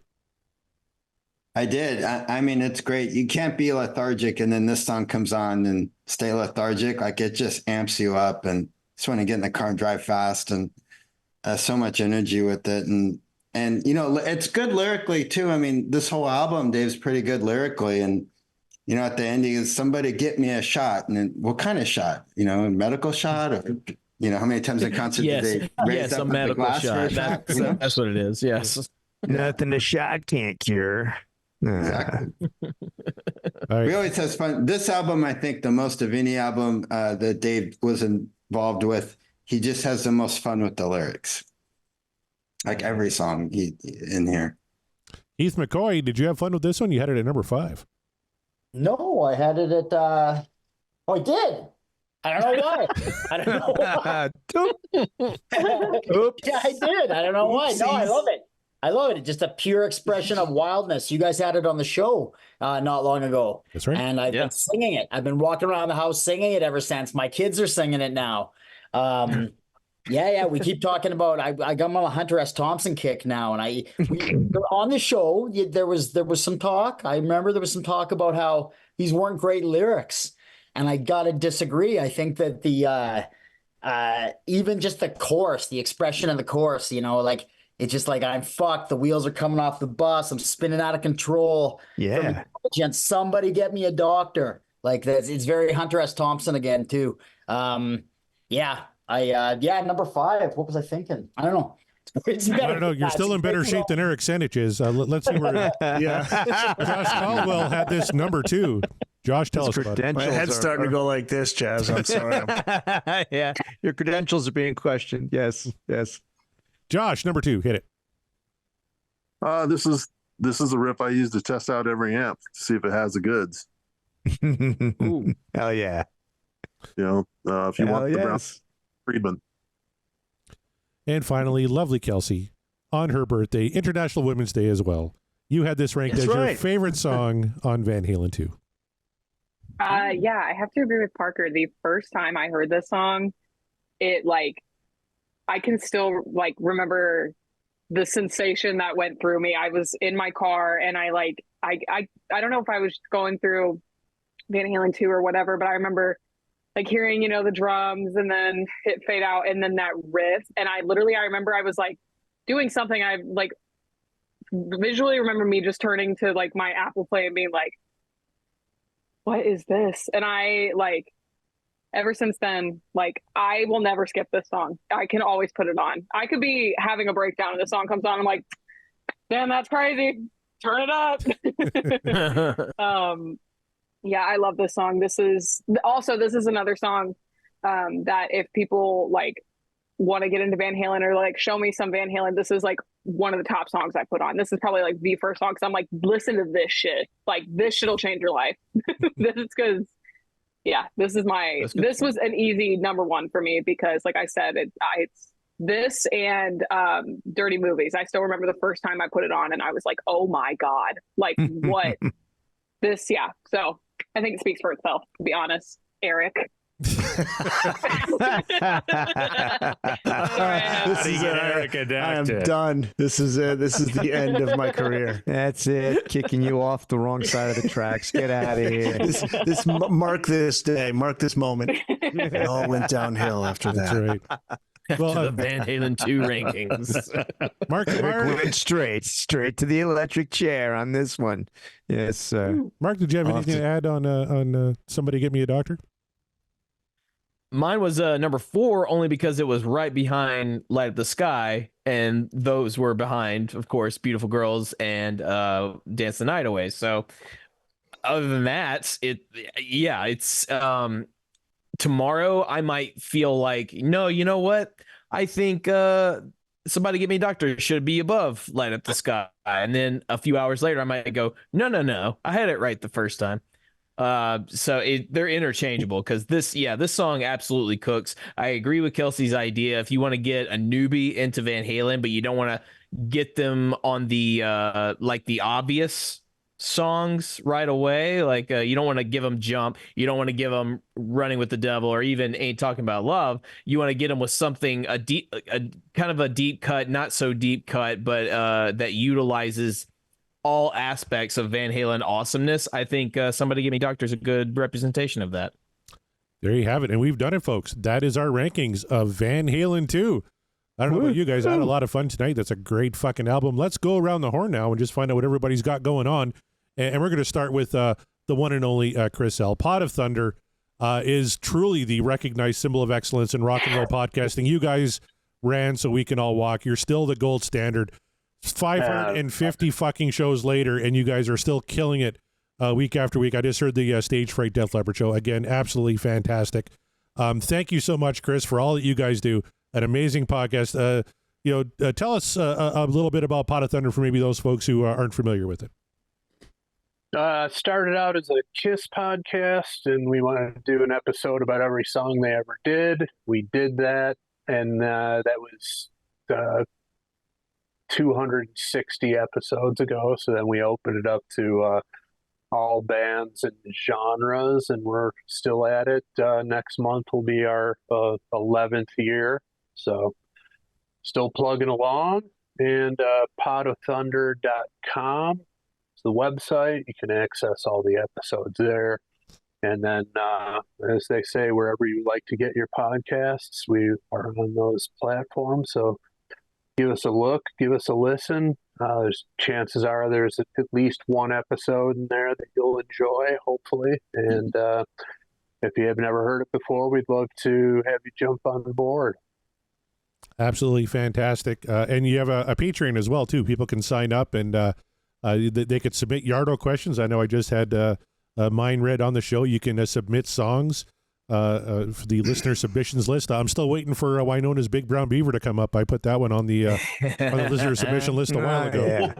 I did. I mean, it's great. You can't be lethargic, and then this song comes on and stay lethargic. Like, it just amps you up, and just want to get in the car and drive fast, and so much energy with it. And you know, it's good lyrically too. I mean, this whole album, Dave's pretty good lyrically. And you know, at the ending is somebody get me a shot. And then what kind of shot? You know, a medical shot, or you know, how many times in concert did they raise up a with medical the glass for a shot. shot? You know? That's what it is. Yes. Nothing a shot can't cure. Exactly. Right. We always have fun. This album, I think, the most of any album that Dave was involved with, he just has the most fun with the lyrics. Like every song in here. Heath McCoy, did you have fun with this one? You had it at number 5. No, I had it at. Oh, I did. I don't know why. I don't know why. Oops. Yeah, I did. I don't know why. No, I love it. I love it. It's just a pure expression of wildness. You guys had it on the show not long ago. That's right. And I've been singing it. I've been walking around the house singing it ever since. My kids are singing it now. Yeah. We keep talking about. I got on a Hunter S. Thompson kick now, and on the show there was some talk. I remember there was some talk about how these weren't great lyrics, and I gotta disagree. I think that the even just the chorus, the expression of the chorus, you know, like. It's just like, I'm fucked. The wheels are coming off the bus. I'm spinning out of control. Yeah. And somebody get me a doctor. Like that. It's very Hunter S. Thompson again too. Number 5. What was I thinking? I don't know. I don't know. You're still in better shape than Eric Senich is. Let's see where. Josh Caldwell had this number 2. Josh, tell us about it. My head's starting to go like this, Chaz. I'm sorry. Yeah, your credentials are being questioned. Yes. Josh, number 2, hit it. This is a riff I use to test out every amp to see if it has the goods. Ooh. Hell yeah. You know, if you want the Brown Friedman. And finally, lovely Kelsey, on her birthday, International Women's Day as well. You had this ranked as your favorite song on Van Halen 2. Yeah, I have to agree with Parker. The first time I heard this song, I can still remember the sensation that went through me. I was in my car and I don't know if I was going through Van Halen 2 or whatever, but I remember hearing, you know, the drums and then it fade out and then that riff. And I remember I was doing something. I visually remember me just turning to my Apple Play and being like, what is this? And I ever since then, I will never skip this song. I can always put it on. I could be having a breakdown and the song comes on. I'm like, damn, that's crazy. Turn it up. Yeah, I love this song. This is another song that if people want to get into Van Halen or show me some Van Halen, this is one of the top songs I put on. This is probably the first song because I'm listen to this shit. This shit'll change your life. This is because this was an easy number 1 for me because like I said, it's this and Dirty Movies. I still remember the first time I put it on and I was like, oh my God, what this. Yeah. So I think it speaks for itself, to be honest, Eric. This is Eric. I am done. This is it. This is the end of my career. That's it. Kicking you off the wrong side of the tracks. Get out of here. Mark this day. Mark this moment. It all went downhill after that. That's right. Well, the Van Halen 2 rankings. Mark went straight to the electric chair on this one. Yes, sir. Mark, did you have anything to add on Somebody Get Me a Doctor? Mine was number 4 only because it was right behind Light Up the Sky, and those were behind, of course, Beautiful Girls and Dance the Night Away. So other than that, it's tomorrow I might feel like, no, you know what? I think Somebody Get Me a Doctor should be above Light Up the Sky. And then a few hours later, I might go, no, I had it right the first time. So they're interchangeable because this song absolutely cooks. I agree with Kelsey's idea. If you want to get a newbie into Van Halen, but you don't want to get them on the the obvious songs right away. Like you don't want to give them Jump, you don't want to give them Running with the Devil, or even Ain't Talking About Love. You want to get them with something a kind of a deep cut, not so deep cut, but that utilizes all aspects of Van Halen awesomeness. I think Somebody Give Me Doctor is a good representation of that. There you have it. And we've done it, folks. That is our rankings of Van Halen 2. I don't know about you guys. I had a lot of fun tonight. That's a great fucking album. Let's go around the horn now and just find out what everybody's got going on. And we're going to start with the one and only Chris L. Pot of Thunder is truly the recognized symbol of excellence in rock and roll podcasting. You guys ran so we can all walk. You're still the gold standard. 550 fucking shows later, and you guys are still killing it week after week. I just heard the Stage Fright Def Leppard show. Again, absolutely fantastic. Thank you so much, Chris, for all that you guys do. An amazing podcast. Tell us a little bit about Pot of Thunder for maybe those folks who aren't familiar with it. Started out as a KISS podcast, and we wanted to do an episode about every song they ever did. We did that, and that was 260 episodes ago. So then we opened it up to all bands and genres, and we're still at it. Next month will be our 11th year, so still plugging along. And potofthunder.com is the website. You can access all the episodes there. And then, as they say, wherever you like to get your podcasts, we are on those platforms. So give us a look, give us a listen. There's chances are there's at least one episode in there that you'll enjoy, hopefully. And if you have never heard it before, we'd love to have you jump on the board. Absolutely fantastic. And you have a Patreon as well, too. People can sign up and they could submit Yardo questions. I know I just had mine read on the show. You can submit songs for the listener submissions list. I'm still waiting for Winona's Big Brown Beaver to come up. I put that one on the listener submission list a while ago. Yeah.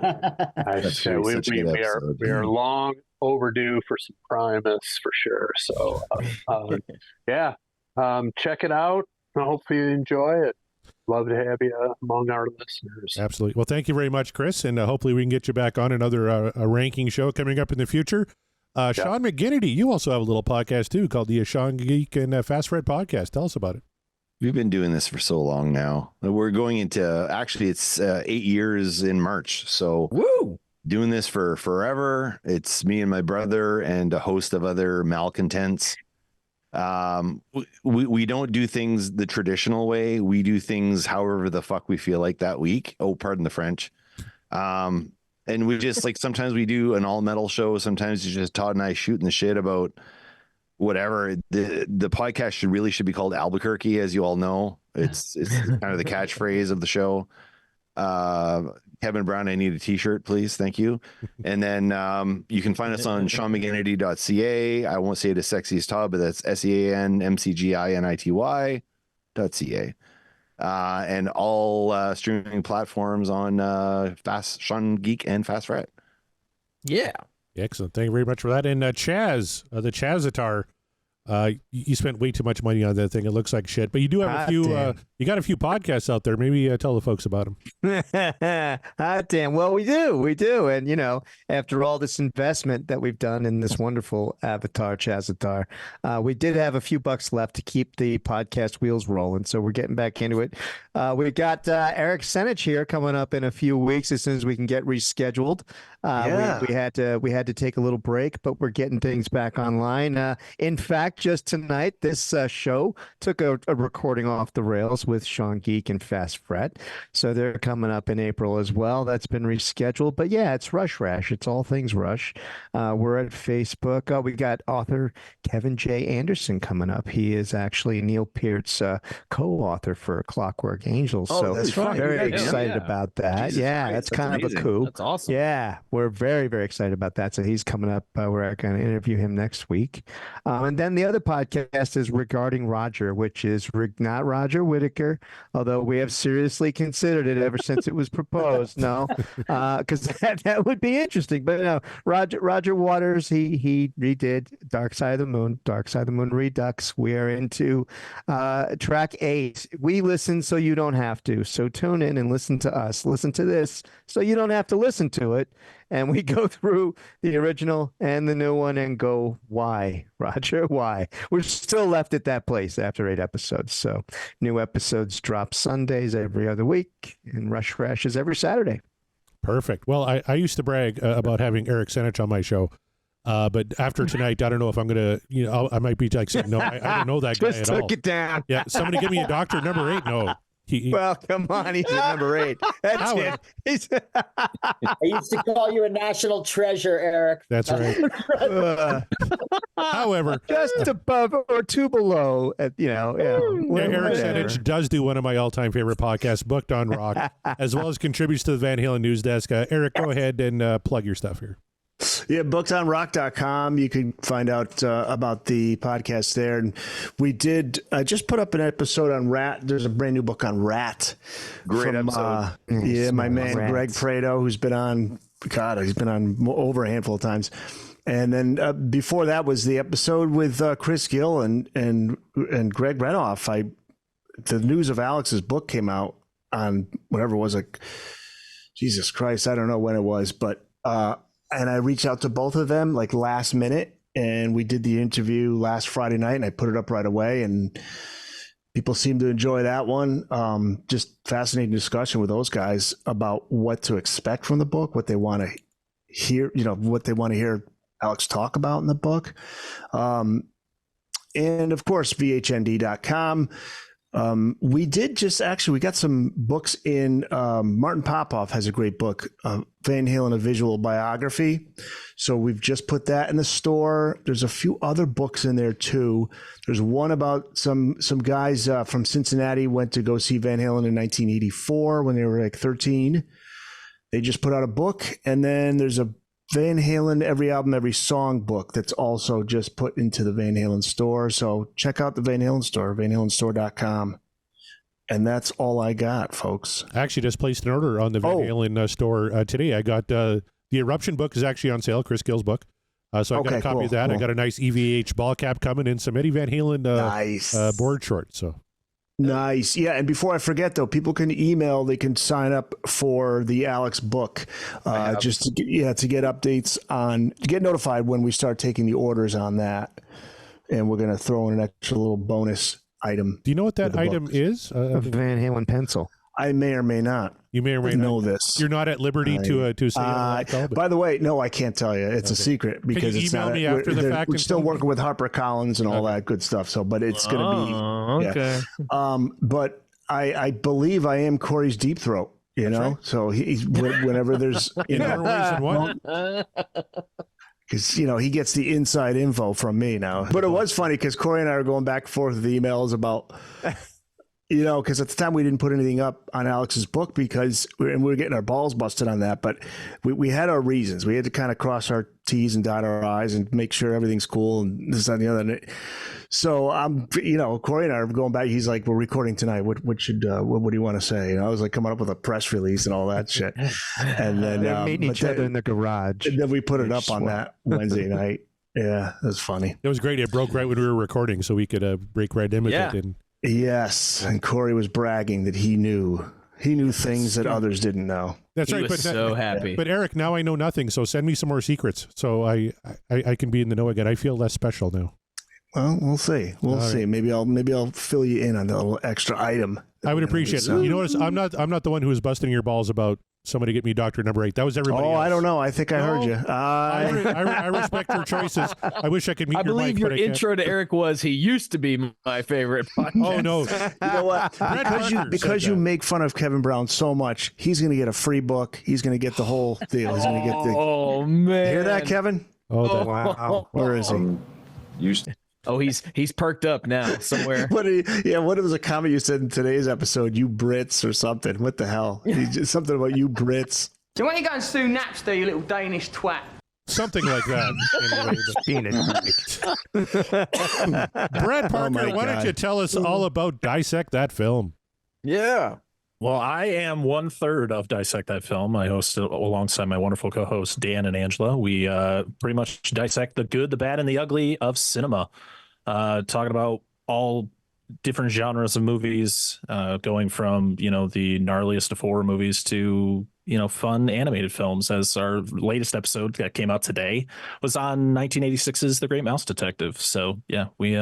We are long overdue for some Primus for sure. So check it out. I hope you enjoy it. Love to have you among our listeners. Absolutely. Well, thank you very much, Chris, and hopefully we can get you back on another a ranking show coming up in the future. Sean McGinnity, you also have a little podcast too called the Sean Geek and Fast Fred podcast. Tell us about it. We've been doing this for so long now. We're going into, actually it's 8 years in March. So doing this for forever. It's me and my brother and a host of other malcontents. We don't do things the traditional way. We do things however the fuck we feel like that week. Oh, pardon the French. And we just like, sometimes we do an all metal show. Sometimes it's just Todd and I shooting the shit about whatever. The podcast should be called Albuquerque, as you all know. It's kind of the catchphrase of the show. Kevin Brown, I need a t-shirt, please. Thank you. And then you can find us on SeanMcGinnity.ca. I won't say it as sexy as Todd, but that's SeanMcGinnity.ca. And all streaming platforms on Sean Geek and Fast Fret. Yeah. Excellent. Thank you very much for that. And Chaz, the Chazitar, you spent way too much money on that thing. It looks like shit, but you do have a few. You got a few podcasts out there. Maybe tell the folks about them. Damn. Well, we do. And after all this investment that we've done in this wonderful avatar, Chazitar, we did have a few bucks left to keep the podcast wheels rolling. So we're getting back into it. We've got Eric Senich here coming up in a few weeks as soon as we can get rescheduled. We had to take a little break, but we're getting things back online. In fact, just tonight, this show took a recording off the rails with Sean Geek and Fast Fret. So they're coming up in April as well. That's been rescheduled. But yeah, it's Rush Rash. It's all things Rush. We're at Facebook. We got author Kevin J. Anderson coming up. He is actually Neil Peart's co-author for Clockwork Angels. So that's right. Very excited about that. Jesus Christ, that's kind amazing. of a coup. That's awesome. Yeah, we're very, very excited about that. So he's coming up. We're going to interview him next week. And then the other podcast is Regarding Roger, which is not Roger Whittaker, although we have seriously considered it ever since it was proposed. No, because that would be interesting. But no, Roger Waters, he redid Dark Side of the Moon Redux. We are into track 8. We listen so you don't have to. So tune in and listen to us. Listen to this so you don't have to listen to it. and we go through the original and the new one and go, why, Roger? Why? We're still left at that place after 8 episodes. So new episodes drop Sundays every other week, and Rush Crashes every Saturday. Perfect. Well, I used to brag about having Eric Senich on my show. But after tonight, I don't know if I'm going to, I might be like saying, no, I don't know that guy at all. Just took it down. Yeah, somebody give me a doctor number 8. No. Well, come on, he's at number 8. That's it. I used to call you a national treasure, Eric. That's right. However, just above or 2 below, Eric Senich does do one of my all-time favorite podcasts, Booked on Rock, as well as contributes to the Van Halen News Desk. Eric, go ahead and plug your stuff here. Yeah, bookedonrock.com. You can find out about the podcast there. And we did just put up an episode on Rat. There's a brand new book on Rat. Great episode. My man Greg Prado, who's been on, he's been on over a handful of times. And then before that was the episode with Chris Gill and Greg Renoff. The news of Alex's book came out on whatever it was, like, Jesus Christ, I don't know when it was, but and I reached out to both of them like last minute, and we did the interview last Friday night, and I put it up right away, and people seem to enjoy that one. Just fascinating discussion with those guys about what to expect from the book, what they want to hear, what they want to hear Alex talk about in the book. And of course, vhnd.com. We got some books in. Martin Popoff has a great book, Van Halen, a visual biography. So we've just put that in the store. There's a few other books in there too. There's one about some guys from Cincinnati went to go see Van Halen in 1984 when they were like 13. They just put out a book, and then there's a Van Halen Every Album, Every Song book that's also just put into the Van Halen store. So check out the Van Halen store, vanhalenstore.com. And that's all I got, folks. I actually just placed an order on the Van Halen store today. I got the Eruption book is actually on sale, Chris Gill's book. So I got a copy of that. Cool. I got a nice EVH ball cap coming and some Eddie Van Halen board short. So nice. Yeah. And before I forget, though, people can email, they can sign up for the Alex book just to get updates to get notified when we start taking the orders on that. And we're going to throw in an extra little bonus item. Do you know what that item is? A Van Halen pencil. I may or may not. You may or may know not this. You're not at liberty to say. By the way, no, I can't tell you. It's a secret because it's not. Me after the fact. We're still working with HarperCollins and all that good stuff. So, but it's going to be okay. Yeah. But I believe I am Corey's deep throat. Right. So he's whenever there's because he gets the inside info from me now. But it was funny because Corey and I are going back and forth with emails about. Because at the time we didn't put anything up on Alex's book because we were getting our balls busted on that. But we had our reasons. We had to kind of cross our T's and dot our I's and make sure everything's cool and this and the other. So Corey and I are going back. He's like, "We're recording tonight. What do you want to say?" I was like coming up with a press release and all that shit. And then they're meeting each other in the garage. And then we put it up on that Wednesday night. Yeah, it was funny. It was great. It broke right when we were recording, so we could break right in with it. And yes, and Corey was bragging that he knew things that others didn't know. That's right. He was so happy. But Eric, now I know nothing. So send me some more secrets, so I can be in the know again. I feel less special now. Well, we'll see. We'll see. Right. Maybe I'll fill you in on the little extra item. I would appreciate it. You notice I'm not the one who was busting your balls about somebody get me doctor number 8. That was everybody else. I don't know. I think I heard you. I respect your choices. I wish I could meet your mic. I believe your intro to Eric was he used to be my favorite podcast. Oh, no. You know what? Because you make fun of Kevin Brown so much, he's going to get a free book. He's going to get the whole deal. He's going to get the... Oh, man. Hear that, Kevin? Oh, wow. Where is he? Oh, he's perked up now somewhere. What was a comment you said in today's episode? You Brits or something. What the hell? Something about you Brits. So why don't you go and sue Napster, you little Danish twat? Something like that. Brad Parker, why don't you tell us all about Dissect That Film? Yeah. Well, I am 1/3 of Dissect That Film. I host it alongside my wonderful co-hosts, Dan and Angela. We pretty much dissect the good, the bad, and the ugly of cinema. Talking about all different genres of movies, going from, the gnarliest of horror movies to, fun animated films. As our latest episode that came out today was on 1986's The Great Mouse Detective. So yeah, we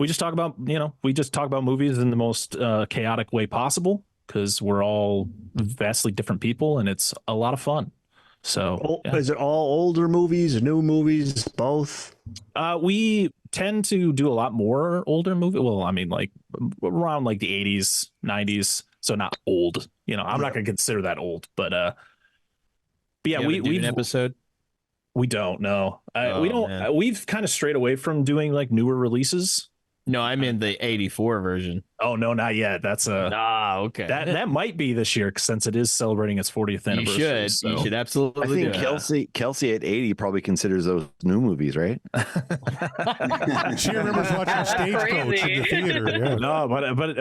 just talk about movies in the most chaotic way possible, because we're all vastly different people and it's a lot of fun. So Is it all older movies, new movies, both? We tend to do a lot more older movie. Well, I mean, like around like the 80s, 90s. So not old, I'm not going to consider that old, but yeah, we an episode. We don't know. We don't. We've kind of strayed away from doing like newer releases. No, I'm in the 84 version. Oh no, not yet. That's okay. That might be this year, since it is celebrating its 40th anniversary. You should absolutely. I think Kelsey at 80 probably considers those new movies, right? She remembers watching Stagecoach in the theater. Yeah. No,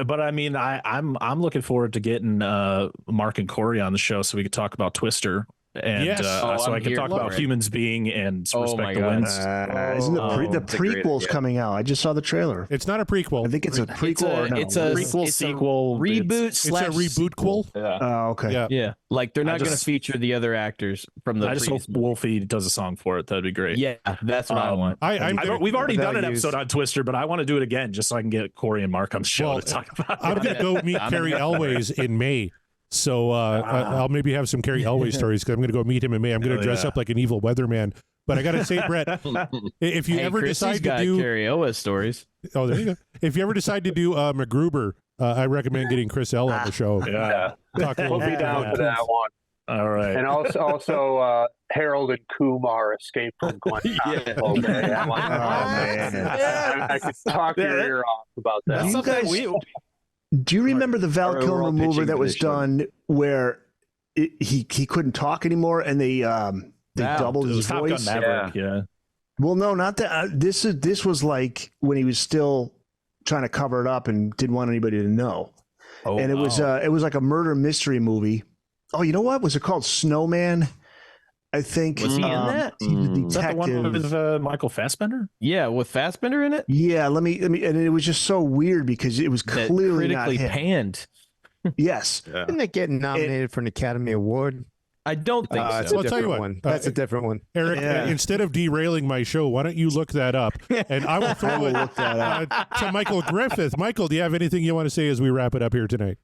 but I mean, I'm looking forward to getting Mark and Corey on the show so we could talk about Twister. And so I can talk about humans being and respect the winds. Isn't the prequel's coming out? I just saw the trailer. It's not a prequel. I think it's a prequel. It's a prequel, sequel, reboot. It's a reboot-quel. Yeah. Oh, okay. Yeah. Like they're not going to feature the other actors from the. I just hope Wolfie does a song for it. That'd be great. Yeah, that's what I want. We've already done an episode on Twister, but I want to do it again just so I can get Corey and Mark on the show to talk about it. I'm going to go meet Carrie Elways in May. So I'll maybe have some Carrie Elway stories, because I'm going to go meet him in May. I'm going to dress up like an evil weatherman. But I got to say, Brett, if you ever decide to do Carrie Elway stories, there you go. If you ever decide to do MacGruber, I recommend getting Chris L on the show. Yeah, we'll be down for that one. All right, and also Harold and Kumar Escape from Glen. I could talk your ear off about that. Do you remember the Val Kilmer movie that was done where he couldn't talk anymore, and they doubled his voice? Yeah. Well, no, not that. This was like when he was still trying to cover it up and didn't want anybody to know. Oh, and it was like a murder mystery movie. Oh, you know what? Was it called Snowman? I think. Was he in that? Is that the one with Michael Fassbender? Yeah, with Fassbender in it. Yeah, let me, and it was just so weird because it was clearly critically not him. panned. Yes, didn't it get nominated for an Academy Award? I don't think so. I'll tell you what. One. That's a different one. Eric, instead of derailing my show, why don't you look that up? And I will throw it to Michael Griffith. Michael, do you have anything you want to say as we wrap it up here tonight?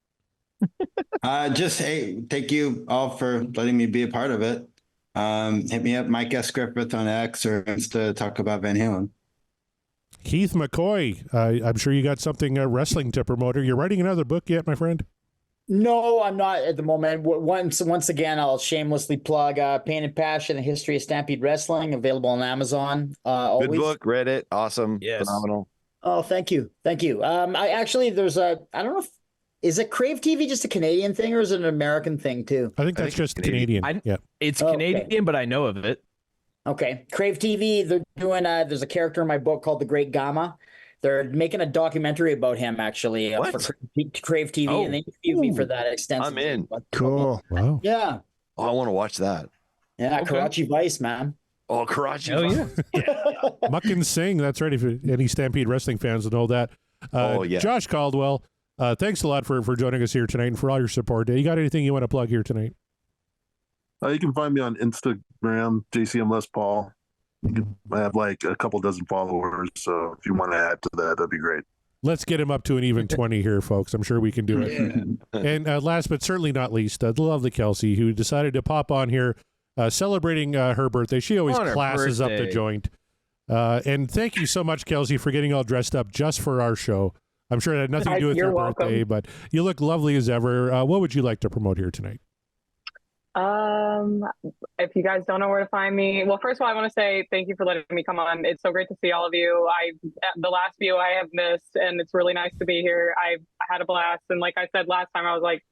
Just, hey, thank you all for letting me be a part of it. Hit me up, Mike S. Griffith on X or Insta to talk about Van Halen. Keith McCoy, I'm sure you got something wrestling to promote. Are you writing another book yet, my friend? No, I'm not at the moment. Once again, I'll shamelessly plug Pain and Passion, The History of Stampede Wrestling, available on Amazon. Good book, read it, awesome, phenomenal. Oh, thank you. I actually, there's I don't know if, is it Crave TV just a Canadian thing or is it an American thing too? I think that's just Canadian. Yeah, it's Canadian, but I know of it. Okay, Crave TV. They're doing. There's a character in my book called the Great Gamma. They're making a documentary about him actually for Crave TV, and they interviewed me for that extensively. I'm in. Cool. Wow. Yeah. Oh, I want to watch that. Yeah, okay. Karachi Vice, man. Oh, Karachi. Oh yeah. Muck and Sing. That's right. If any Stampede wrestling fans know that. Josh Caldwell. Thanks a lot for joining us here tonight and for all your support. You got anything you want to plug here tonight? You can find me on Instagram, JCM Les Paul. I have like a couple dozen followers, so if you want to add to that, that'd be great. Let's get him up to an even 20 here, folks. I'm sure we can do it. Yeah. And last but certainly not least, the lovely Kelsey, who decided to pop on here celebrating her birthday. She always classes up the joint. And thank you so much, Kelsey, for getting all dressed up just for our show. I'm sure it had nothing to do with your birthday, but you look lovely as ever. What would you like to promote here tonight? If you guys don't know where to find me, well, first of all, I want to say thank you for letting me come on. It's so great to see all of you. The last few I have missed, and it's really nice to be here. I had a blast, and like I said last time, I was like,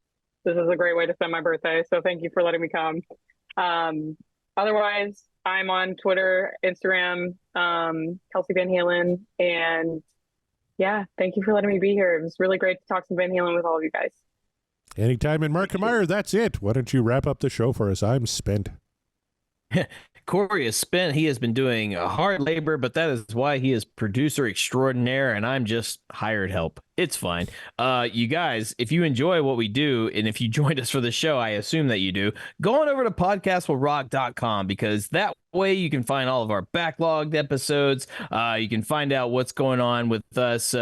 this is a great way to spend my birthday. So thank you for letting me come. Otherwise, I'm on Twitter, Instagram, Kelsey Van Halen, and yeah, thank you for letting me be here. It was really great to talk some Van Halen with all of you guys. Anytime. And Mark Meyer, that's it. Why don't you wrap up the show for us? I'm spent. Corey is spent. He has been doing hard labor, but that is why he is producer extraordinaire, and I'm just hired help. It's fine. You guys, if you enjoy what we do, and if you joined us for the show, I assume that you do, go on over to podcastwillrock.com, because that way you can find all of our backlogged episodes. You can find out what's going on with us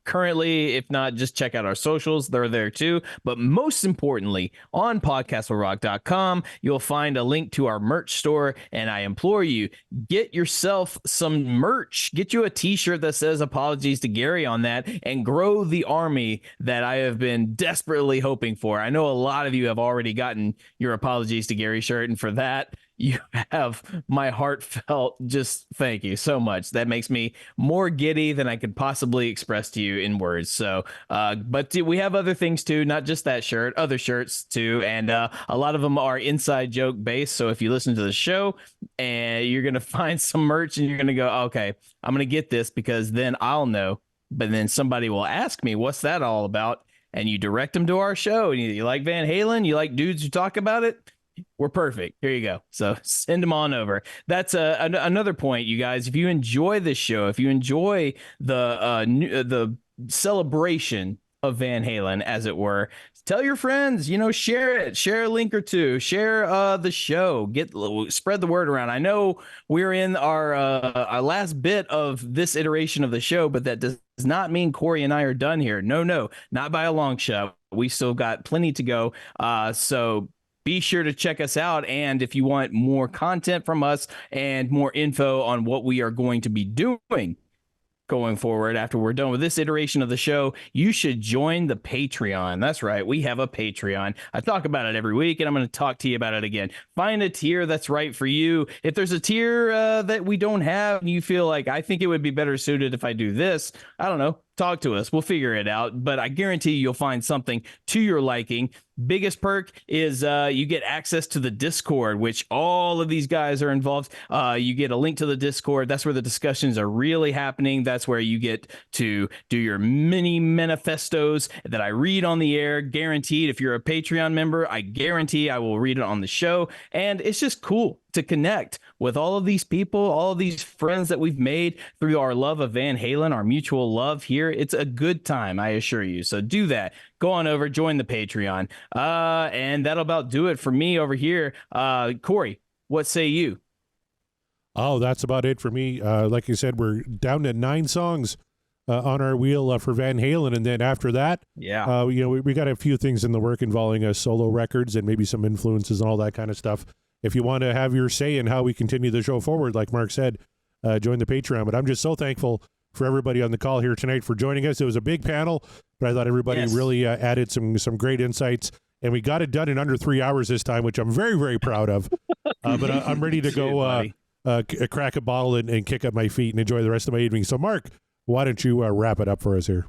currently. If not, just check out our socials. They're there too. But most importantly, on podcastwillrock.com, you'll find a link to our merch store. And I implore you, get yourself some merch. Get you a t-shirt that says apologies to Gary on that, and grow the army that I have been desperately hoping for. I know a lot of you have already gotten your apologies to Gary shirt, and for that, you have my heartfelt just thank you so much. That makes me more giddy than I could possibly express to you in words. So, but we have other things too, not just that shirt, other shirts too. And a lot of them are inside joke based. So if you listen to the show, and you're going to find some merch and you're going to go, okay, I'm going to get this because then I'll know. But then somebody will ask me, what's that all about? And you direct them to our show. And you like Van Halen? You like dudes who talk about it? We're perfect. Here you go. So send them on over. That's another point, you guys. If you enjoy this show, if you enjoy the celebration of Van Halen, as it were, tell your friends, share it, share a link or two, share the show, spread the word around. I know we're in our last bit of this iteration of the show, but that does not mean Corey and I are done here. No, not by a long shot. We still got plenty to go. So be sure to check us out. And if you want more content from us and more info on what we are going to be doing going forward after we're done with this iteration of the show, you should join the Patreon. That's right. We have a Patreon. I talk about it every week, and I'm going to talk to you about it again. Find a tier that's right for you. If there's a tier that we don't have and you feel like, I think it would be better suited if I do this, I don't know, talk to us. We'll figure it out. But I guarantee you'll find something to your liking. Biggest perk is you get access to the Discord, which all of these guys are involved. You get a link to the Discord. That's where the discussions are really happening. That's where you get to do your mini manifestos that I read on the air. Guaranteed. If you're a Patreon member, I guarantee I will read it on the show. And it's just cool to connect with all of these people, all of these friends that we've made through our love of Van Halen, our mutual love here. It's a good time, I assure you. So do that. Go on over, join the Patreon. And that'll about do it for me over here. Corey, what say you? Oh, that's about it for me. Like you said, we're down to 9 songs on our wheel for Van Halen. And then after that, we got a few things in the work involving solo records and maybe some influences and all that kind of stuff. If you want to have your say in how we continue the show forward, like Mark said, join the Patreon. But I'm just so thankful for everybody on the call here tonight for joining us. It was a big panel, but I thought everybody really added some great insights. And we got it done in under 3 hours this time, which I'm very, very proud of. But I'm ready to go crack a bottle and kick up my feet and enjoy the rest of my evening. So, Mark, why don't you wrap it up for us here?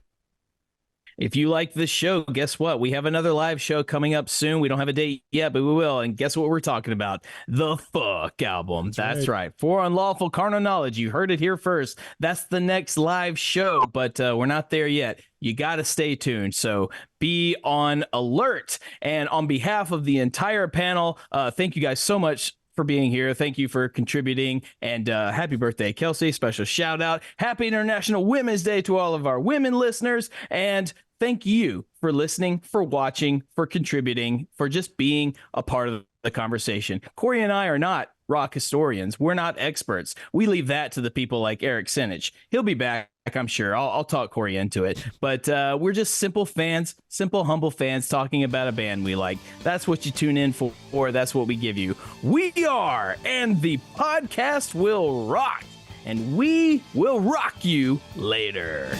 If you like this show, guess what? We have another live show coming up soon. We don't have a date yet, but we will. And guess what we're talking about? The Fuck album. That's right. For Unlawful Carnal Knowledge. You heard it here first. That's the next live show, but we're not there yet. You got to stay tuned. So be on alert. And on behalf of the entire panel, thank you guys so much for being here. Thank you for contributing, and happy birthday, Kelsey. Special shout out. Happy International Women's Day to all of our women listeners. And thank you for listening, for watching, for contributing, for just being a part of the conversation. Corey and I are not rock historians. We're not experts. We leave that to the people like Eric Senich. He'll be back, I'm sure. I'll talk Corey into it. But we're just simple fans, simple, humble fans talking about a band we like. That's what you tune in for. That's what we give you. We are, and the podcast will rock. And we will rock you later.